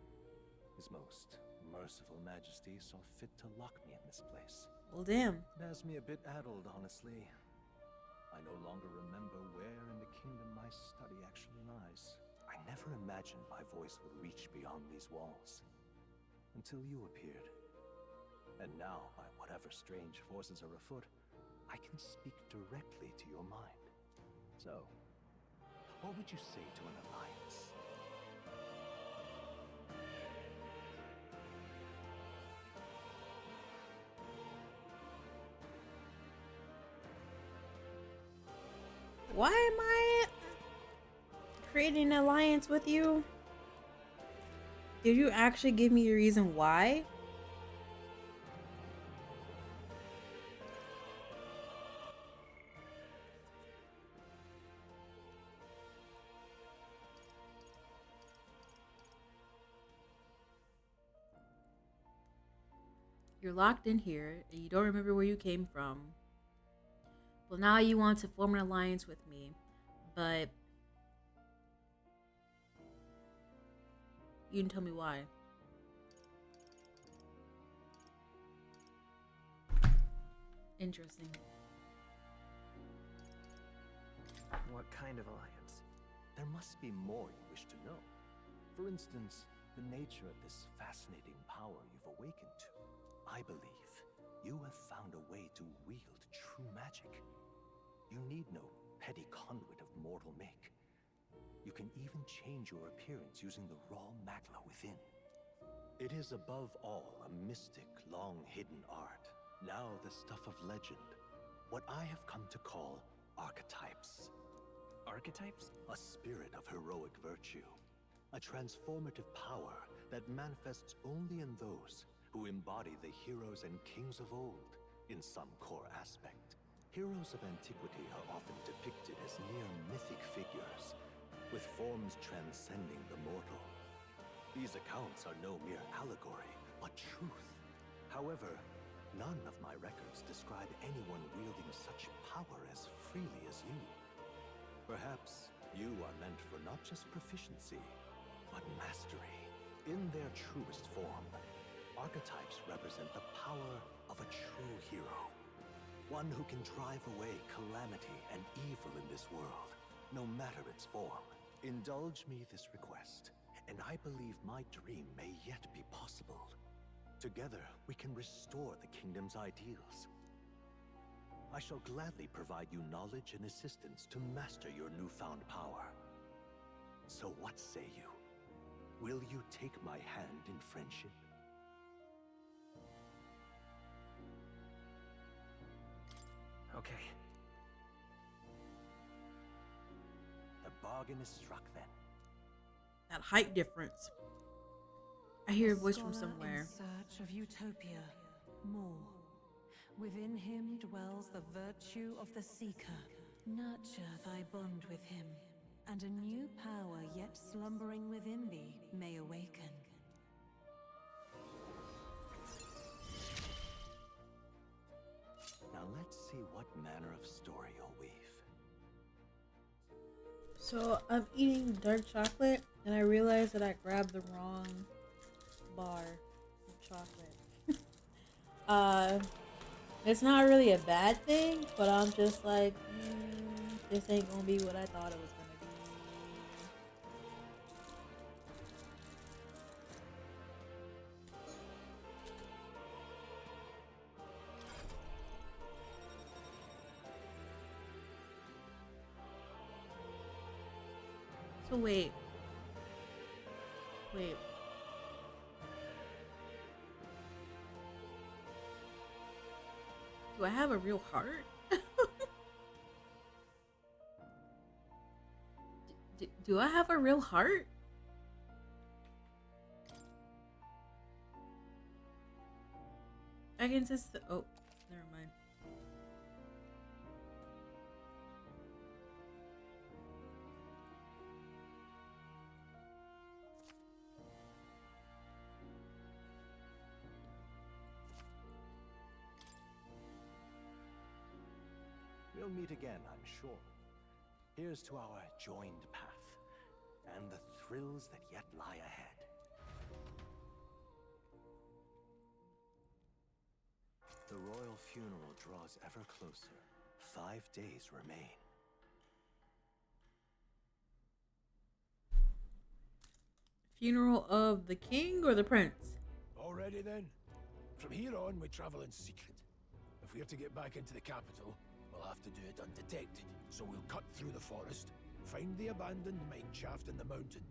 His most merciful majesty saw fit to lock me in this place. Well, damn. It has me a bit addled, honestly. I no longer remember where in the kingdom my study actually lies. I never imagined my voice would reach beyond these walls. Until you appeared. And now, by whatever strange forces are afoot, I can speak directly to your mind. So, what would you say to an alliance? Why am I creating an alliance with you? Did you actually give me a reason why? You're locked in here, and you don't remember where you came from. Well, now you want to form an alliance with me, but you didn't tell me why. Interesting. What kind of alliance? There must be more you wish to know. For instance, the nature of this fascinating power you've awakened to. I believe you have found a way to wield true magic. You need no petty conduit of mortal make. You can even change your appearance using the raw magla within. It is above all a mystic, long-hidden art. Now the stuff of legend. What I have come to call archetypes. Archetypes? A spirit of heroic virtue. A transformative power that manifests only in those who embody the heroes and kings of old in some core aspect. Heroes of antiquity are often depicted as near mythic figures, with forms transcending the mortal. These accounts are no mere allegory, but truth. However, none of my records describe anyone wielding such power as freely as you. Perhaps you are meant for not just proficiency, but mastery. In their truest form, archetypes represent the power of a true hero. One who can drive away calamity and evil in this world, no matter its form. Indulge me this request, and I believe my dream may yet be possible. Together, we can restore the kingdom's ideals. I shall gladly provide you knowledge and assistance to master your newfound power. So what say you? Will you take my hand in friendship? Okay. The bargain is struck then. That height difference. I hear a voice from Scholar somewhere. In search of utopia, more. Within him dwells the virtue of the seeker. Nurture thy bond with him, and a new power yet slumbering within thee may awaken. Now let's see what manner of story you'll weave. So I'm eating dark chocolate, and I realized that I grabbed the wrong bar of chocolate. It's not really a bad thing, but I'm just like, this ain't gonna be what I thought it was gonna be. So wait. Do I have a real heart? Do I have a real heart? I can just. Oh, never mind. We'll meet again, I'm sure. Here's to our joined path, and the thrills that yet lie ahead. The royal funeral draws ever closer. 5 days remain. Funeral of the king or the prince? Already then? From here on, we travel in secret. If we're to get back into the capital, we'll have to do it undetected. So we'll cut through the forest, find the abandoned mine shaft in the mountain,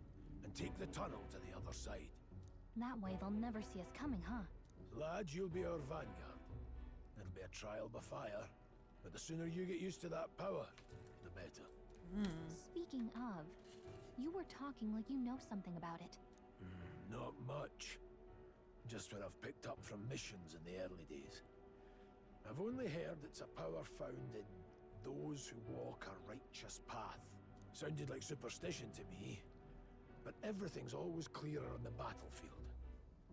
and take the tunnel to the other side. That way they'll never see us coming, huh? Lad, you'll be our vanguard. It'll be a trial by fire, but the sooner you get used to that power, the better. Speaking of, you were talking like you know something about it. Not much. Just what I've picked up from missions in the early days. I've only heard it's a power found in those who walk a righteous path. Sounded like superstition to me, but everything's always clearer on the battlefield.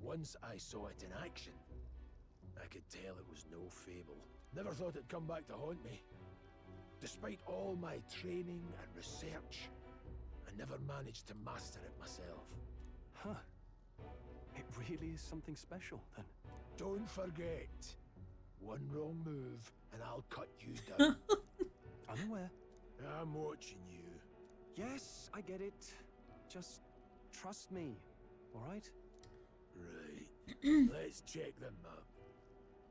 Once I saw it in action, I could tell it was no fable. Never thought it'd come back to haunt me. Despite all my training and research, I never managed to master it myself. Huh. It really is something special, then. Don't forget, one wrong move and I'll cut you down. Unaware. I'm watching you. Yes, I get it. Just trust me, all right? Right. Let's check the map.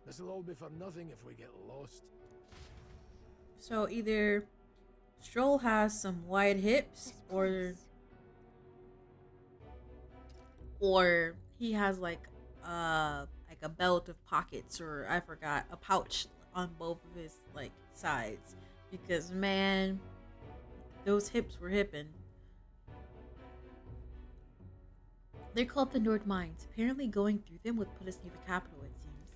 This'll all be for nothing if we get lost. So either Stroll has some wide hips, or he has like a belt of pockets, or I forgot, a pouch on both of his like sides, because man, those hips were hipping. They're called the Nord Mines. Apparently going through them would put us near the capital, it seems.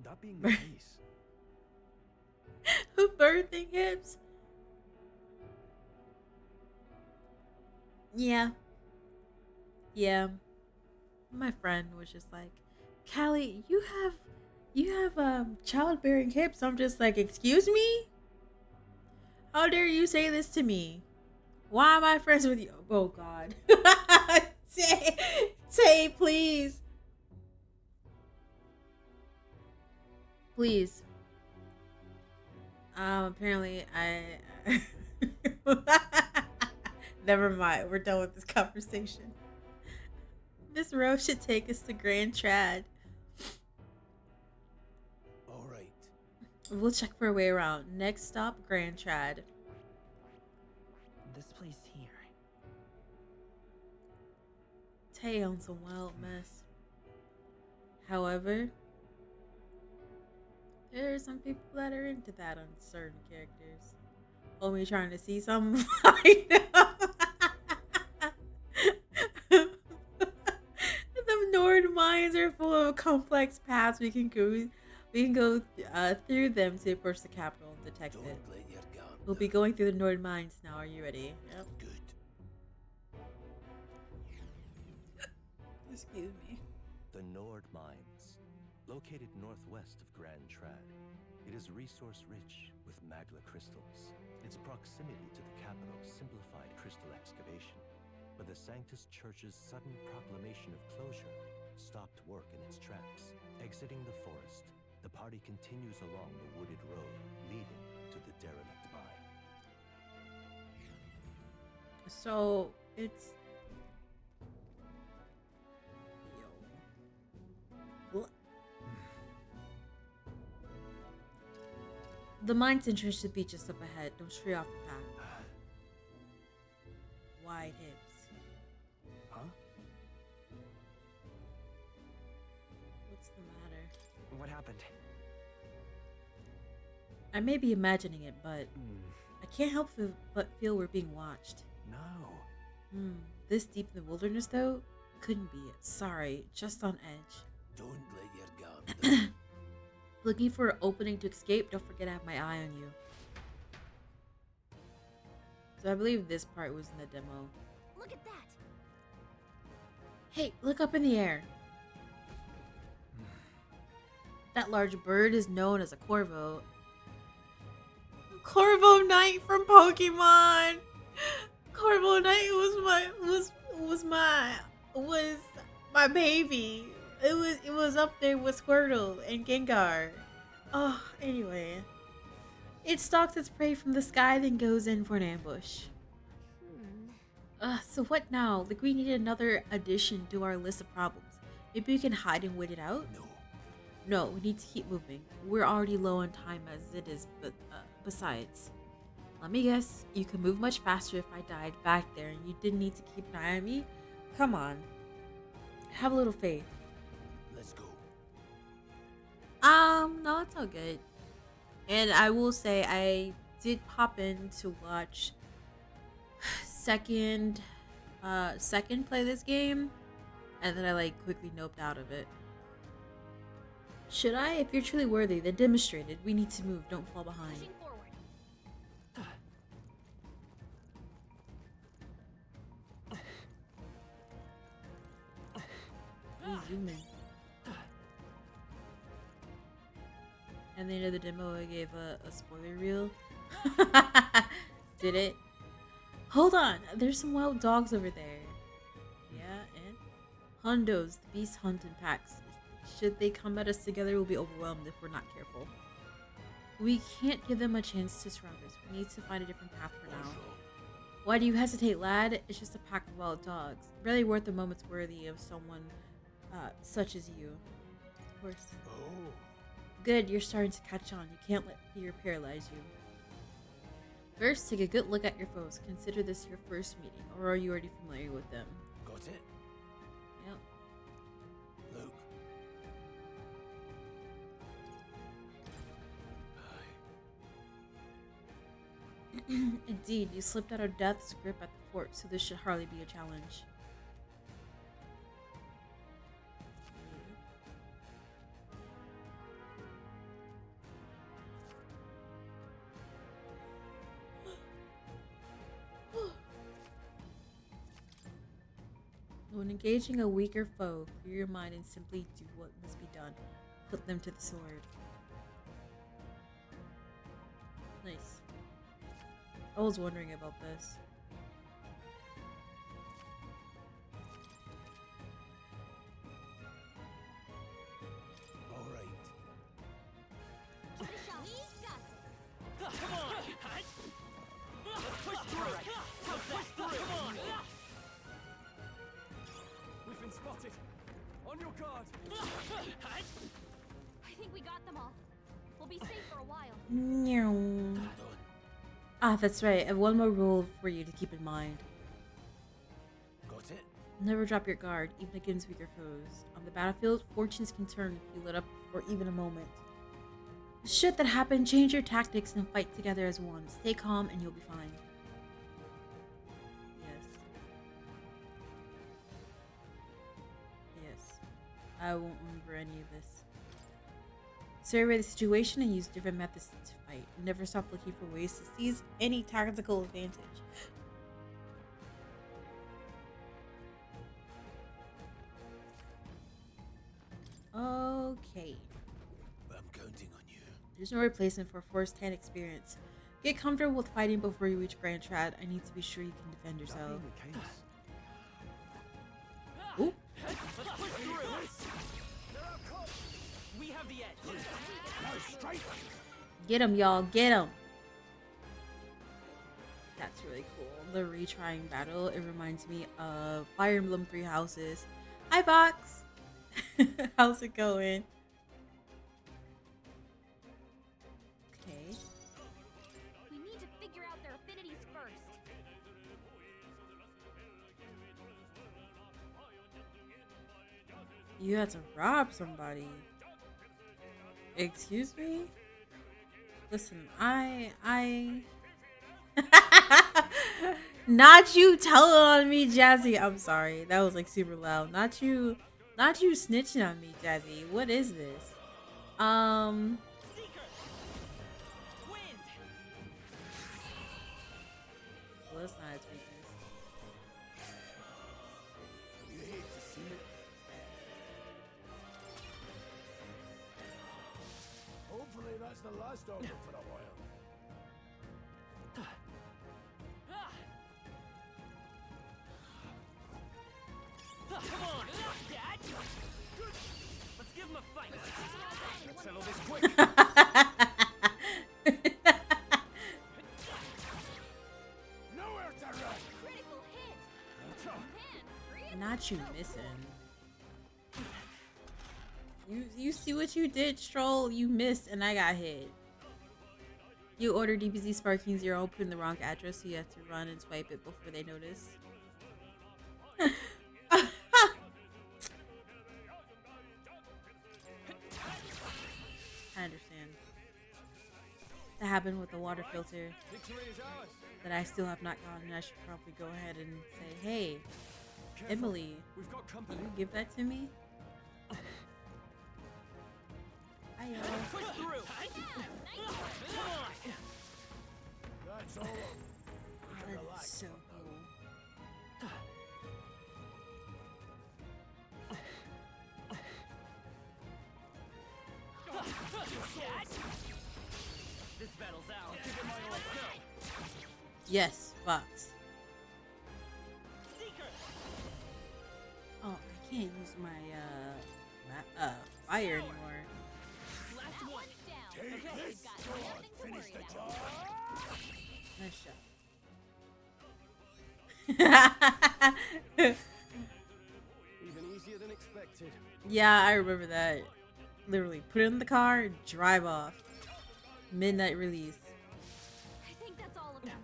That being the case. Birthing hips? Yeah. Yeah. My friend was just like, Callie, you have childbearing hips. I'm just like, excuse me? How dare you say this to me? Why am I friends with you? Oh God. Tay, please. Please. Apparently I never mind. We're done with this conversation. This road should take us to Grand Trad. All right. We'll check for a way around. Next stop, Grand Trad. This place here. Tay owns some wild mess. However, there are some people that are into that on certain characters. Only trying to see something find out. The Nord mines are full of complex paths. We can go through them to approach the capital and detect it. We'll be going through the Nord mines now. Are you ready? Yep. Good. Excuse me. The Nord Mines, located northwest of Grand Trad. It is resource-rich with magma crystals. Its proximity to the capital simplified crystal excavation, but the Sanctus Church's sudden proclamation of closure stopped work in its tracks. Exiting the forest, the party continues along the wooded road leading to the derelict mine. So it's the mine's entrance should be just up ahead. Don't stray off the path. Wide hips. Huh? What's the matter? What happened? I may be imagining it, but I can't help but feel we're being watched. No. This deep in the wilderness, though? Couldn't be it. Sorry, just on edge. Don't let your guard down. Looking for an opening to escape? Don't forget I have my eye on you. So I believe this part was in the demo. Look at that! Hey, look up in the air. That large bird is known as a Corvo. Corvo Knight from Pokemon. Corvo Knight was my baby. It was up there with Squirtle and Gengar. Oh, anyway. It stalks its prey from the sky, then goes in for an ambush. So what now? Like, we need another addition to our list of problems. Maybe we can hide and wait it out? No, we need to keep moving. We're already low on time as it is, but besides. Let me guess, you could move much faster if I died back there and you didn't need to keep an eye on me? Come on. Have a little faith. Let's go. No, it's all good. And I will say I did pop in to watch second play this game, and then I like quickly noped out of it. Should I? If you're truly worthy, then demonstrate it. We need to move. Don't fall behind. Zoom in. At the end of the demo, I gave a spoiler reel. Did it? Hold on, there's some wild dogs over there. Yeah, and hundos, the beast hunt in packs. Should they come at us together, we'll be overwhelmed if we're not careful. We can't give them a chance to surround us. We need to find a different path for now. Why do you hesitate, lad? It's just a pack of wild dogs. Barely worth a moment's worthy of someone such as you. Of course. Oh. Good, you're starting to catch on. You can't let fear paralyze you. First, take a good look at your foes. Consider this your first meeting, or are you already familiar with them? Got it? Yep. Luke. Indeed, you slipped out of death's grip at the fort, so this should hardly be a challenge. When engaging a weaker foe, clear your mind and simply do what must be done. Put them to the sword. Nice. I was wondering about this. All right. Come on! Let's push through! Let's push through! Come on! We've been spotted. On your guard. I think we got them all. We'll be safe for a while. Meow. Ah, that's right. I have one more rule for you to keep in mind. Got it? Never drop your guard, even against weaker foes. On the battlefield, fortunes can turn if you let up for even a moment. Should that happen, change your tactics and fight together as one. Stay calm and you'll be fine. Yes. Yes. I won't remember any of this. Survey the situation and use different methods to fight. Never stop looking for ways to seize any tactical advantage. Okay. I'm counting on you. There's no replacement for first-hand experience. Get comfortable with fighting before you reach Grand Trad. I need to be sure you can defend yourself. Ooh. Let's push through! We have the edge! No, straight! Get him, y'all. Get him. That's really cool. The retrying battle. It reminds me of Fire Emblem 3 Houses. Hi, Box. How's it going? Okay. We need to figure out their affinities first. You had to rob somebody. Excuse me? Listen, I not you telling on me, Jazzy. I'm sorry. That was like super loud. Not you snitching on me, Jazzy. What is this? Well, that's not its weakness. You hate to see it. Hopefully that's the last of them for a while. Come on! Dad! Let's give him a fight! Let's settle this quick! Nowhere to run! Critical hit! Man, Not you missing. You see what you did, Stroll? You missed and I got hit. You ordered DBZ Sparking 0, put in the wrong address, so you have to run and swipe it before they notice. I understand. That happened with the water filter that I still have not gotten. I should probably go ahead and say, hey, Emily, We've got company. can you give that to me? Hiya. Push through! That's all. We can That is relax so for now. cool. Dad! Yes, Fox. Oh, I can't use my fire anymore. Last one. Take this sword. Finish the job. Nice shot. Even easier than expected. Yeah, I remember that. Literally, put it in the car and drive off. Midnight release. I think that's all of them.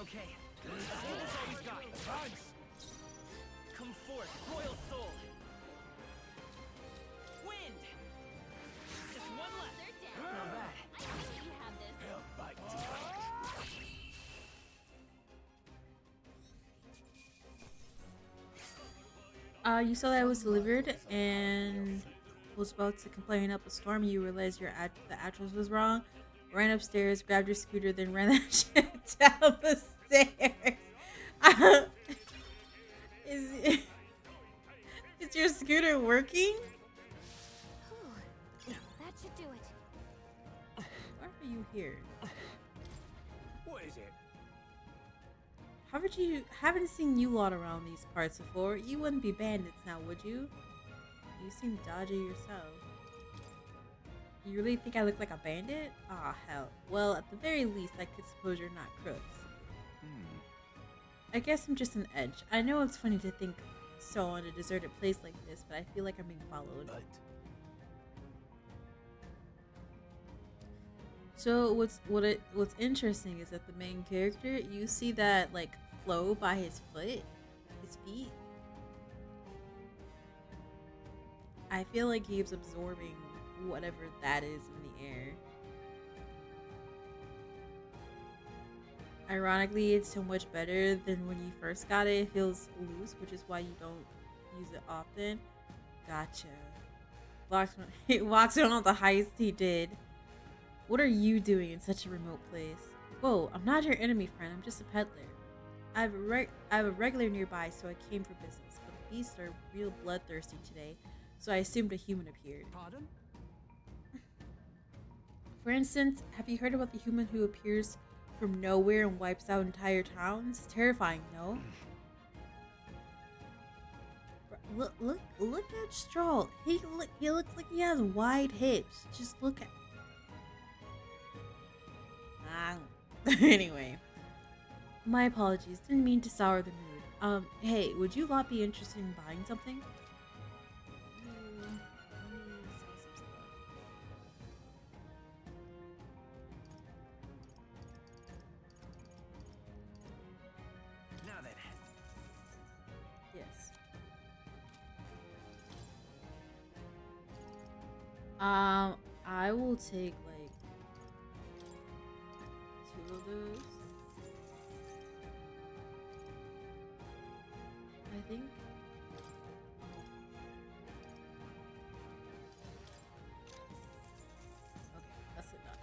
Okay. That's all we've got. Come forth, royal soul. Wind. Just one left. Not bad. I think you have this. You saw that it was delivered and was about to complain up a storm. You realized the address was wrong. Ran upstairs, grabbed your scooter, then ran that shit down the stairs. Is your scooter working? That should do it. Why are you here? What is it? Haven't seen you lot around these parts before. You wouldn't be bandits now, would you? You seem dodgy yourself. You really think I look like a bandit? Aw, hell. Well, at the very least, I could suppose you're not crooks. I guess I'm just an edge. I know it's funny to think so on a deserted place like this, but I feel like I'm being followed. So what's interesting is that the main character, you see that like flow by his feet. I feel like he's absorbing whatever that is in the air. Ironically, it's so much better than when you first got it. It feels loose, which is why you don't use it often. Gotcha. He walks around the heist he did. What are you doing in such a remote place? Whoa, I'm not your enemy, friend. I'm just a peddler. I have a regular nearby, so I came for business. But the beasts are real bloodthirsty today, so I assumed a human appeared. Pardon? For instance, have you heard about the human who appears from nowhere and wipes out entire towns? Terrifying, no? Look at Stroll. He looks like he has wide hips. Just look at. Anyway, my apologies. Didn't mean to sour the mood. Hey, would you lot be interested in buying something? Now then. Yes. I will take like 2 of those. I think. Okay, that's enough.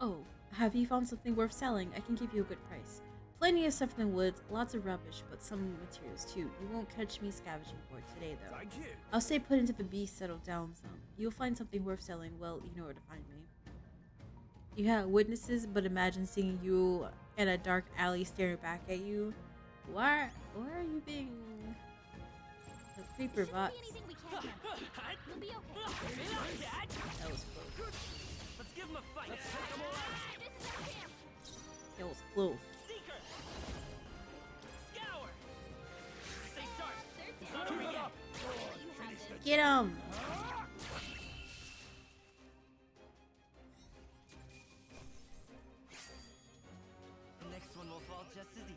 Oh, have you found something worth selling? I can give you a good price. Plenty of stuff in the woods, lots of rubbish, but some materials too. You won't catch me scavenging for it today, though. Thank you. I'll stay put into the beast, settle down some. You'll find something worth selling, well, you know where to find me. You have witnesses, but imagine seeing you in a dark alley staring back at you. Why are you being a creeper box? You'll be okay. That was close. Let's give him a fight. Let's take them all out. This is our chance. That was close. Seeker. Scour. Stay sharp. They're Not over yet. Get him! The next one will fall just as easy.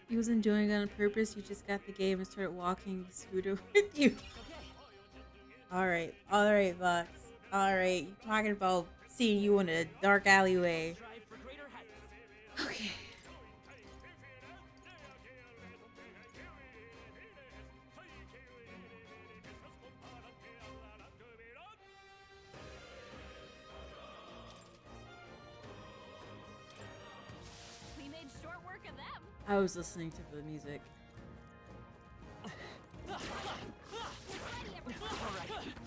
He wasn't doing it on purpose. You just got the game and started walking the scooter with you. Alright, Vox. Alright, you're talking about seeing you in a dark alleyway. Okay. We made I was listening to the music. Alright,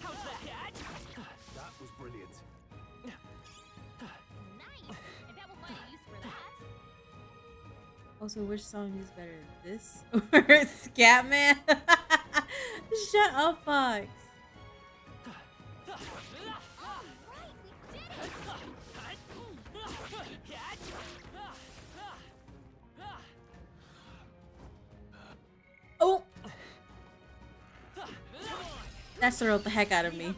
how's that? That was brilliant. Nice! I bet we'll find a use for that. Also, which song is better, this or Scatman? Shut up, Fox. Oh! That startled the heck out of me.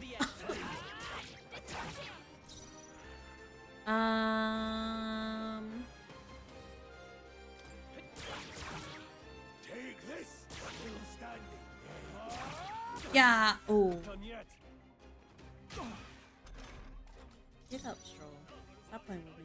Take this. Still standing. Yeah. Oh. Get up, Stroll. Stop playing with me.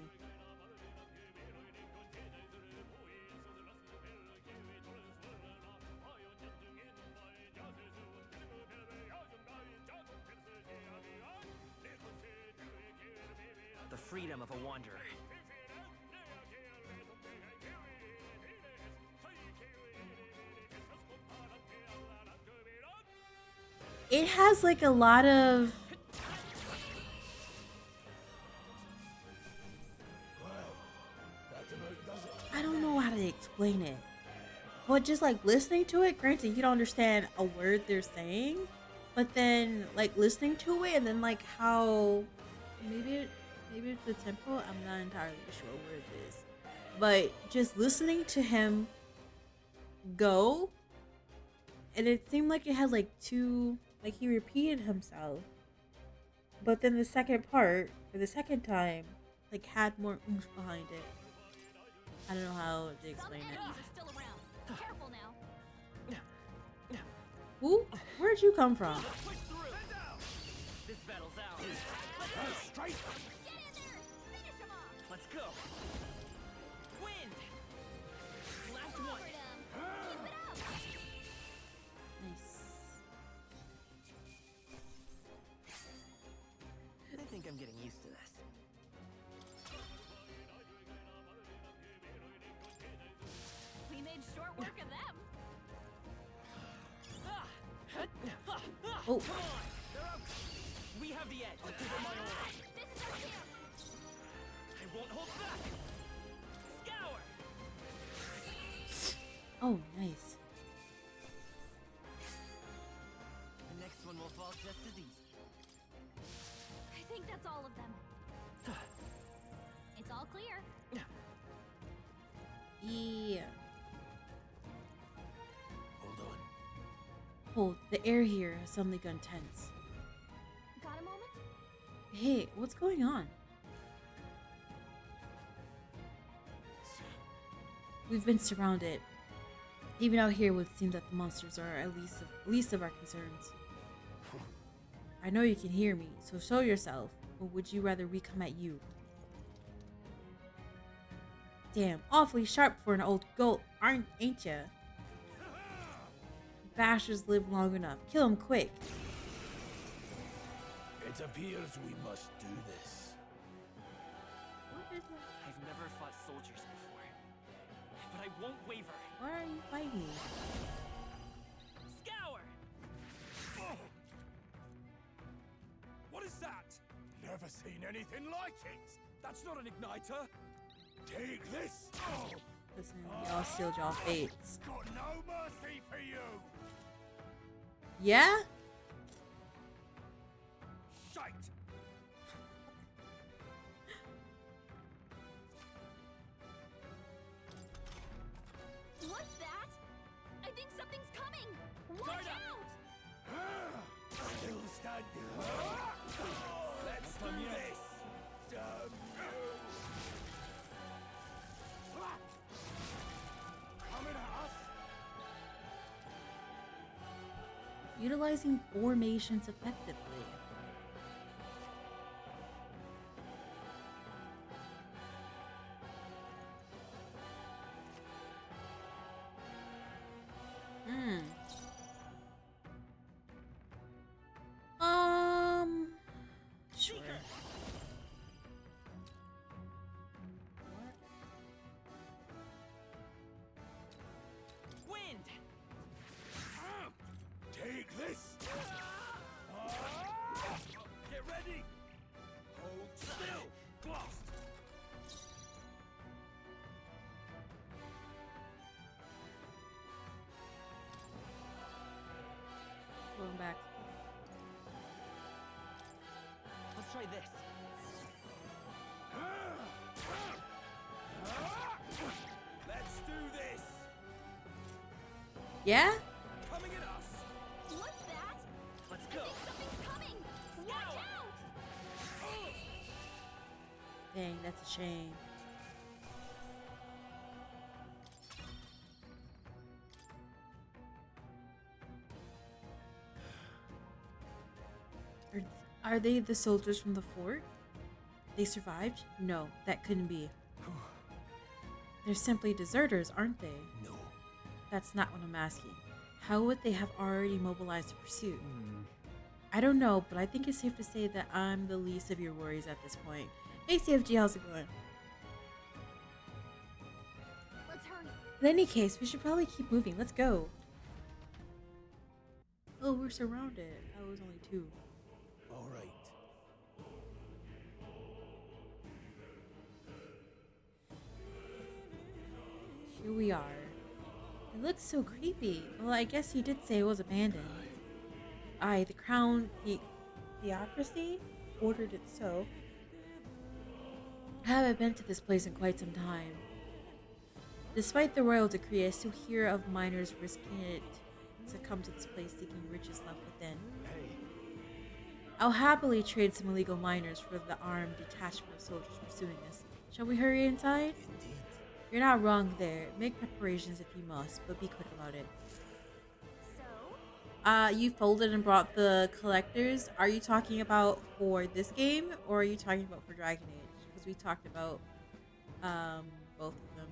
The freedom of a wanderer. It has like a lot of I don't know how to explain it. But just like listening to it, granted you don't understand a word they're saying, but then like listening to it and then like how maybe it's the tempo, I'm not entirely sure what it is. But just listening to him go, and it seemed like it had like two, like he repeated himself, but then the second part, or the second time, like had more oomph behind it. I don't know how to explain it. Still around. Careful now. Who? Where'd you come from? This battle's ours. Straight. Let's go. Wind. Last one. Nice. I think I'm getting used to this. We made short work of them. Oh. We have the edge. This is our chance. I won't hold back. Scour. Oh, nice. The next one will fall just as easy. I think that's all of them. It's all clear. Yeah. Hold on. Hold. The air here has suddenly gone tense. Got a moment? Hey, what's going on? We've been surrounded. Even out here, it would seem that the monsters are at least of our concerns. I know you can hear me, so show yourself. Or would you rather we come at you? Damn, awfully sharp for an old goat, ain't ya? Bastards live long enough. Kill him quick. It appears we must do this. I've never fought soldiers before, but I won't waver. Why are you fighting me? Scour. What is that? Never seen anything like it. That's not an igniter. Take this. Listen, y'all sealed y'all fates. Got no mercy for you. Yeah? Shite. What's that? I think something's coming. Watch out! Still standing. Let's do this. Damn you. Coming at us. Utilizing formations effectively. Sure. try this. Let's do this. Yeah? Coming at us. What's that? Let's go. Something's coming! Watch out! Dang, that's a shame. Are they the soldiers from the fort? They survived? No, that couldn't be. They're simply deserters, aren't they? No. That's not what I'm asking. How would they have already mobilized the pursuit? I don't know, but I think it's safe to say that I'm the least of your worries at this point. Hey CFG, how's it going? Let's hurry. In any case, we should probably keep moving. Let's go. Oh, we're surrounded. That was only 2. All right. Here we are. It looks so creepy. Well, I guess you did say it was abandoned. Aye, the crown, the theocracy ordered it so. I haven't been to this place in quite some time. Despite the royal decree, I still hear of miners risking it to come to this place seeking riches left within. I'll happily trade some illegal miners for the armed detachment of soldiers pursuing us. Shall we hurry inside? Indeed. You're not wrong there. Make preparations if you must, but be quick about it. You folded and brought the collectors. Are you talking about for this game, or are you talking about for Dragon Age? Because we talked about both of them.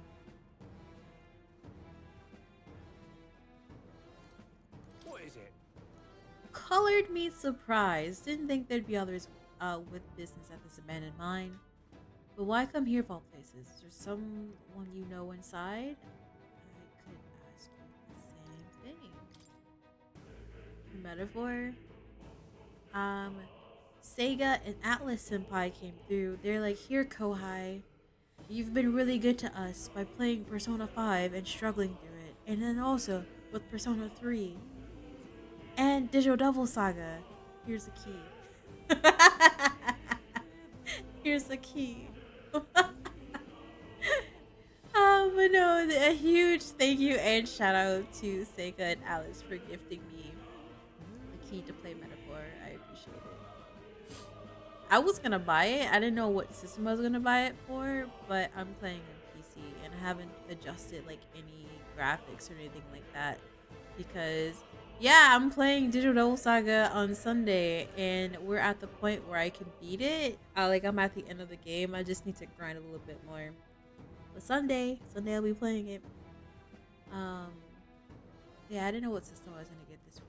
What is it? Colored means surprised. Didn't think there'd be others with business at this abandoned mine. But why come here of all places? Is there someone you know inside? I could ask you the same thing. Metaphor. Sega and Atlus Senpai came through. They're like, here, Kohai. You've been really good to us by playing Persona 5 and struggling through it. And then also with Persona 3. And Digital Devil Saga. Here's the key. Here's the key. But no, a huge thank you and shout out to Sega and Alice for gifting me the key to play Metaphor. I appreciate it. I was gonna buy it. I didn't know what system I was gonna buy it for, but I'm playing on PC and I haven't adjusted like any graphics or anything like that because yeah, I'm playing Digital Devil Saga on Sunday and we're at the point where I can beat it. I'm at the end of the game. I just need to grind a little bit more. But Sunday I'll be playing it. Yeah, I didn't know what system I was gonna get this for.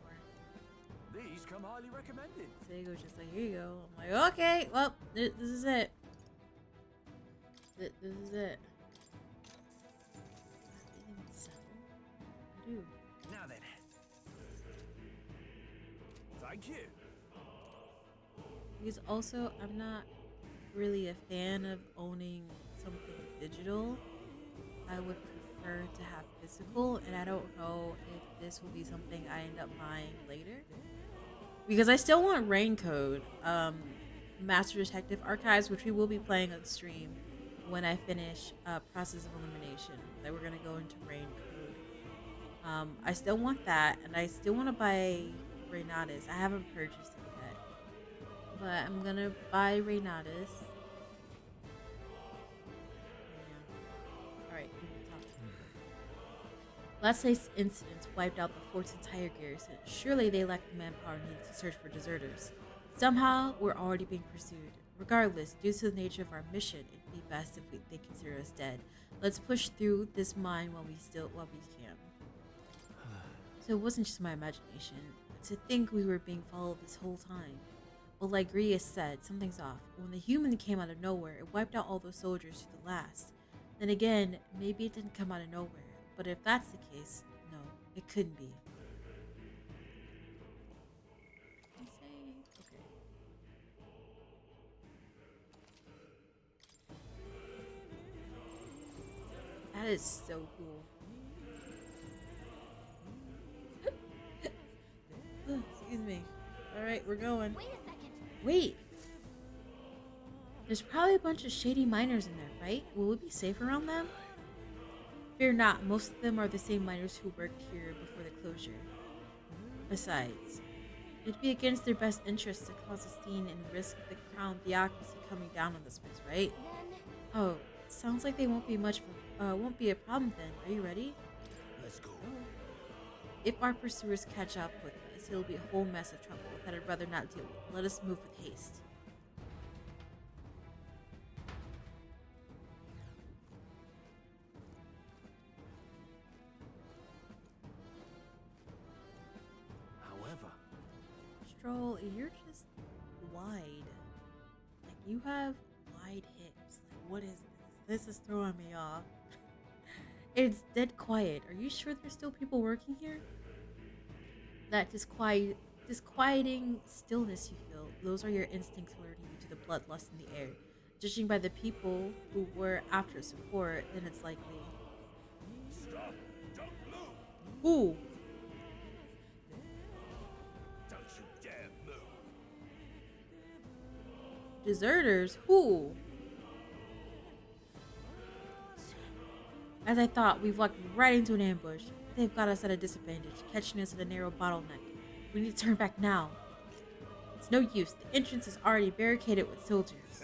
These come highly recommended. Sega was just like, here you go. I'm like, okay, well, this is it. This is it. I do. Now then. Thank you. Because also, I'm not really a fan of owning something digital. I would prefer to have physical, and I don't know if this will be something I end up buying later. Because I still want Rain Code, Master Detective Archives, which we will be playing on stream when I finish Process of Elimination. Then we're gonna go into Rain Code. I still want that, and I still want to buy Reynatus. I haven't purchased it yet, but I'm gonna buy Reynatus. Alright, last night's incidents wiped out the fort's entire garrison. Surely they lacked the manpower needed to search for deserters. Somehow, we're already being pursued. Regardless, due to the nature of our mission, it'd be best if they consider us dead. Let's push through this mine while we can. So it wasn't just my imagination. To think we were being followed this whole time. Well, like Rhea said, something's off. When the human came out of nowhere, it wiped out all those soldiers to the last. Then again, maybe it didn't come out of nowhere. But if that's the case, no, it couldn't be. Okay. That is so cool. Excuse me. Alright, we're going. Wait a second. Wait. There's probably a bunch of shady miners in there, right? Will we be safe around them? Fear not, most of them are the same miners who worked here before the closure. Besides, it'd be against their best interests to cause a scene and risk the crown theocracy coming down on this place, right? Oh, sounds like they won't be a problem then. Are you ready? Let's go. If our pursuers catch up with us, it'll be a whole mess of trouble that I'd rather not deal with. Let us move with haste. However, Stroll, you're just wide. Like, you have wide hips. Like, what is this? This is throwing me off. It's dead quiet. Are you sure there's still people working here? That disquieting stillness you feel, those are your instincts alerting you to the bloodlust in the air. Judging by the people who were after us before, then it's likely. Stop! Don't move! Who? Don't you dare move! Deserters? Who? As I thought, we've walked right into an ambush. They've got us at a disadvantage, catching us at a narrow bottleneck. We need to turn back now. It's no use. The entrance is already barricaded with soldiers.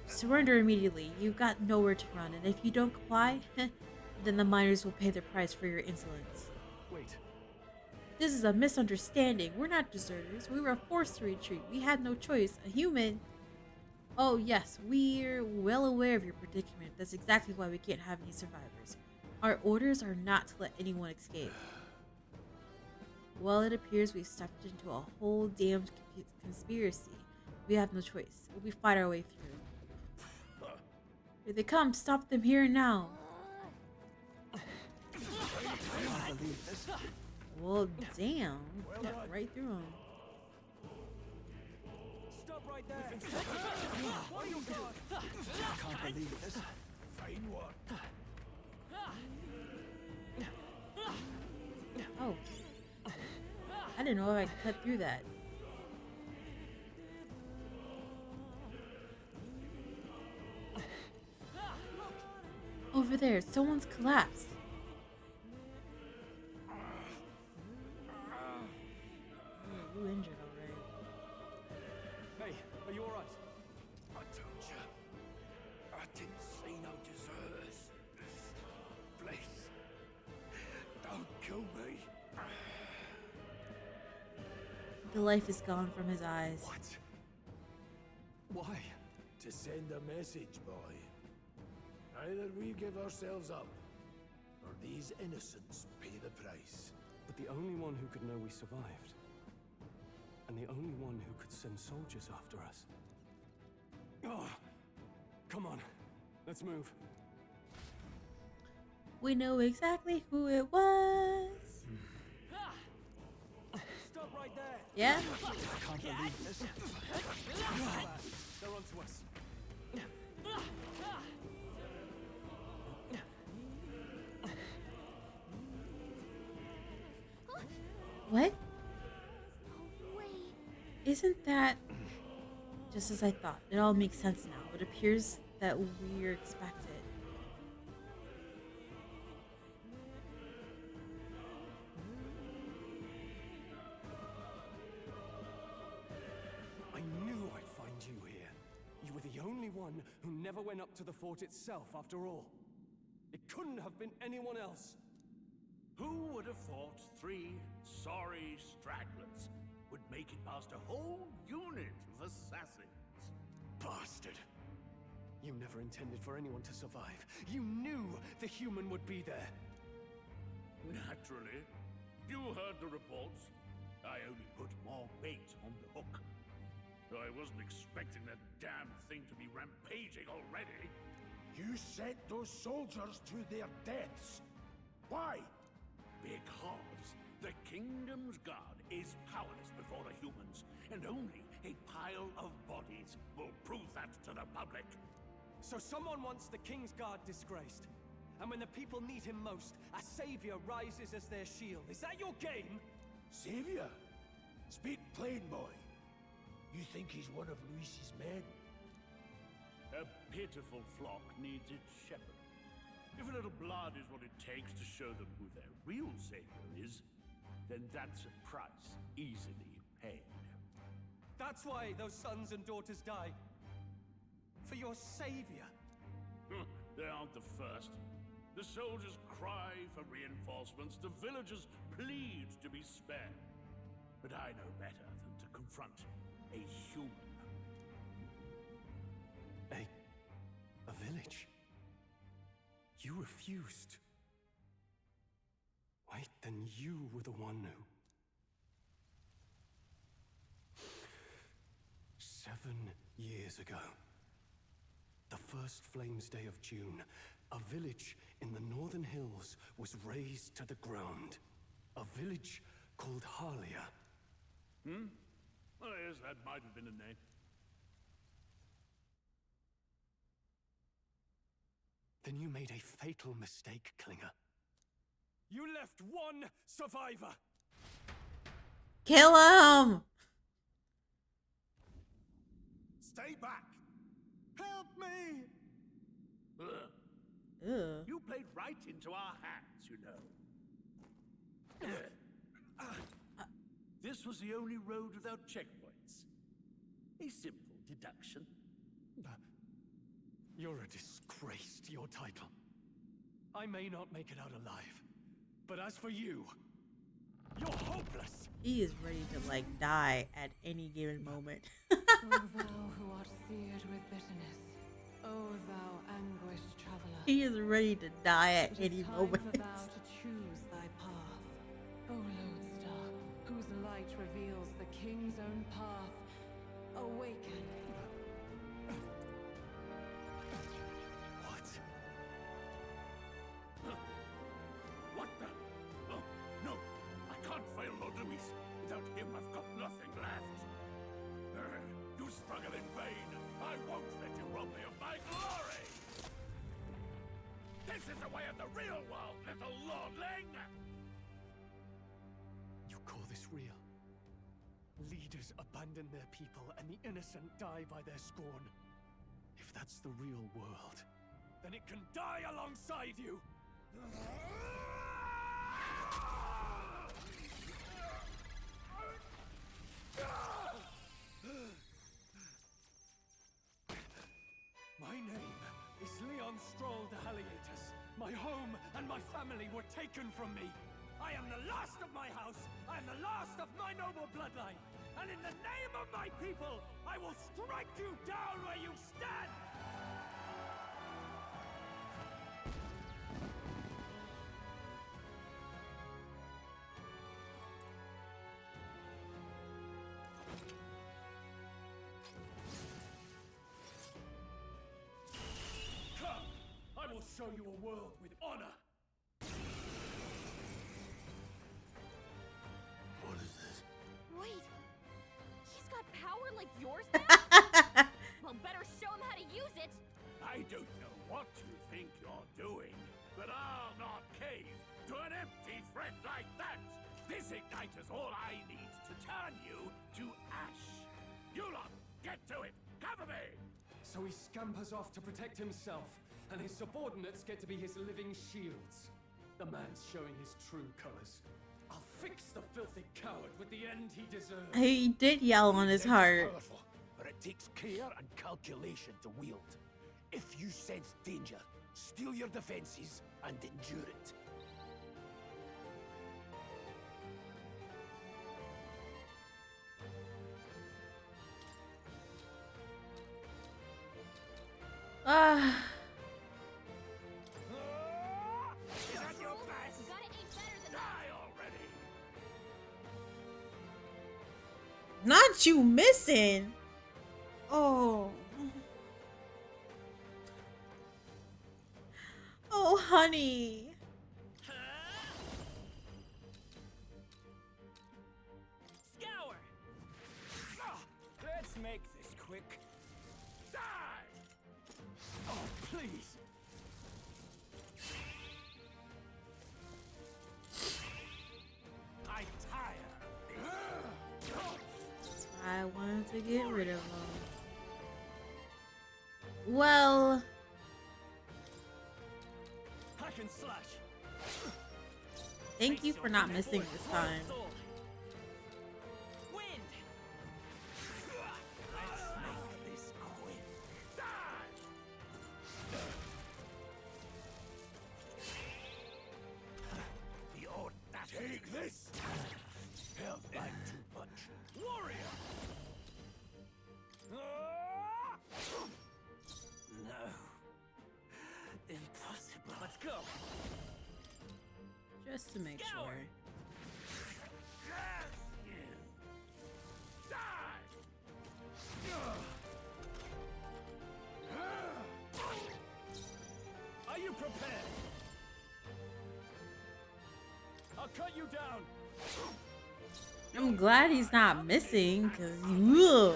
Surrender immediately. You've got nowhere to run, and if you don't comply, then the miners will pay the price for your insolence. Wait. This is a misunderstanding. We're not deserters. We were forced to retreat. We had no choice. A human... Oh yes, we're well aware of your predicament. That's exactly why we can't have any survivors. Our orders are not to let anyone escape. Well, it appears we've stepped into a whole damned conspiracy. We have no choice. We fight our way through. Here they come. Stop them here and now. Well, damn. Got right through them. Stop right there! What you got? I can't believe this. Fine work. Oh. I didn't know if I could cut through that. Over there, someone's collapsed. You injured already. Hey, are you alright? I told you. I didn't see no deserters. Please. Don't kill me. The life is gone from his eyes. What? Why? To send a message, boy. Either we give ourselves up, or these innocents pay the price. But the only one who could know we survived, and the only one who could send soldiers after us. Oh, come on, let's move. We know exactly who it was. Stop right there! Yeah? I can't believe this. They're onto us. What? No way. Isn't that just as I thought? It all makes sense now. It appears that we're expected. I knew I'd find you here. You were the only one who never went up to the fort itself, after all. It couldn't have been anyone else. Who would have thought 3 sorry stragglers would make it past a whole unit of assassins? Bastard. You never intended for anyone to survive. You knew the human would be there. Naturally. You heard the reports. I only put more bait on the hook. I wasn't expecting that damn thing to be rampaging already. You sent those soldiers to their deaths. Why? Because the kingdom's guard is powerless before the humans, and only a pile of bodies will prove that to the public. So someone wants the King's Guard disgraced. And when the people need him most, a savior rises as their shield. Is that your game? Savior? Speak plain, boy. You think he's one of Luis's men? A pitiful flock needs its shepherd. If a little blood is what it takes to show them who their real savior is, then that's a price easily paid. That's why those sons and daughters die. For your savior. They aren't the first. The soldiers cry for reinforcements, the villagers plead to be spared. But I know better than to confront a human. A village? You refused. Wait, then you were the one who... 7 years ago, the first Flames Day of June, a village in the northern hills was razed to the ground. A village called Harlia. Oh yes, that might have been a name. Then you made a fatal mistake, Klinger. You left one survivor! Kill him! Stay back! Help me! Ew. You played right into our hands, you know. This was the only road without checkpoints. A simple deduction. You're a disgrace to your title. I may not make it out alive, but as for you, you're hopeless! He is ready to, like, die at any given moment. O thou who art seared with bitterness, O thou anguished traveler. He is ready to die at It is any time moment. for thou to choose thy path. O lodestar, whose light reveals the king's own path, awaken. What the? Oh, no! I can't fail Lord Luis. Without him, I've got nothing left. You struggle in vain. I won't let you rob me of my glory! This is the way of the real world, little lordling! You call this real? Leaders abandon their people and the innocent die by their scorn. If that's the real world, then it can die alongside you! My name is Leon Stroll de Halietus. My home and my family were taken from me. I am the last of my house. I am the last of my noble bloodline. And in the name of my people, I will strike you down where you stand! Come! I will show you a world with honor! What is this? Wait, he's got power like yours now? Well, better show him how to use it. I don't know what you think you're doing, but I'll not cave to an empty threat like that! This igniter's all I need to turn you to ash! You lot, get to it! Cover me! So he scampers off to protect himself, and his subordinates get to be his living shields. The man's showing his true colors. I'll fix the filthy coward with the end he deserves. He did yell on his heart. Powerful, but it takes care and calculation to wield. If you sense danger, steel your defenses and endure it. Ah. Is that your best? You gotta aim better than Die already! Not you missing. Oh. Oh, honey. Scour! Let's make this quick. Die! Oh, please! I'm tired! I wanted to get rid of him. Well, Hack and slash. thank you for not missing this time. Take this! Felt like too much. Warrior! No. Impossible. Let's go. Just to make sure. Are you prepared? I'll cut you down. I'm glad he's not missing, cause ugh.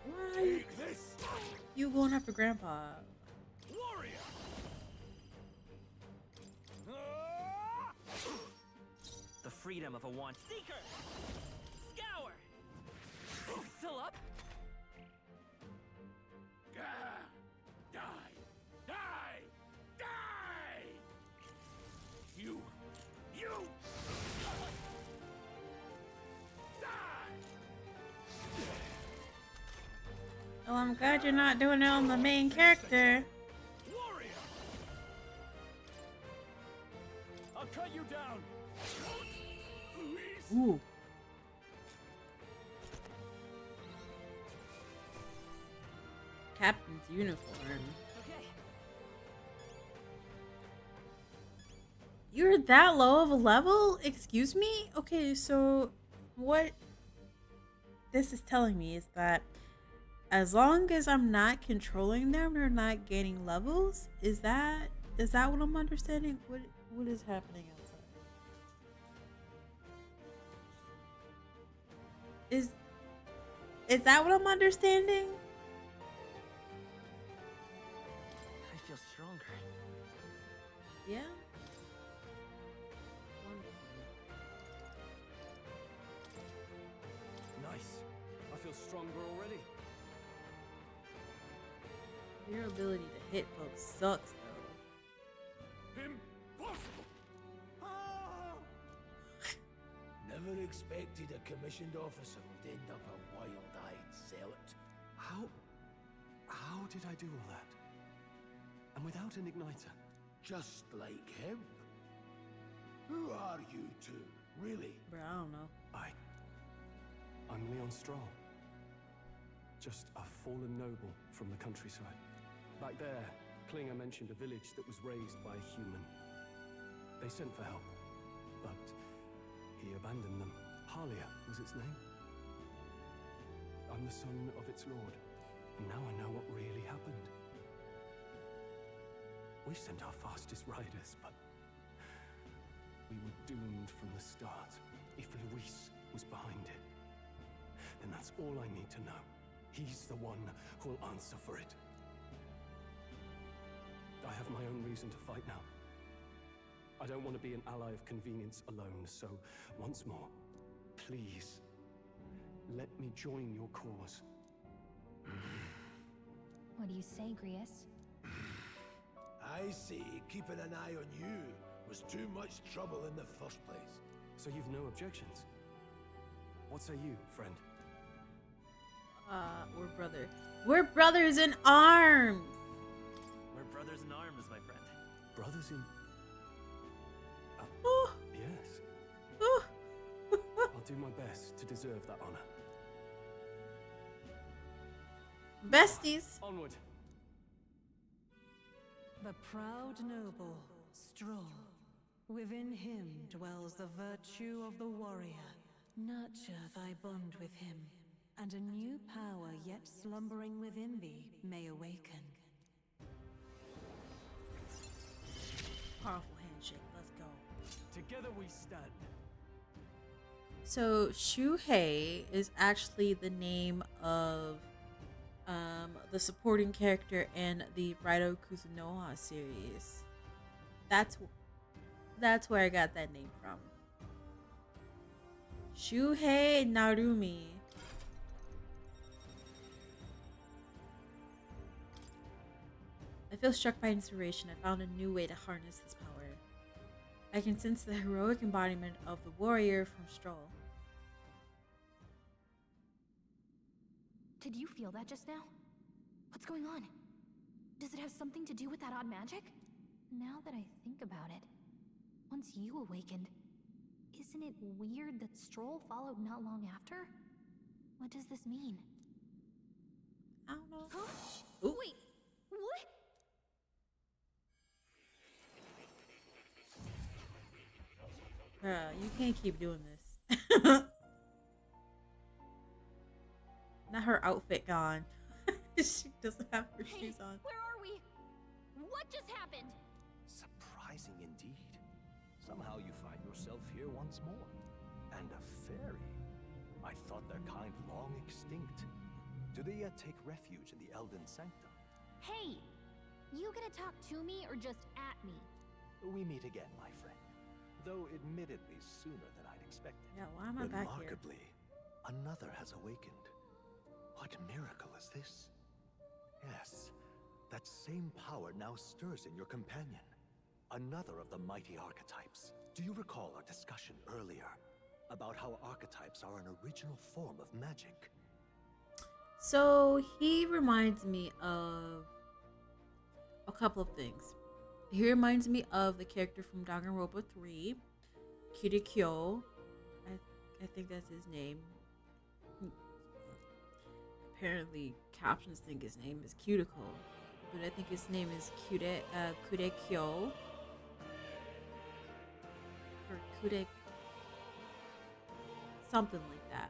Why? You going after Grandpa? Warrior! The freedom of a want seeker. Scour. Still up? Die! Die! Die! You! Oh, I'm glad you're not doing it on the main character. Warrior! I'll cut you down. Ooh. Captain's uniform. Okay. You're that low of a level? Excuse me? Okay, so what this is telling me is that as long as I'm not controlling them, they're not gaining levels. Is that what I'm understanding? What is happening outside? Is that what I'm understanding? I feel stronger. Yeah. Nice. I feel stronger already. Your ability to hit folks sucks, though. Impossible! Never expected a commissioned officer would end up a wild-eyed zealot. How did I do all that? And without an igniter? Just like him. Who are you two, really? Bro, I don't know. I'm Leon Stroll. Just a fallen noble from the countryside. Back there, Klinger mentioned a village that was raised by a human. They sent for help, but he abandoned them. Halia was its name. I'm the son of its lord, and now I know what really happened. We sent our fastest riders, but we were doomed from the start. If Luis was behind it, then that's all I need to know. He's the one who'll answer for it. I have my own reason to fight now. I don't want to be an ally of convenience alone, so once more, please, let me join your cause. What do you say, Grius? I say keeping an eye on you was too much trouble in the first place. So you've no objections? What say you, friend? We're brothers in arms. We're brothers in arms, my friend. Brothers in... Oh. Yes. Oh. I'll do my best to deserve that honor. Besties. Onward. The proud noble, Stroll. Within him dwells the virtue of the warrior. Nurture thy bond with him, and a new power yet slumbering within thee may awaken. Powerful handshake. Let's go. Together we stand. So Shuhei is actually the name of the supporting character in the Raito Kuzunoha series. That's that's where I got that name from. Shuhei Narumi. I feel struck by inspiration. I found a new way to harness this power. I can sense the heroic embodiment of the warrior from Stroll. Did you feel that just now? What's going on? Does it have something to do with that odd magic? Now that I think about it, once you awakened, isn't it weird that Stroll followed not long after? What does this mean? I don't know. Huh? Wait, what? Bruh, you can't keep doing this. Not her outfit gone. She doesn't have her shoes on. Where are we? What just happened? Surprising indeed. Somehow you find yourself here once more. And a fairy. I thought their kind long extinct. Do they yet take refuge in the Elden Sanctum? Hey! You gonna talk to me or just at me? We meet again, my friend. Though admittedly sooner than I'd expected. Yeah, why am I back here? Remarkably, another has awakened. What miracle is this? Yes, that same power now stirs in your companion. Another of the mighty archetypes. Do you recall our discussion earlier about how archetypes are an original form of magic? So he reminds me of a couple of things. He reminds me of the character from Danganronpa 3, Kirikyo. I think that's his name. Apparently, captions think his name is Cuticle, but I think his name is Kurekyo. Or Kude... something like that.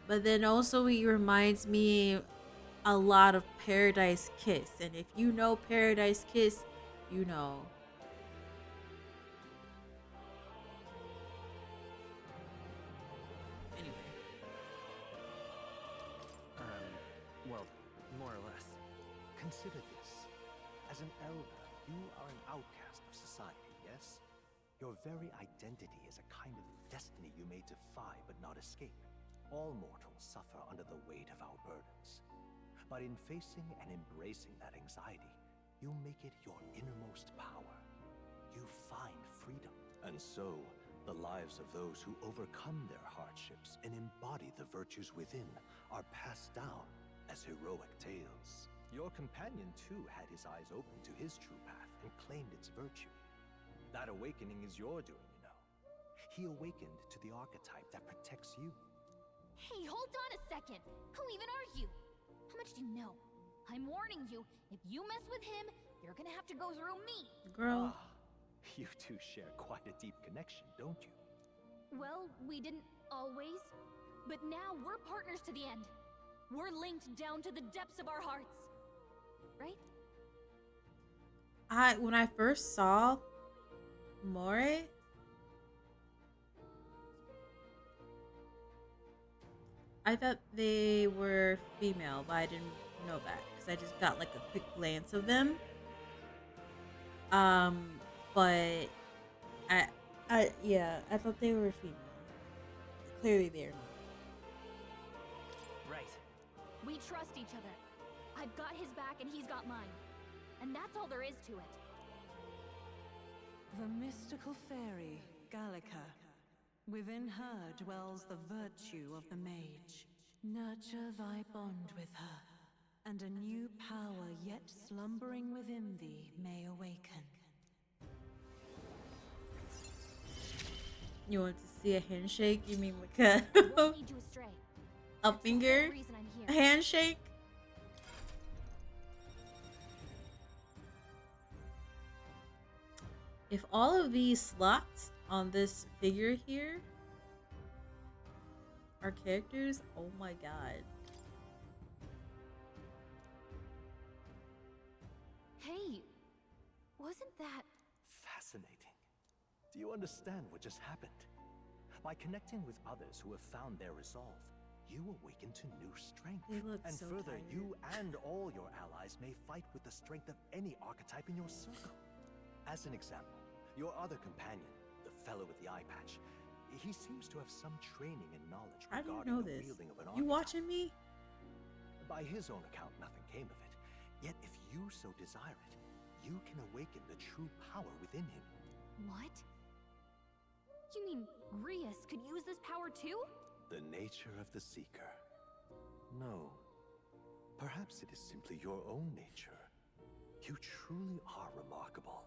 But then also he reminds me a lot of Paradise Kiss. And if you know Paradise Kiss, you know. Anyway. Well, more or less. Consider this. As an elder, you are an outcast of society, yes? Your very identity is a kind of destiny you may defy but not escape. All mortals suffer under the weight of our burdens. But in facing and embracing that anxiety, you make it your innermost power. You find freedom. And so, the lives of those who overcome their hardships and embody the virtues within are passed down as heroic tales. Your companion, too, had his eyes open to his true path and claimed its virtue. That awakening is your doing, you know. He awakened to the archetype that protects you. Hey, hold on a second! Who even are you? How much do you know? I'm warning you, if you mess with him, you're gonna have to go through me! Girl. You two share quite a deep connection, don't you? Well, we didn't always. But now we're partners to the end. We're linked down to the depths of our hearts. Right? When I first saw More, I thought they were female, but I didn't know that because I just got like a quick glance of them. But I thought they were female. Clearly they're not. Right. We trust each other. I've got his back and he's got mine. And that's all there is to it. The mystical fairy, Gallica. Within her dwells the virtue of the mage. Nurture thy bond with her, and a new power yet slumbering within thee may awaken. You want to see a handshake? You mean like Won't lead you astray. a finger? Reason I'm A here. handshake? If all of these slots on this figure here are characters, oh my god. Hey, wasn't that... Fascinating. Do you understand what just happened? By connecting with others who have found their resolve, you awaken to new strength. They look and so further, tired. you and all your allies may fight with the strength of any archetype in your circle. As an example, Your other companion, the fellow with the eye patch, he seems to have some training and knowledge How do you regarding know the this? wielding of an You archetype. watching me? By his own account, nothing came of it. Yet if you so desire it, you can awaken the true power within him. What? You mean Rias could use this power too? The nature of the Seeker. No. Perhaps it is simply your own nature. You truly are remarkable.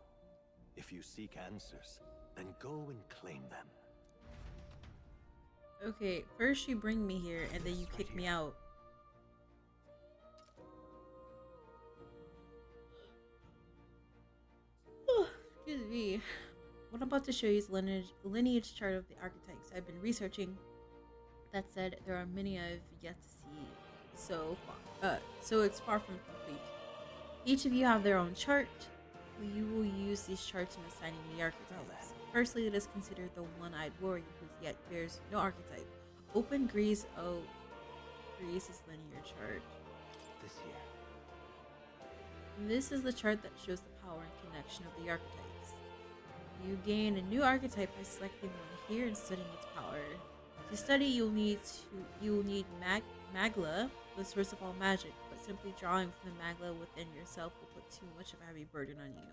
If you seek answers, then go and claim them. Okay, first you bring me here and then you kick me out. Excuse me. What I'm about to show you is lineage chart of the archetypes I've been researching. That said, there are many I've yet to see so far. So it's far from complete. Each of you have their own chart. You will use these charts in assigning the archetypes. Firstly, let us consider the one-eyed warrior who yet bears no archetype. Open Grease's linear chart. This here. This is the chart that shows the power and connection of the archetypes. You gain a new archetype by selecting one here and studying its power. To study, you'll need Magla, the source of all magic, but simply drawing from the Magla within yourself will put too much of a heavy burden on you.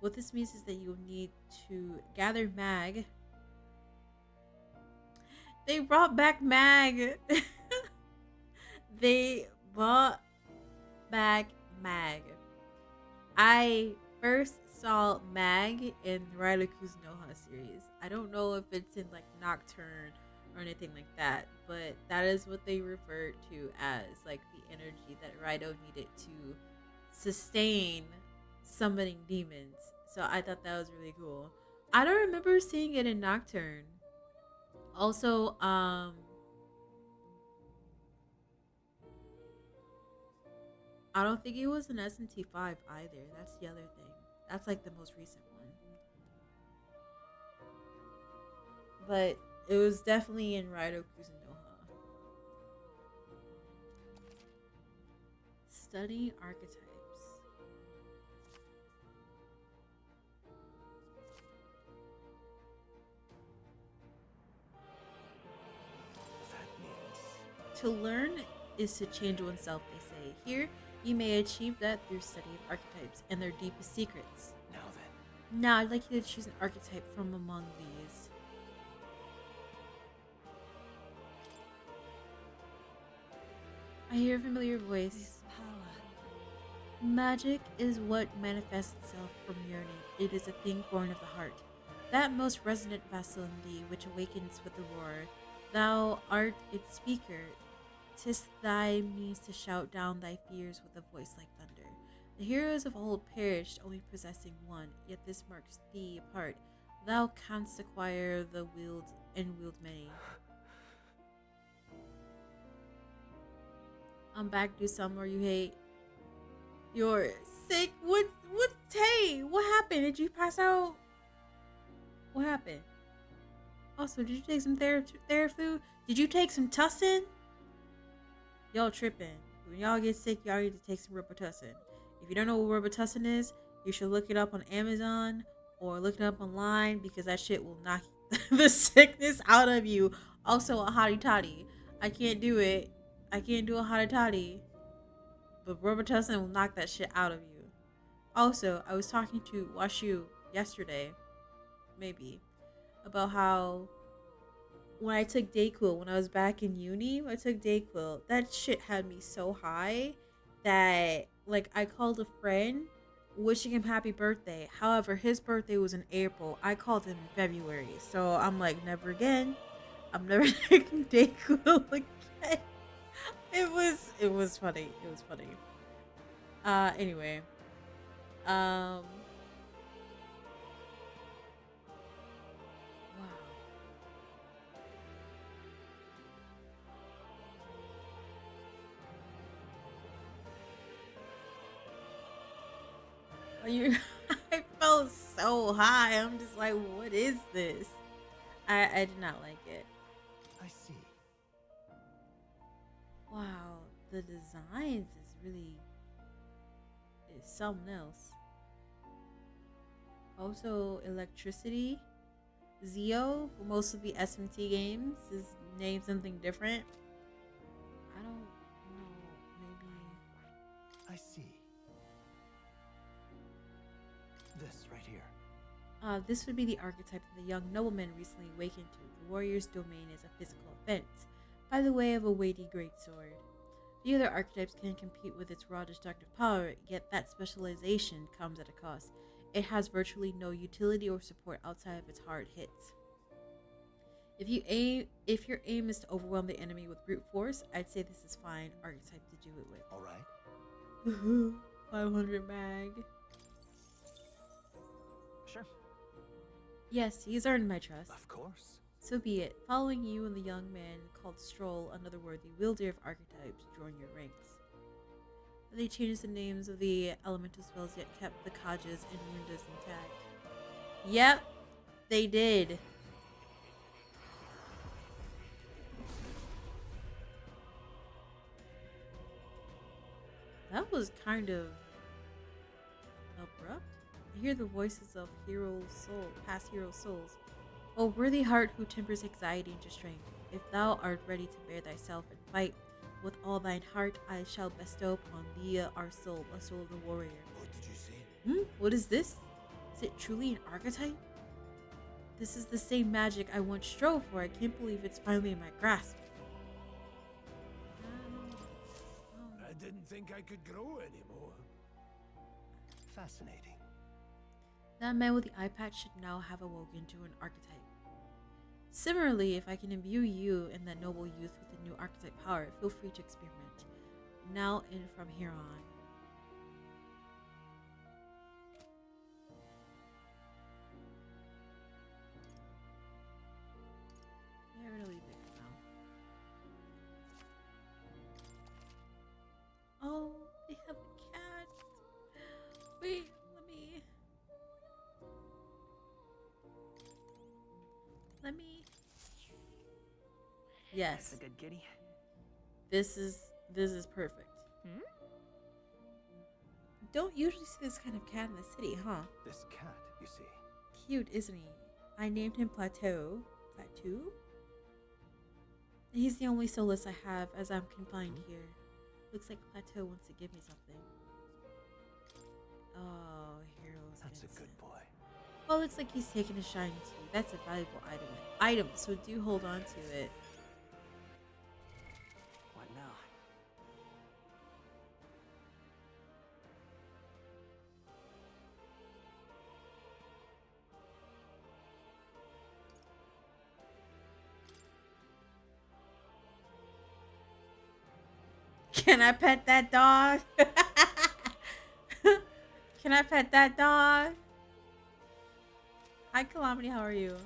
What this means is that you'll need to gather Mag. They brought back Mag. They brought back Mag. I first saw Mag in Ryder Kuzunoha series. I don't know if it's in like Nocturne or anything like that, but that is what they refer to as like the energy that Raido needed to sustain summoning demons. So I thought that was really cool. I don't remember seeing it in Nocturne. Also, I don't think it was an SMT5 either. That's the other thing. That's like the most recent one. But it was definitely in Raido Kuzunoha. Study archetypes. To learn is to change oneself, they say. Here, you may achieve that through study of archetypes and their deepest secrets. Now then. Now, I'd like you to choose an archetype from among these. I hear a familiar voice. Magic is what manifests itself from yearning. It is a thing born of the heart. That most resonant vessel in thee, which awakens with the roar. Thou art its speaker. 'Tis thy means to shout down thy fears with a voice like thunder. The heroes of old perished, only possessing one, yet this marks thee apart. Thou canst acquire the wield many. I'm back, do some more you hate. You're sick. What's Tay? What happened? Did you pass out? What happened? Also, did you take some Theraflu? Did you take some Tussin? Y'all tripping. When y'all get sick, y'all need to take some Robitussin. If you don't know what Robitussin is, you should look it up on Amazon or look it up online because that shit will knock the sickness out of you. Also, a hottie toddy. I can't do it. I can't do a hottie toddy. But Robitussin will knock that shit out of you. Also, I was talking to Washu yesterday, maybe, about how when I took Dayquil, when I was back in uni, when I took Dayquil, that shit had me so high that, like, I called a friend wishing him happy birthday. However, his birthday was in April. I called him in February. So I'm like, never again. I'm never taking Dayquil again. It was funny. It was funny. Anyway. Wow. I felt so high. I'm just like, what is this? I did not like it. I see. Wow, the designs is really something else. Also, Electricity. Zio, for most of the SMT games, is named something different. I don't know. Maybe. I see. This right here. This would be the archetype that the young nobleman recently awakened to. The warrior's domain is a physical offense, by the way of a weighty greatsword. The other archetypes can compete with its raw destructive power, yet that specialization comes at a cost. It has virtually no utility or support outside of its hard hits. If your aim is to overwhelm the enemy with brute force, I'd say this is fine archetype to do it with. Alright. 500 mag. Sure. Yes, he's earned my trust. Of course. So be it. Following you and the young man called Stroll, another worthy wielder of archetypes, join your ranks. They changed the names of the elemental spells, yet kept the Kajas and Rundas intact. Yep, they did. That was kind of abrupt. I hear the voices of past hero souls. O worthy heart who tempers anxiety into strength, if thou art ready to bear thyself and fight with all thine heart, I shall bestow upon thee our soul, a soul of the warrior. What did you say? What is this? Is it truly an archetype? This is the same magic I once strove for. I can't believe it's finally in my grasp. I didn't think I could grow anymore. Fascinating. That man with the eye patch should now have awoken to an archetype. Similarly, if I can imbue you and that noble youth with a new archetype power, feel free to experiment. Now and from here on. They're really big now. Oh, they have a cat. Wait, let me. Yes. That's a good kitty. This is perfect. Don't usually see this kind of cat in the city, huh? This cat, you see. Cute, isn't he? I named him Plateau. Plateau? He's the only solace I have as I'm confined here. Looks like Plateau wants to give me something. Oh, heroes. That's a good boy. Well, looks like he's taken a shine to you. That's a valuable item, so do hold on to it. What now? Can I pet that dog? Can I pet that dog? Hi, Calamity, how are you?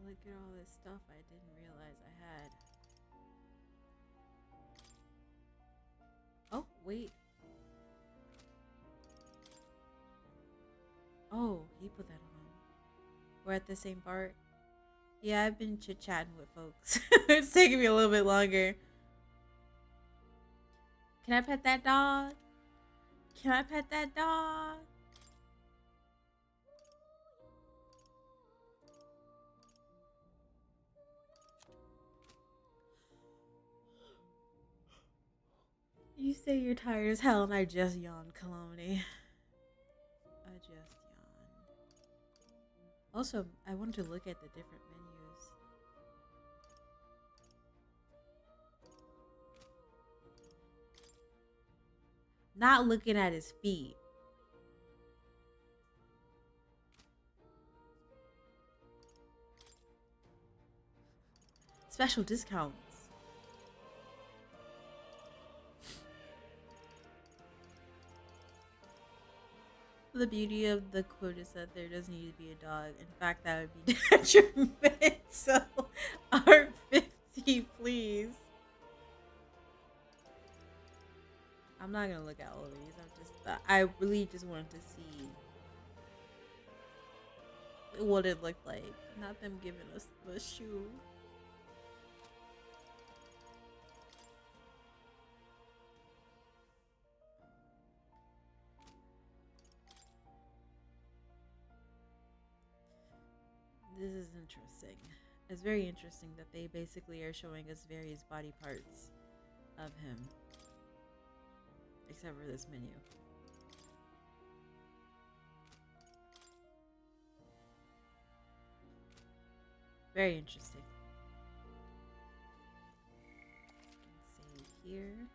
Look at all this stuff I didn't realize I had. Oh, wait. Oh, he put that on. We're at the same part. Yeah, I've been chit-chatting with folks. It's taking me a little bit longer. Can I pet that dog? Can I pet that dog? You say you're tired as hell and I just yawned, Calamity. I just yawned. Also, I wanted to look at the different menus. Not looking at his feet. Special discounts. The beauty of the quote is that there doesn't need to be a dog. In fact, that would be detrimental. R50, please. I'm not gonna look at all of these. I really just wanted to see what it looked like. Not them giving us the shoe. interesting. It's very interesting that they basically are showing us various body parts of him. Except for this menu. Very interesting. Save here.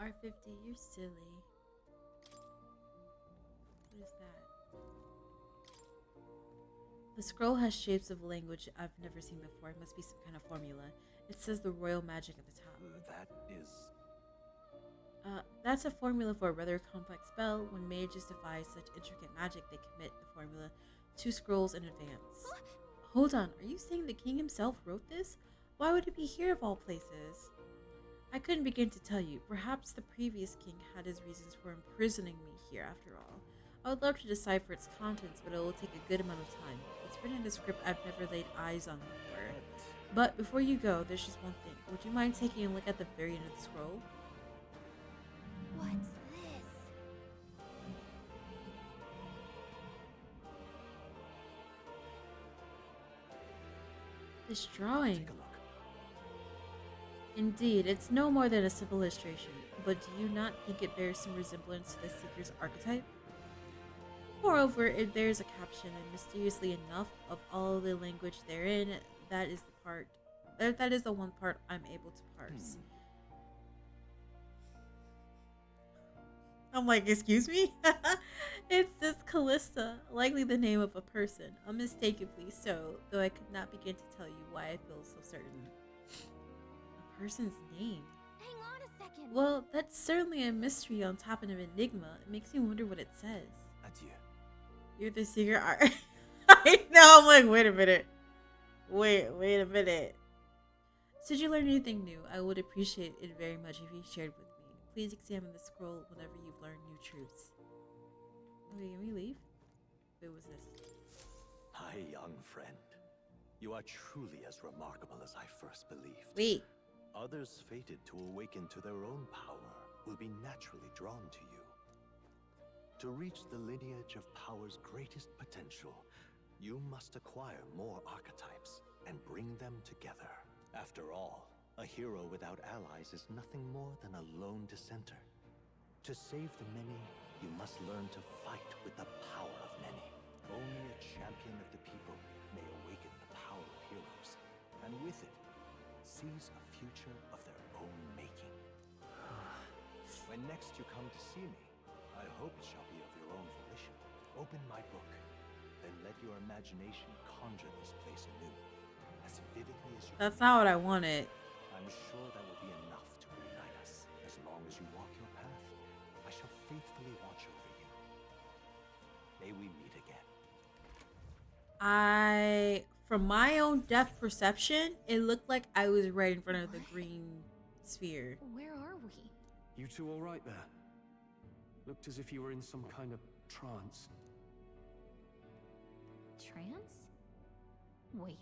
R50, you're silly. What is that? The scroll has shapes of language I've never seen before. It must be some kind of formula. It says the royal magic at the top. That is... That's a formula for a rather complex spell. When mages defy such intricate magic, they commit the formula 2 scrolls in advance. Hold on, are you saying the king himself wrote this? Why would it be here of all places? I couldn't begin to tell you. Perhaps the previous king had his reasons for imprisoning me here after all. I would love to decipher its contents, but it will take a good amount of time. It's written in a script I've never laid eyes on before. But before you go, there's just one thing. Would you mind taking a look at the very end of the scroll? What's this? This drawing. Indeed, it's no more than a simple illustration, but do you not think it bears some resemblance to the Seeker's archetype? Moreover, it bears a caption, and mysteriously enough, of all the language therein, that is the one part I'm able to parse. I'm like, excuse me? It says Callista, likely the name of a person, unmistakably so, though I could not begin to tell you why I feel so certain. A person's name? Hang on a second. Well, that's certainly a mystery on top of an enigma. It makes me wonder what it says. Adieu. You're the secret art. I know, I'm like, wait a minute. Wait a minute. Should you learn anything new, I would appreciate it very much if you shared with me. Please examine the scroll whenever you've learned new truths. Okay, can we leave? Wait, what's this? My young friend, you are truly as remarkable as I first believed. Wait. Others fated to awaken to their own power will be naturally drawn to you. To reach the lineage of power's greatest potential, you must acquire more archetypes and bring them together. After all, a hero without allies is nothing more than a lone dissenter. To save the many, you must learn to fight with the power of many. Only a champion of the people may awaken the power of heroes, and with it, seize a future of their own making. When next you come to see me, I hope it shall be of your own volition. Open my book, then let your imagination conjure this place anew, as vividly as you can. That's not what I wanted. I'm sure that will be enough to reunite us. As long as you walk your path, I shall faithfully watch over you. May we meet again. From my own depth perception, it looked like I was right in front of the green sphere. Where are we? You two all right there? Looked as if you were in some kind of trance. Trance? Wait.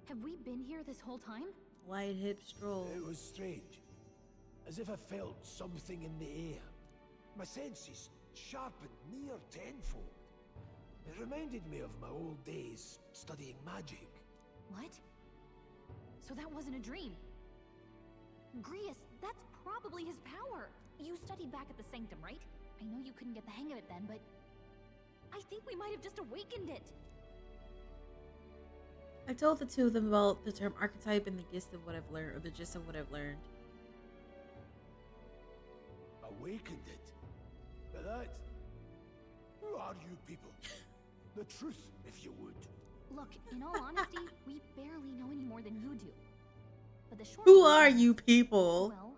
Have we been here this whole time? Wide hip stroll. It was strange. As if I felt something in the air. My senses sharpened near tenfold. It reminded me of my old days studying magic. What? So that wasn't a dream. Grius, that's probably his power. You studied back at the Sanctum, right? I know you couldn't get the hang of it then, but I think we might have just awakened it. I told the two of them about the term archetype and the gist of what I've learned, or the gist of what I've learned. Awakened it? But that... Who are you people? The truth, if you would. Look, in all honesty, we barely know any more than you do. But the short Who version are is, you people? Well,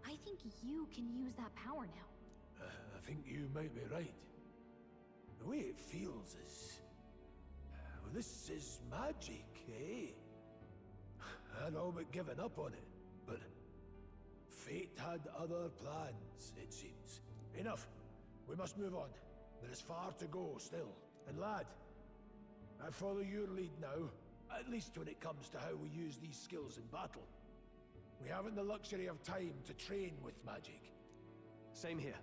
I think you can use that power now. I think you might be right. The way it feels is... Well, this is magic, eh? I'd all but given up on it, but... Fate had other plans, it seems. Enough. We must move on. There is far to go still. And lad, I follow your lead now, at least when it comes to how we use these skills in battle. We haven't the luxury of time to train with magic. Same here.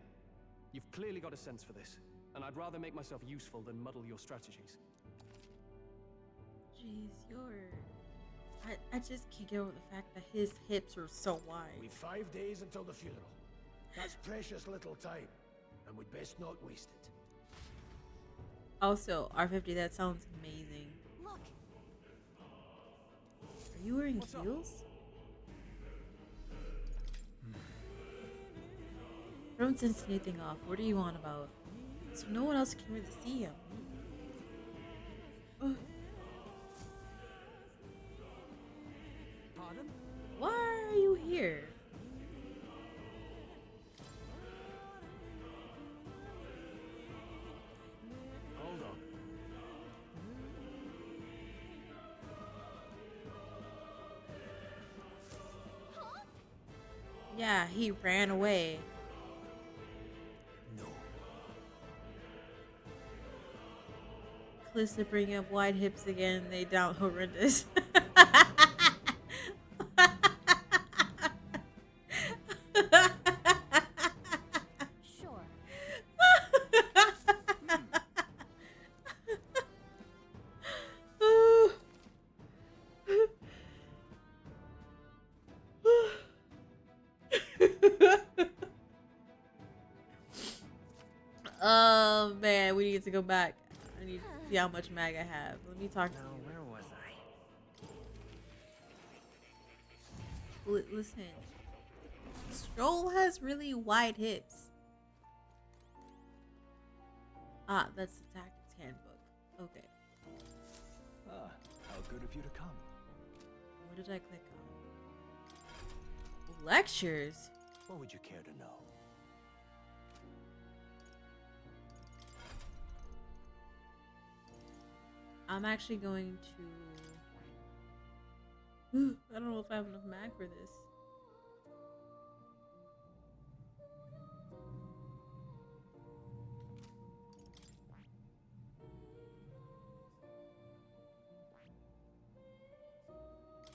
You've clearly got a sense for this. and I'd rather make myself useful than muddle your strategies. Jeez, I just can't get over the fact that his hips are so wide. We've 5 days until the funeral. That's precious little time, and we'd best not waste it. Also, R50, that sounds amazing. Look. Are you wearing heels? Don't sense anything off. What are you on about? So no one else can really see him. Ugh. Pardon? Why are you here? Hold on. Yeah, he ran away. No. Calista bringing up wide hips again. They down horrendous. Sure. Oh man, we need to go back. I need to see how much mag I have. Let me talk to Now, you. where was I? Listen, Stroll has really wide hips. Ah, that's the tactics handbook. Okay. Ah, how good of you to come. What did I click on? Lectures? What would you care to know? I'm actually going to... I don't know if I have enough mag for this.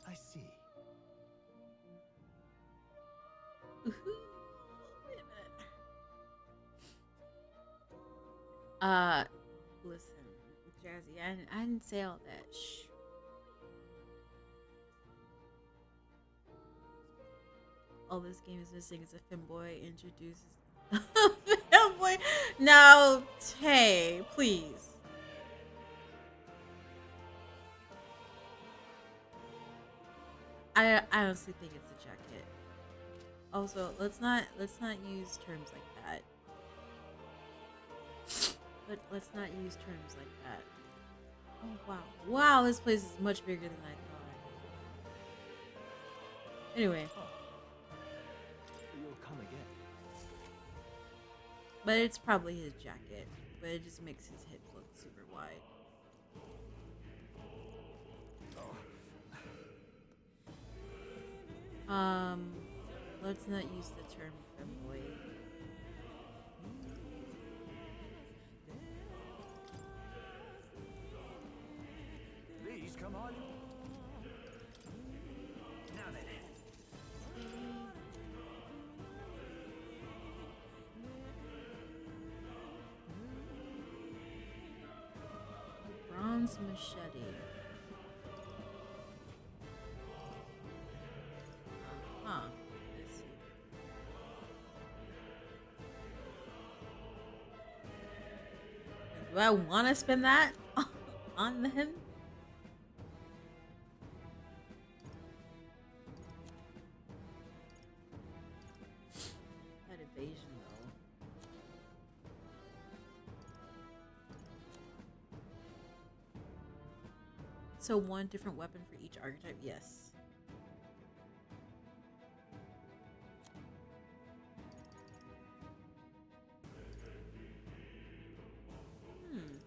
I see. Wait a minute. Listen, Jazzy, I didn't say all that. Shh. All this game is missing is a femboy introduces femboy. Now, Tay, please. I honestly think it's a jacket. Also, let's not use terms like that. But let's not use terms like that. Oh wow. Wow, this place is much bigger than I thought. Anyway. You'll come again. But it's probably his jacket. But it just makes his hip look super wide. Let's not use the term femboy. Please, come on. Now then. Bronze machete. Huh. Let's see. Do I want to spend that on him? That evasion, though. So one different weapon for each archetype? Yes. Interesting.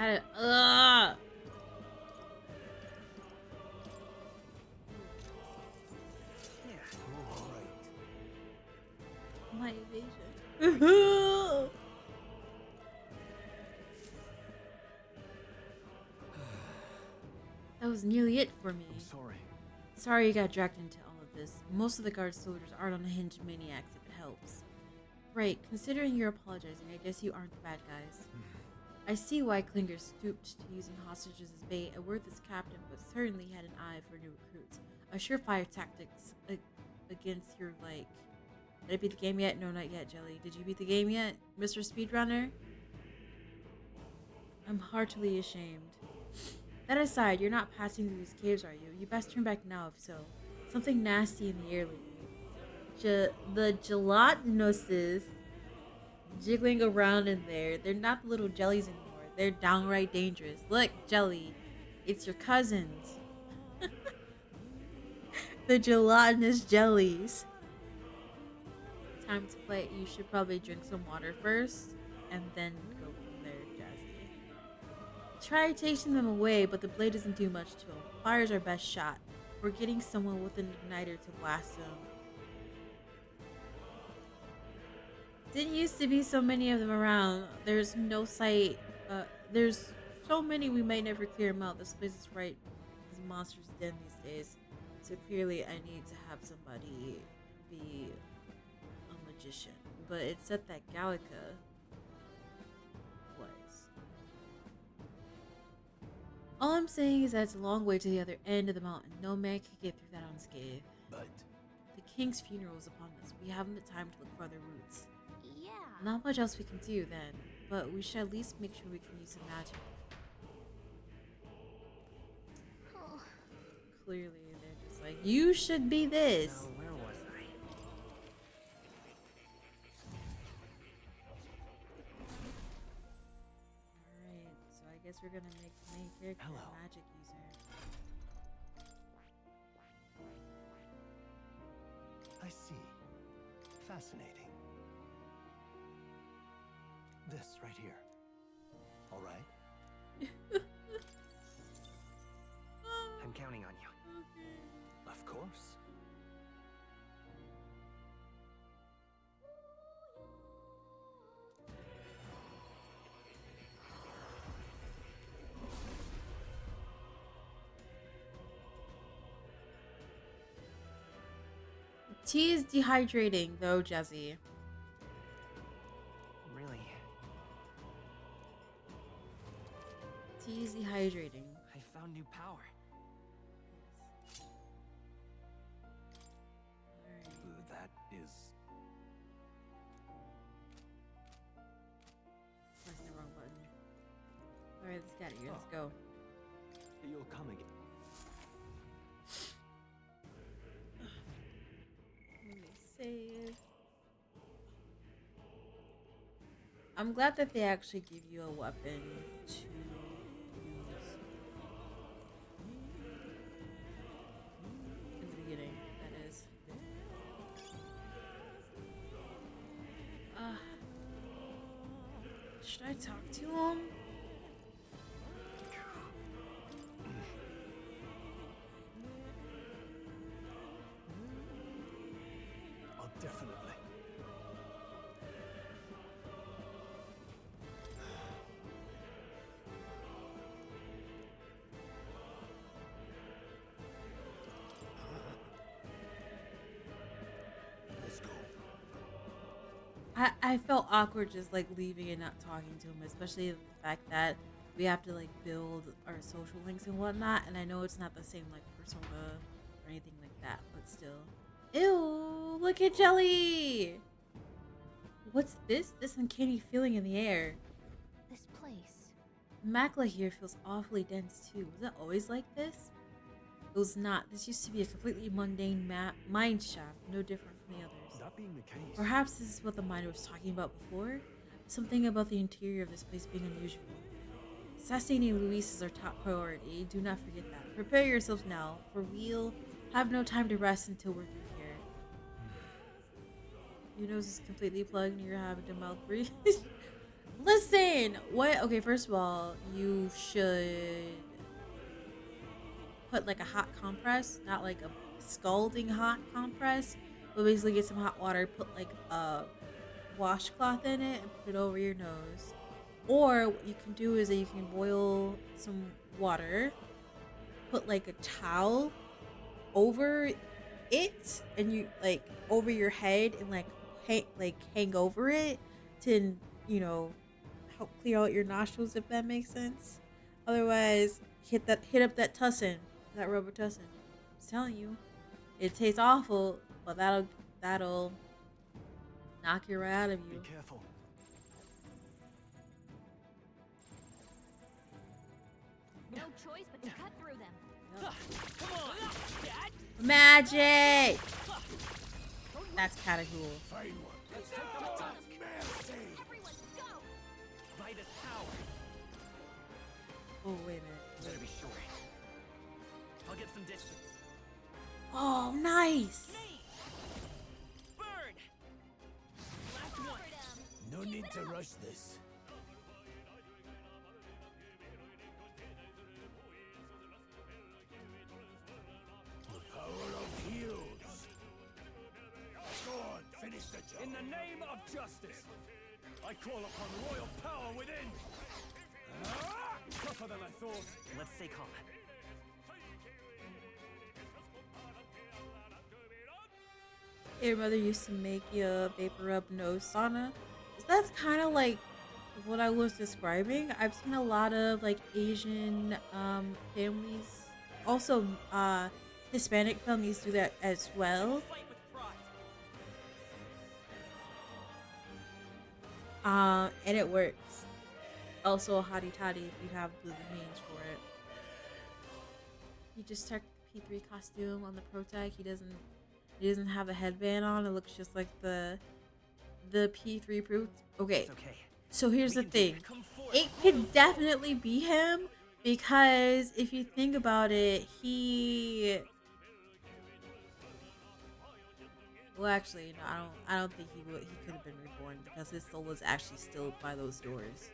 Had it. My evasion. That was nearly it for me. I'm sorry. Sorry you got dragged into all of this. Most of the guard soldiers aren't unhinged maniacs if it helps. Right, considering you're apologizing, I guess you aren't the bad guys. I see why Klinger stooped to using hostages as bait. A worthless captain, but certainly had an eye for new recruits. A surefire tactics against your, like... Did I beat the game yet? No, not yet, Jelly. Did you beat the game yet, Mr. Speedrunner? I'm heartily ashamed. That aside, you're not passing through these caves, are you? You best turn back now, if so. Something nasty in the air lately. The gelatinouses jiggling around in there. They're not little jellies anymore. They're downright dangerous. Look, Jelly. It's your cousins. The gelatinous jellies. Time to play. You should probably drink some water first and then go from there, Jazzy. Try tasting them away, but the blade doesn't do much to them. Fire's our best shot. We're getting someone with an igniter to blast them. Didn't used to be so many of them around. There's no sight. There's so many we might never clear them out. This place is right as monsters' den these days. So clearly I need to have somebody be a magician. But it's at that Gallica place. All I'm saying is that it's a long way to the other end of the mountain. No man can get through that unscathed. But the king's funeral is upon us. We haven't the time to look for other routes. Yeah. Not much else we can do then, but we should at least make sure we can use some magic. Oh. Clearly, they're just like, you should be this. Now, where was I? Alright, so I guess we're gonna make the main character a magic user. I see. Fascinating. This right here. All right? I'm counting on you. Of course. Tea is dehydrating, though, Jesse. Really? Tea is dehydrating. I found new power. That is... Pressing the wrong button. Alright, let's get it here. Let's go. You'll come again. Let me save. I'm glad that they actually give you a weapon to use. In the beginning, that is. Should I talk to him? Oh, definitely. Let's go. I felt awkward just like leaving and not talking to him, especially the fact that we have to like build our social links and whatnot. And I know it's not the same like Persona or anything like that, but still. Ew, look at Jelly! What's this? This uncanny feeling in the air. This place. Macla here feels awfully dense too. Was it always like this? It was not. This used to be a completely mundane mine shaft, no different from the others. That being the case... Perhaps this is what the miner was talking about before? Something about the interior of this place being unusual. Assassinating Luis is our top priority. Do not forget that. Prepare yourselves now, for we'll have no time to rest until we're through here. Your nose is completely plugged and you're having to mouth breathe. Listen, what? Okay, first of all, you should put like a hot compress, not like a scalding hot compress, but basically get some hot water, put like a washcloth in it, and put it over your nose. Or what you can do is that you can boil some water, put like a towel over it, and you like over your head and like hang over it to, you know, help clear out your nostrils, if that makes sense. Otherwise, hit up that tussin, that Robitussin. I'm telling you, it tastes awful, but that'll knock you right out of you. Be careful. No choice but to cut through them. Come on, Dad. Magic. That's kind of cool. Fine one. Let's take them all out. Mercy! Everyone, go! Vitus power. Oh wait a minute. Better be sure. I'll get some distance. Oh, nice. Burn. Last one. No need to rush this. The power of heroes. Go on, finish the job. In the name of justice, I call upon royal power within. Tougher than I thought. Let's stay calm. Your mother used to make you a vapor rub nose sauna. That's kind of like what I was describing. I've seen a lot of like Asian families, also Hispanic families do that as well. And it works. Also a hottie toddy if you have the means for it. You just check the P3 costume on the Protag. He doesn't have a headband on. It looks just like the P3 Pro. Okay. So here's the thing. It could definitely be him because if you think about it, well, actually, no, I don't think he could have been reborn because his soul was actually still by those doors.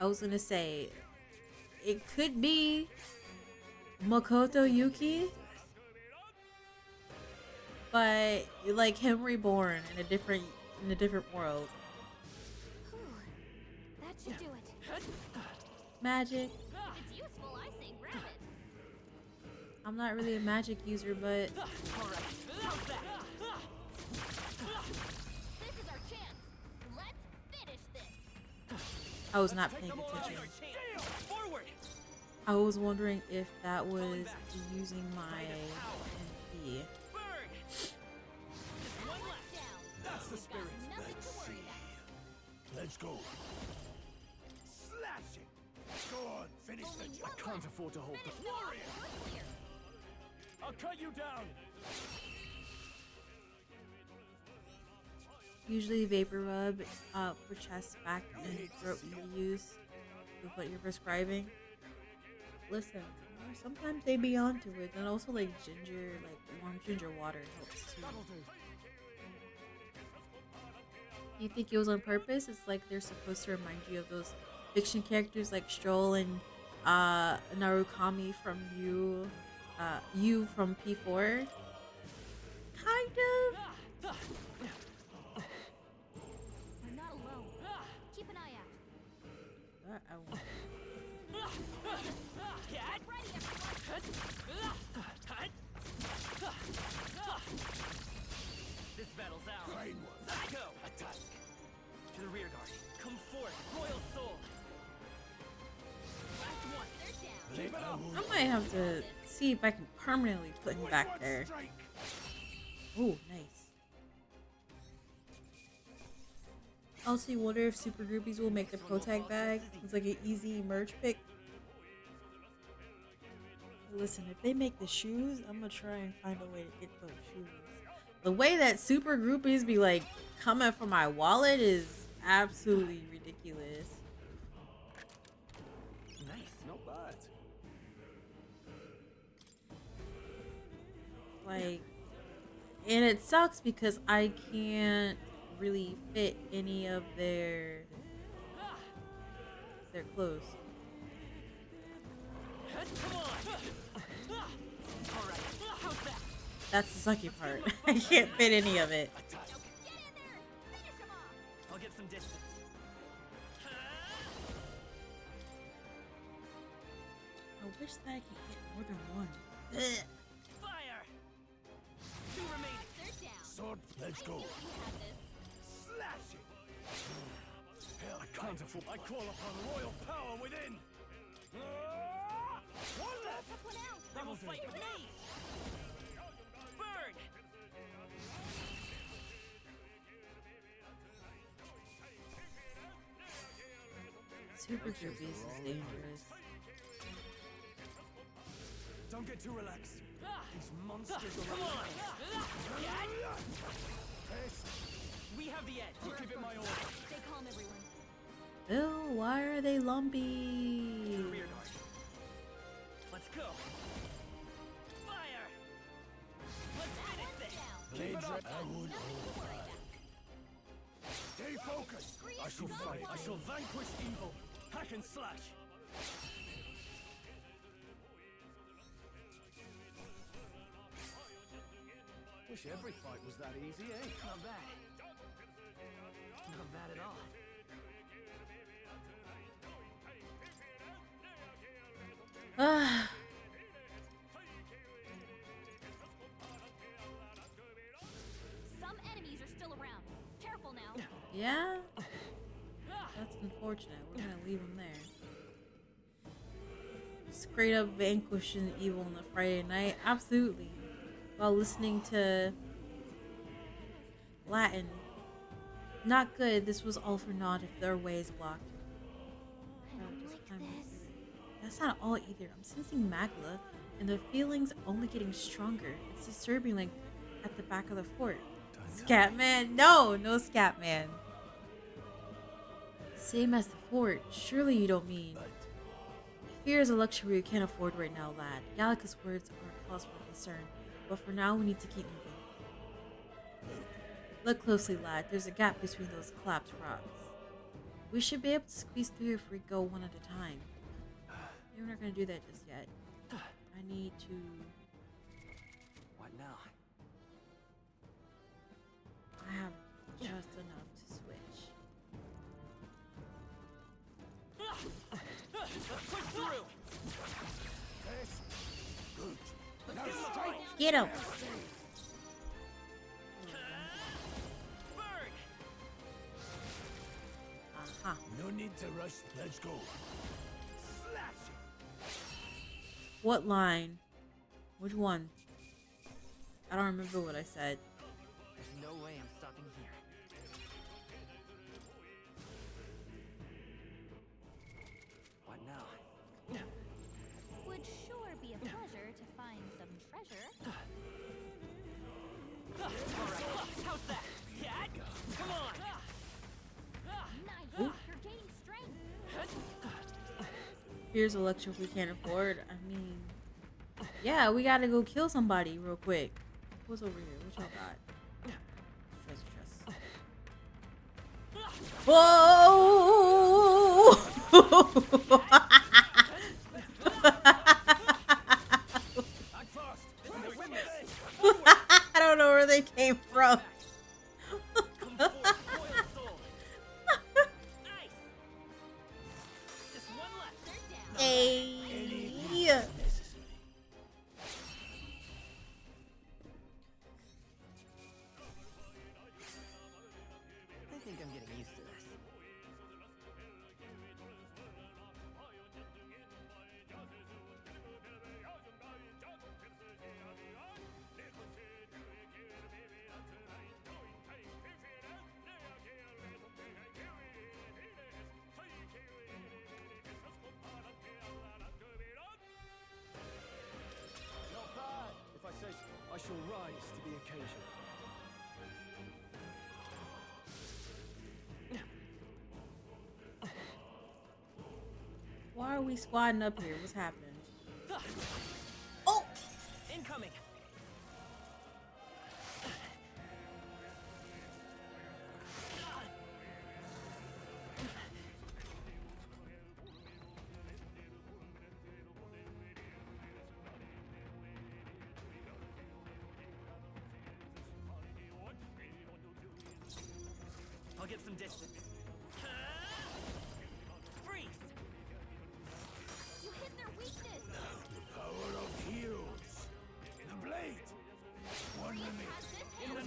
I was gonna say, it could be Makoto Yuki, but like him reborn in a different world. That should do it. Magic. It's useful, I say grab it. I'm not really a magic user, but Alright, how's that? This is our chance. Let's finish this. I was not paying attention. Forward. I was wondering if that was using my MP. That's the spirit. Let's see. Let's go. Slash it. Go on, finish the job. I can't afford to hold the warrior. I'll cut you down. Usually vapor rub for chest, back, and throat can be used with what you're prescribing. Listen, sometimes they be onto it, and also like ginger, like warm ginger water helps too. You think it was on purpose? It's like they're supposed to remind you of those fiction characters like Stroll and Narukami from you from P4. Kind of. We're not alone. Keep an eye out. I won't. Get ready, This battle's ours. Fine one. Let's go. Attack. To the rear guard. Come forth, royal soul. Last one. They're down. Keep it up. I might have to see if I can permanently put him back there. Oh, nice. Also, you wonder if Super Groupies will make the Pro Tag bag. It's like an easy merch pick. Listen, if they make the shoes, I'm gonna try and find a way to get those shoes. The way that Super Groupies be like coming from my wallet is absolutely ridiculous. Nice, not bad. Like, And it sucks because I can't really fit any of their clothes. That's the sucky part. I can't fit any of it. I'll get some distance. I wish that I could hit more than one. Fire! Two remaining. Sword, let's go. Slash it! Hell, I can't afford. I call upon royal power within. One left. They will fight with me. Burn! Super Groupies is dangerous. Don't get too relaxed. These monsters are Come on! We have the edge. I'll give it my all. Stay calm, everyone. Ew, why are they lumpy? Rear guard. Let's go. Fire! Let's finish this. Blades up. I would. Stay focused. I shall fight. I shall vanquish evil. Hack and slash. Wish every fight was that easy, eh? Not bad. Not bad at all. Ah. Some enemies are still around. Careful now. Yeah? That's unfortunate. We're gonna leave him there. Straight up vanquishing evil on the Friday night? Absolutely. While listening to Latin. Not good. This was all for naught if their way is blocked. That's not all either. I'm sensing magla, and the feeling's only getting stronger. It's disturbing, like at the back of the fort. Scatman? No, no Scatman. Same as the fort. Surely you don't mean. Fear is a luxury you can't afford right now, lad. Gallica's words are a cause for concern, but for now we need to keep moving. Look closely, lad. There's a gap between those collapsed rocks. We should be able to squeeze through if we go one at a time. Maybe we're not gonna do that just yet. I need to. What now? I have just enough to switch. Let's push through. Good. Let's give him a fight. Get him! Burn! Aha. No need to rush. Let's go. Slash it. What line? Which one? I don't remember what I said. There's no way I'm stopping here. What now? Would sure be a pleasure to find some treasure. Alright, how's that? Yeah? Come on! Nice. Ooh. You're gaining strength. Here's a lecture we can't afford. I mean, yeah, we gotta go kill somebody real quick. What's over here? What y'all got? Treasure chest. Whoa! I don't know where they came from. Hey. I think I'm getting used to this. Not bad. If I say so, I shall rise to the occasion. Why are we squatting up here? What's happening? Oh! Incoming! give some distance. Freeze! You hit their weakness! The power of heroes. The blade. One minute.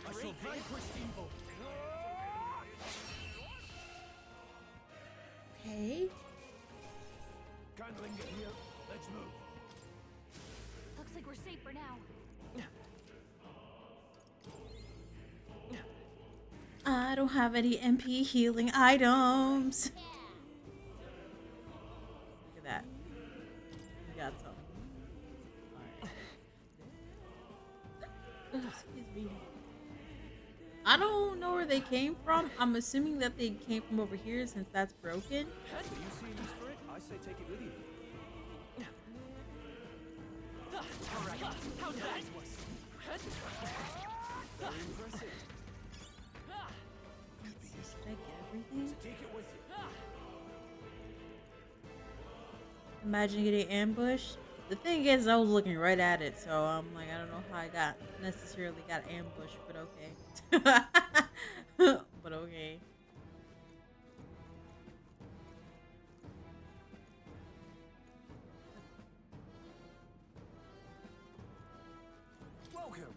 I shall vanquish evil. Okay. Can't linger here. Let's move. Looks like we're safe for now. I don't have any MP healing items. Look at that. We got some. Alright. Excuse me. I don't know where they came from. I'm assuming that they came from over here since that's broken. Do you see a use for it? I say take it with you. Alright, how's that? Very impressive. Did I get everything? Take it with you. Imagine getting ambushed. The thing is, I was looking right at it, so I'm like, I don't know how I necessarily got ambushed, but okay. But okay. Welcome.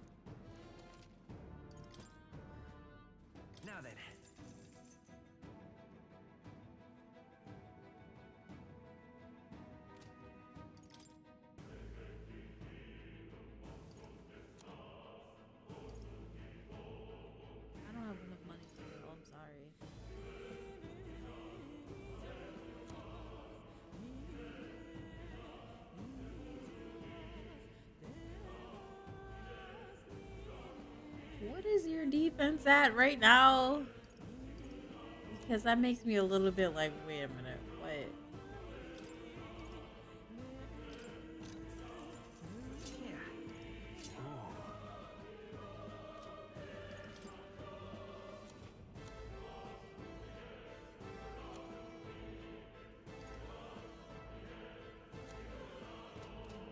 Now then. I don't have enough money for you. I'm sorry. What is your defense at right now? Because that makes me a little bit like, wait a minute, what?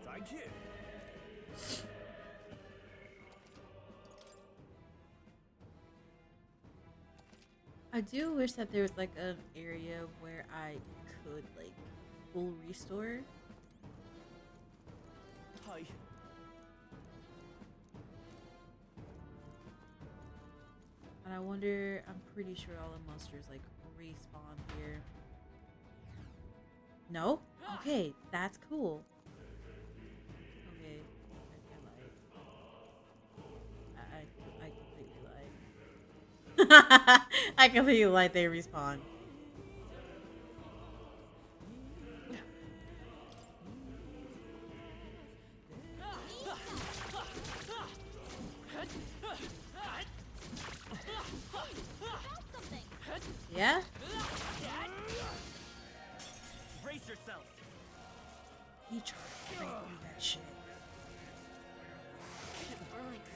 Thank you. I do wish that there was like an area where I could like full restore. Hi. And I wonder, I'm pretty sure all the monsters like respawn here. No? Okay, that's cool. Okay. I completely lied. I completely lied, they respawn. Yeah? Brace yourself. He tried to break through that shit. It burns.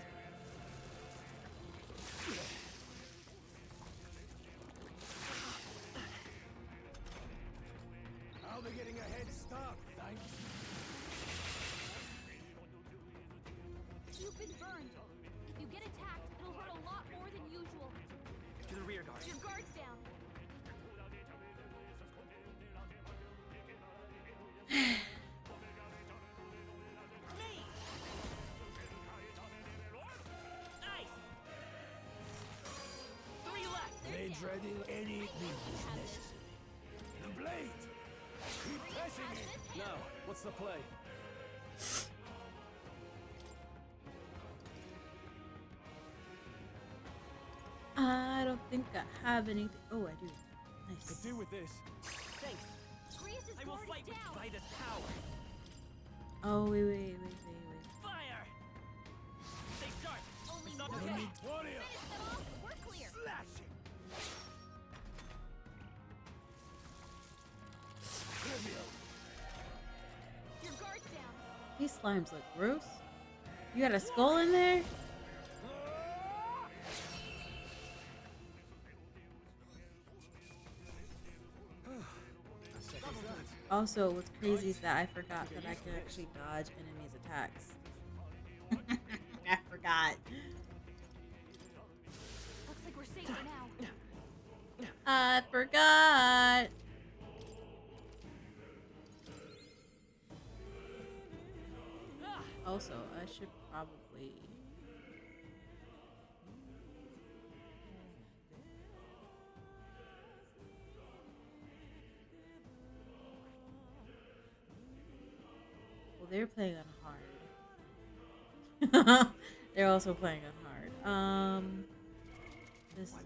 How are they getting a head start? Thanks. You've been burned. If you get attacked, it'll hurt a lot more than usual. To the rear guard. Your guard's down. Blade ready, any means necessary. The blade! Keep pressing it! Now, what's the play? I don't think I have anything. Oh, I do. Nice. Could do with this. Thanks. Grease's I will guard fight is with down. Vida's power. Oh, wait. Fire! Stay sharp. Only It's not one okay. hit. Warrior! Finish them off. We're clear. Slash it! Trivial! Your guard's down. These slimes look gross. You got a skull in there? Also, what's crazy is that I forgot that I can actually dodge enemies' attacks. I forgot. Looks like we're safe for now. I forgot. Also, I should probably. Well, they're playing on hard. They're also playing on hard. This is not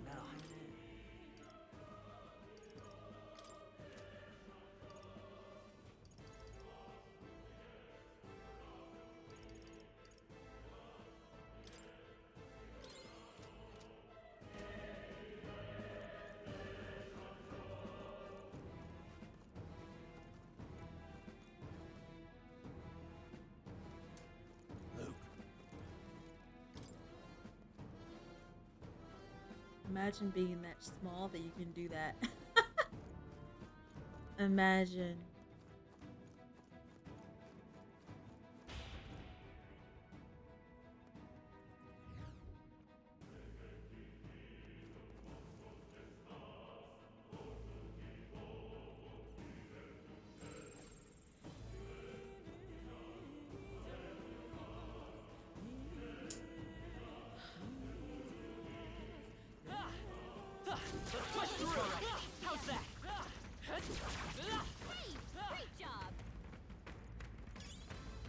Imagine being that small that you can do that. Imagine. How's that? Great job.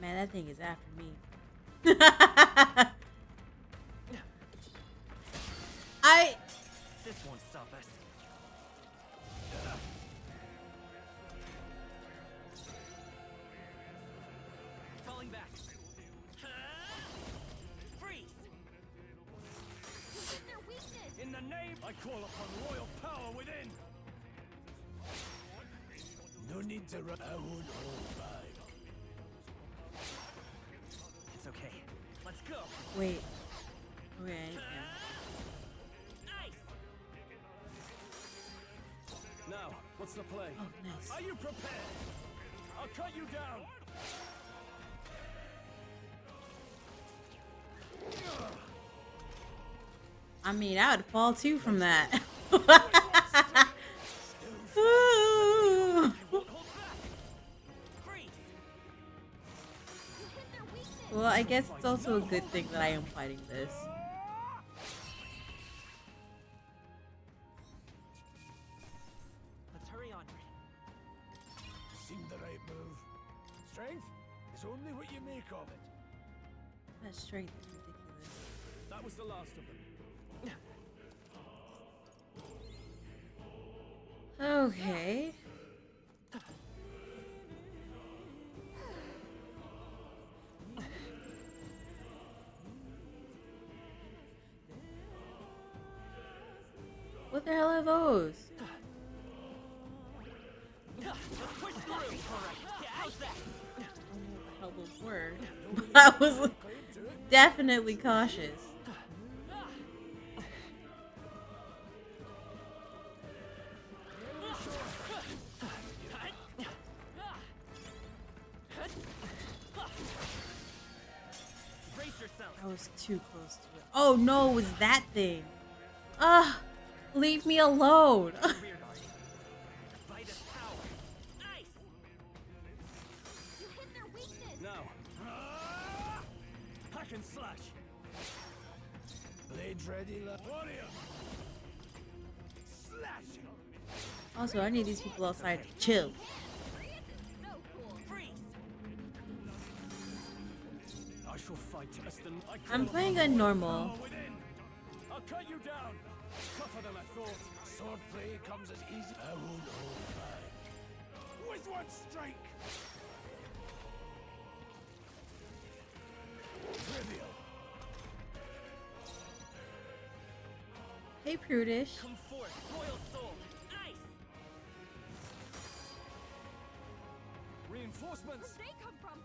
Man, that thing is after me. This won't stop us. Falling back. Freeze! You hit their weakness. In the name, I call upon royal power within. No need to run. I won't hold back. It's okay. Let's go. Wait. Okay. Now, what's the play? Oh, nice. Are you prepared? I'll cut you down. I mean, I would fall too from that. Well, I guess it's also a good thing that I am fighting this. Let's hurry onward. Seemed the right move. Strength is only what you make of it. That strength is ridiculous. That was the last of them. Okay. What the hell are those? Push through. All right. Yeah, how's that? I don't know what the hell those were. I was definitely cautious. Brace yourself. I was too close to it. Oh no, it was that thing. Ah, leave me alone. Rear guard. By the power. Ice. You hit their weakness. Now. Hack and slash. Blades ready, warrior. Slash. Also, I need these people outside to chill. So cool. Freeze. I shall fight as the. I'm playing on normal. I'll cut you down. Tougher than I thought. Swordplay comes as easy. I won't hold back. With one strike. Trivial. Hey, Prudish. Come forth, royal soul. Ice. Reinforcements. Where'd they come from?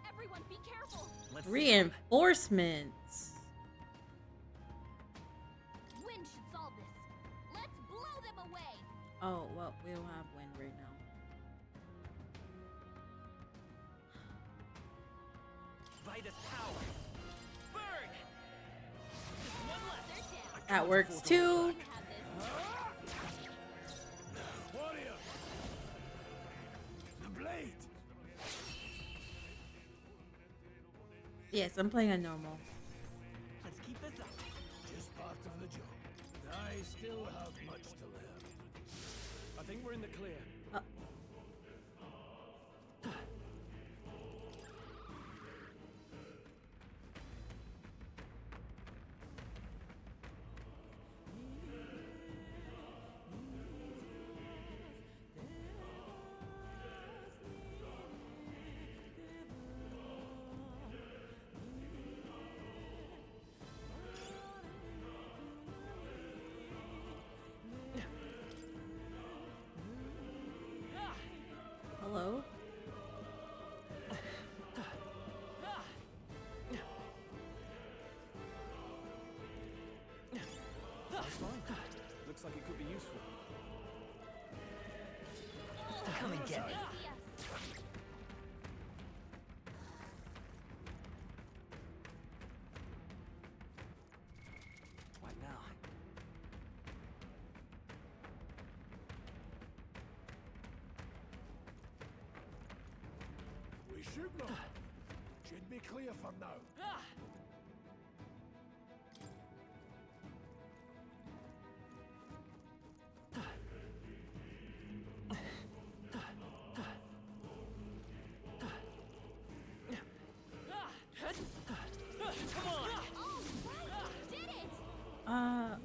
Everyone, be careful. Let's Reinforcements. Wind should solve this. Let's blow them away. Oh, well, we don't have wind right now. Vitus power. Burn. Just one left. They're down. That works too. Yes, I'm playing on normal. Let's keep this up. Just part of the job. I still have much to learn. I think we're in the clear. Hello? That's fine. Looks like it could be useful. Come and get me. What now? We should know. Should be clear for now.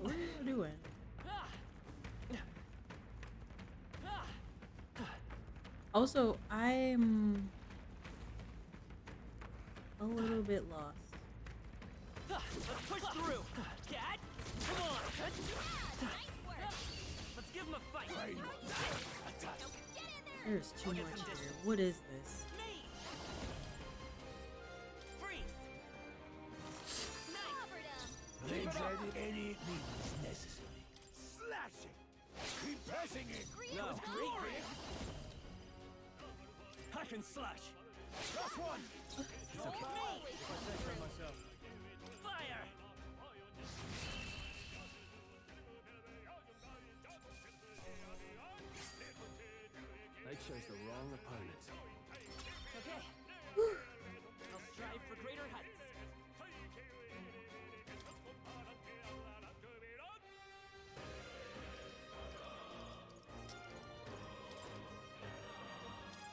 What are you doing? Also, I'm a little bit lost. Let's push through. Cat, come on. Let's give him a fight. There's too much here. What is this? Blades ready any means necessary. Slash it! Keep pressing it! No. Hack and slash. Last one! It's okay. If I say so myself. Fire! They chose the wrong opponent. Okay. I'll strive for greater heights.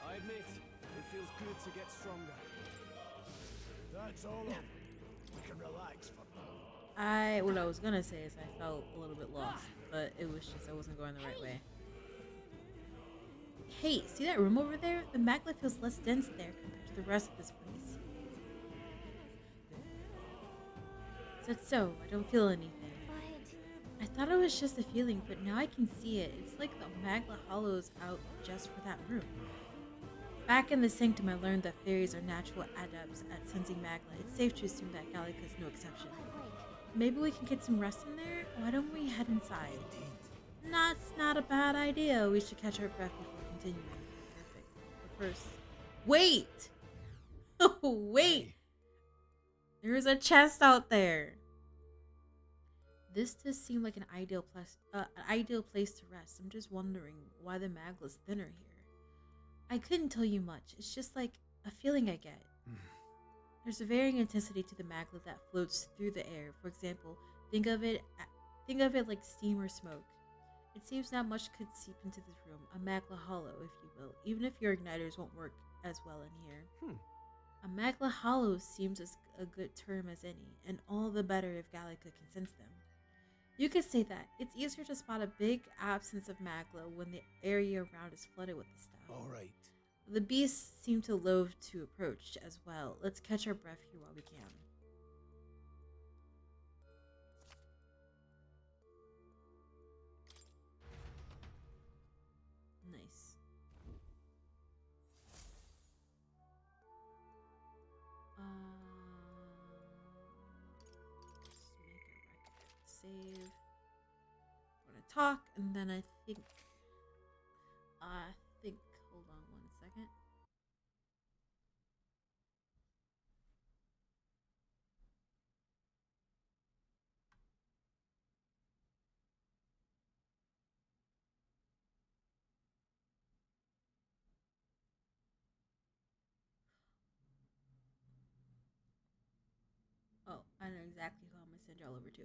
I admit, it feels good to get stronger. That's all over. We can relax for now. What I was gonna say is I felt a little bit lost, but it was just I wasn't going the right way. Hey, see that room over there? The magma feels less dense there compared to the rest of this place. That's so, I don't feel anything. I thought it was just a feeling, but now I can see it. It's like the magma hollows out just for that room. Back in the sanctum, I learned that fairies are natural adepts at sensing magma. It's safe to assume that Gallica is no exception. Maybe we can get some rest in there? Why don't we head inside? That's not a bad idea. We should catch our breath before continuing. Perfect. But first, wait! Oh, wait! There's a chest out there. This does seem like an ideal place to rest. I'm just wondering why the magma's thinner here. I couldn't tell you much. It's just like a feeling I get. There's a varying intensity to the magma that floats through the air. For example, think of it like steam or smoke. It seems not much could seep into this room, a magma hollow, if you will, even if your igniters won't work as well in here. A magma hollow seems as a good term as any, and all the better if Gallica can sense them. You could say that. It's easier to spot a big absence of magma when the area around is flooded with the stuff. All right. The beasts seem to loathe to approach as well. Let's catch our breath here while we can. Nice. Let's make a record. Save. I'm gonna talk, and then I think. Hold on one second. I know exactly who I'm gonna send y'all over to.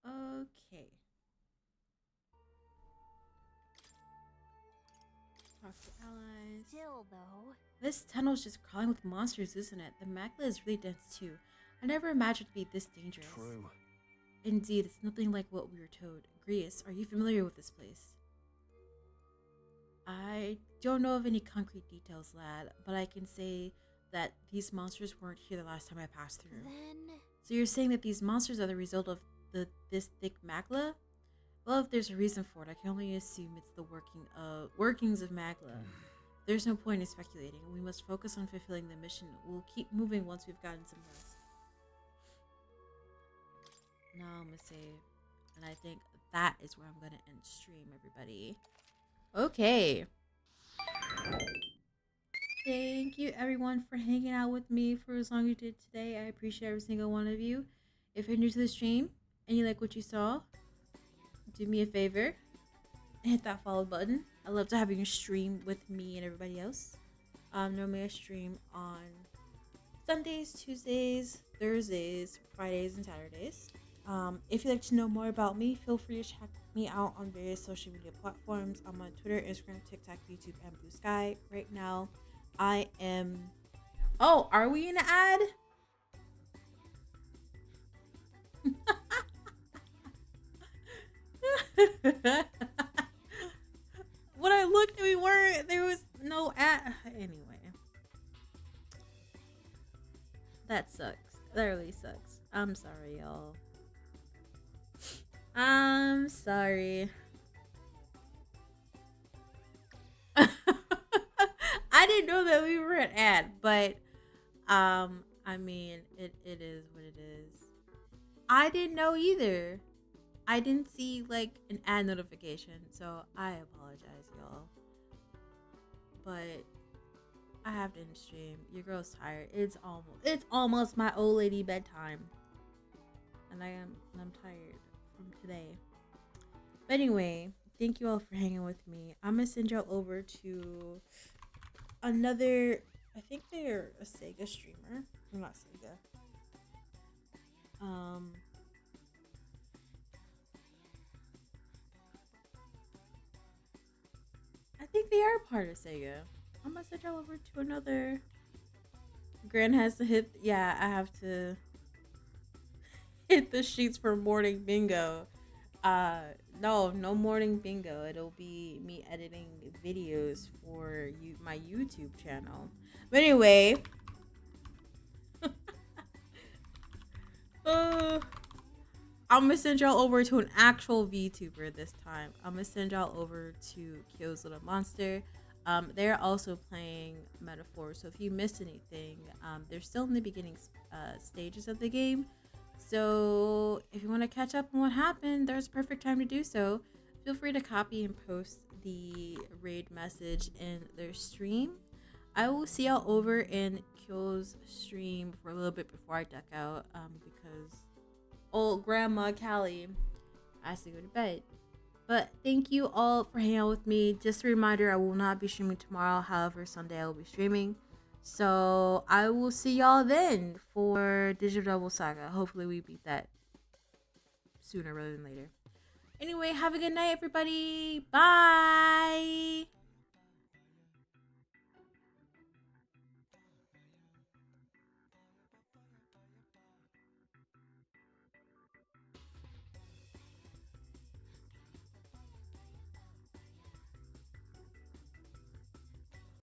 Okay. Talk to allies. Still, though. This tunnel's just crawling with monsters, isn't it? The magma is really dense too. I never imagined it'd be this dangerous. True. Indeed, it's nothing like what we were told. Grius, are you familiar with this place? I don't know of any concrete details, lad, but I can say that these monsters weren't here the last time I passed through. Then... So you're saying that these monsters are the result of this thick magma? Well, if there's a reason for it, I can only assume it's the workings of magma. There's no point in speculating. We must focus on fulfilling the mission. We'll keep moving once we've gotten some rest. Now I'm gonna save, and I think that is where I'm gonna end stream, everybody. Okay. Thank you everyone for hanging out with me for as long as you did today. I appreciate every single one of you. If you're new to the stream and you like what you saw, do me a favor and hit that follow button. I love to have you stream with me and everybody else. Normally I stream on Sundays, Tuesdays, Thursdays, Fridays, and Saturdays. If you'd like to know more about me, feel free to check me out on various social media platforms. I'm on Twitter, Instagram, TikTok, YouTube, and Blue Sky. Right now, I am... Oh, are we in an ad? When I looked, we weren't. There was no ad. Anyway. That sucks. That really sucks. I'm sorry, y'all. I'm sorry. I didn't know that we were an ad, but I mean, it is what it is. I didn't know either. I didn't see like an ad notification, so I apologize, y'all. But I have to end stream. Your girl's tired. It's almost my old lady bedtime, and I'm tired from today. But anyway, thank you all for hanging with me. I'm gonna send y'all over to another. I think they're a Sega streamer. Well, not Sega. I think they are part of Sega. I'm gonna send y'all over to another. Gran has to hit. Yeah, I have to hit the sheets for morning bingo. No morning bingo. It'll be me editing videos for my YouTube channel. But anyway, I'm gonna send y'all over to an actual VTuber this time. I'm gonna send y'all over to Kyo's Little Monster. They're also playing Metaphor, so if you missed anything, they're still in the beginning stages of the game. So if you want to catch up on what happened, there's a perfect time to do so. Feel free to copy and post the raid message in their stream. I will see y'all over in Kyo's stream for a little bit before I duck out, because old Grandma Callie has to go to bed. But thank you all for hanging out with me. Just a reminder, I will not be streaming tomorrow. However, Sunday I will be streaming. So I will see y'all then for Digital Double Saga. Hopefully we beat that sooner rather than later. Anyway, have a good night, everybody. Bye.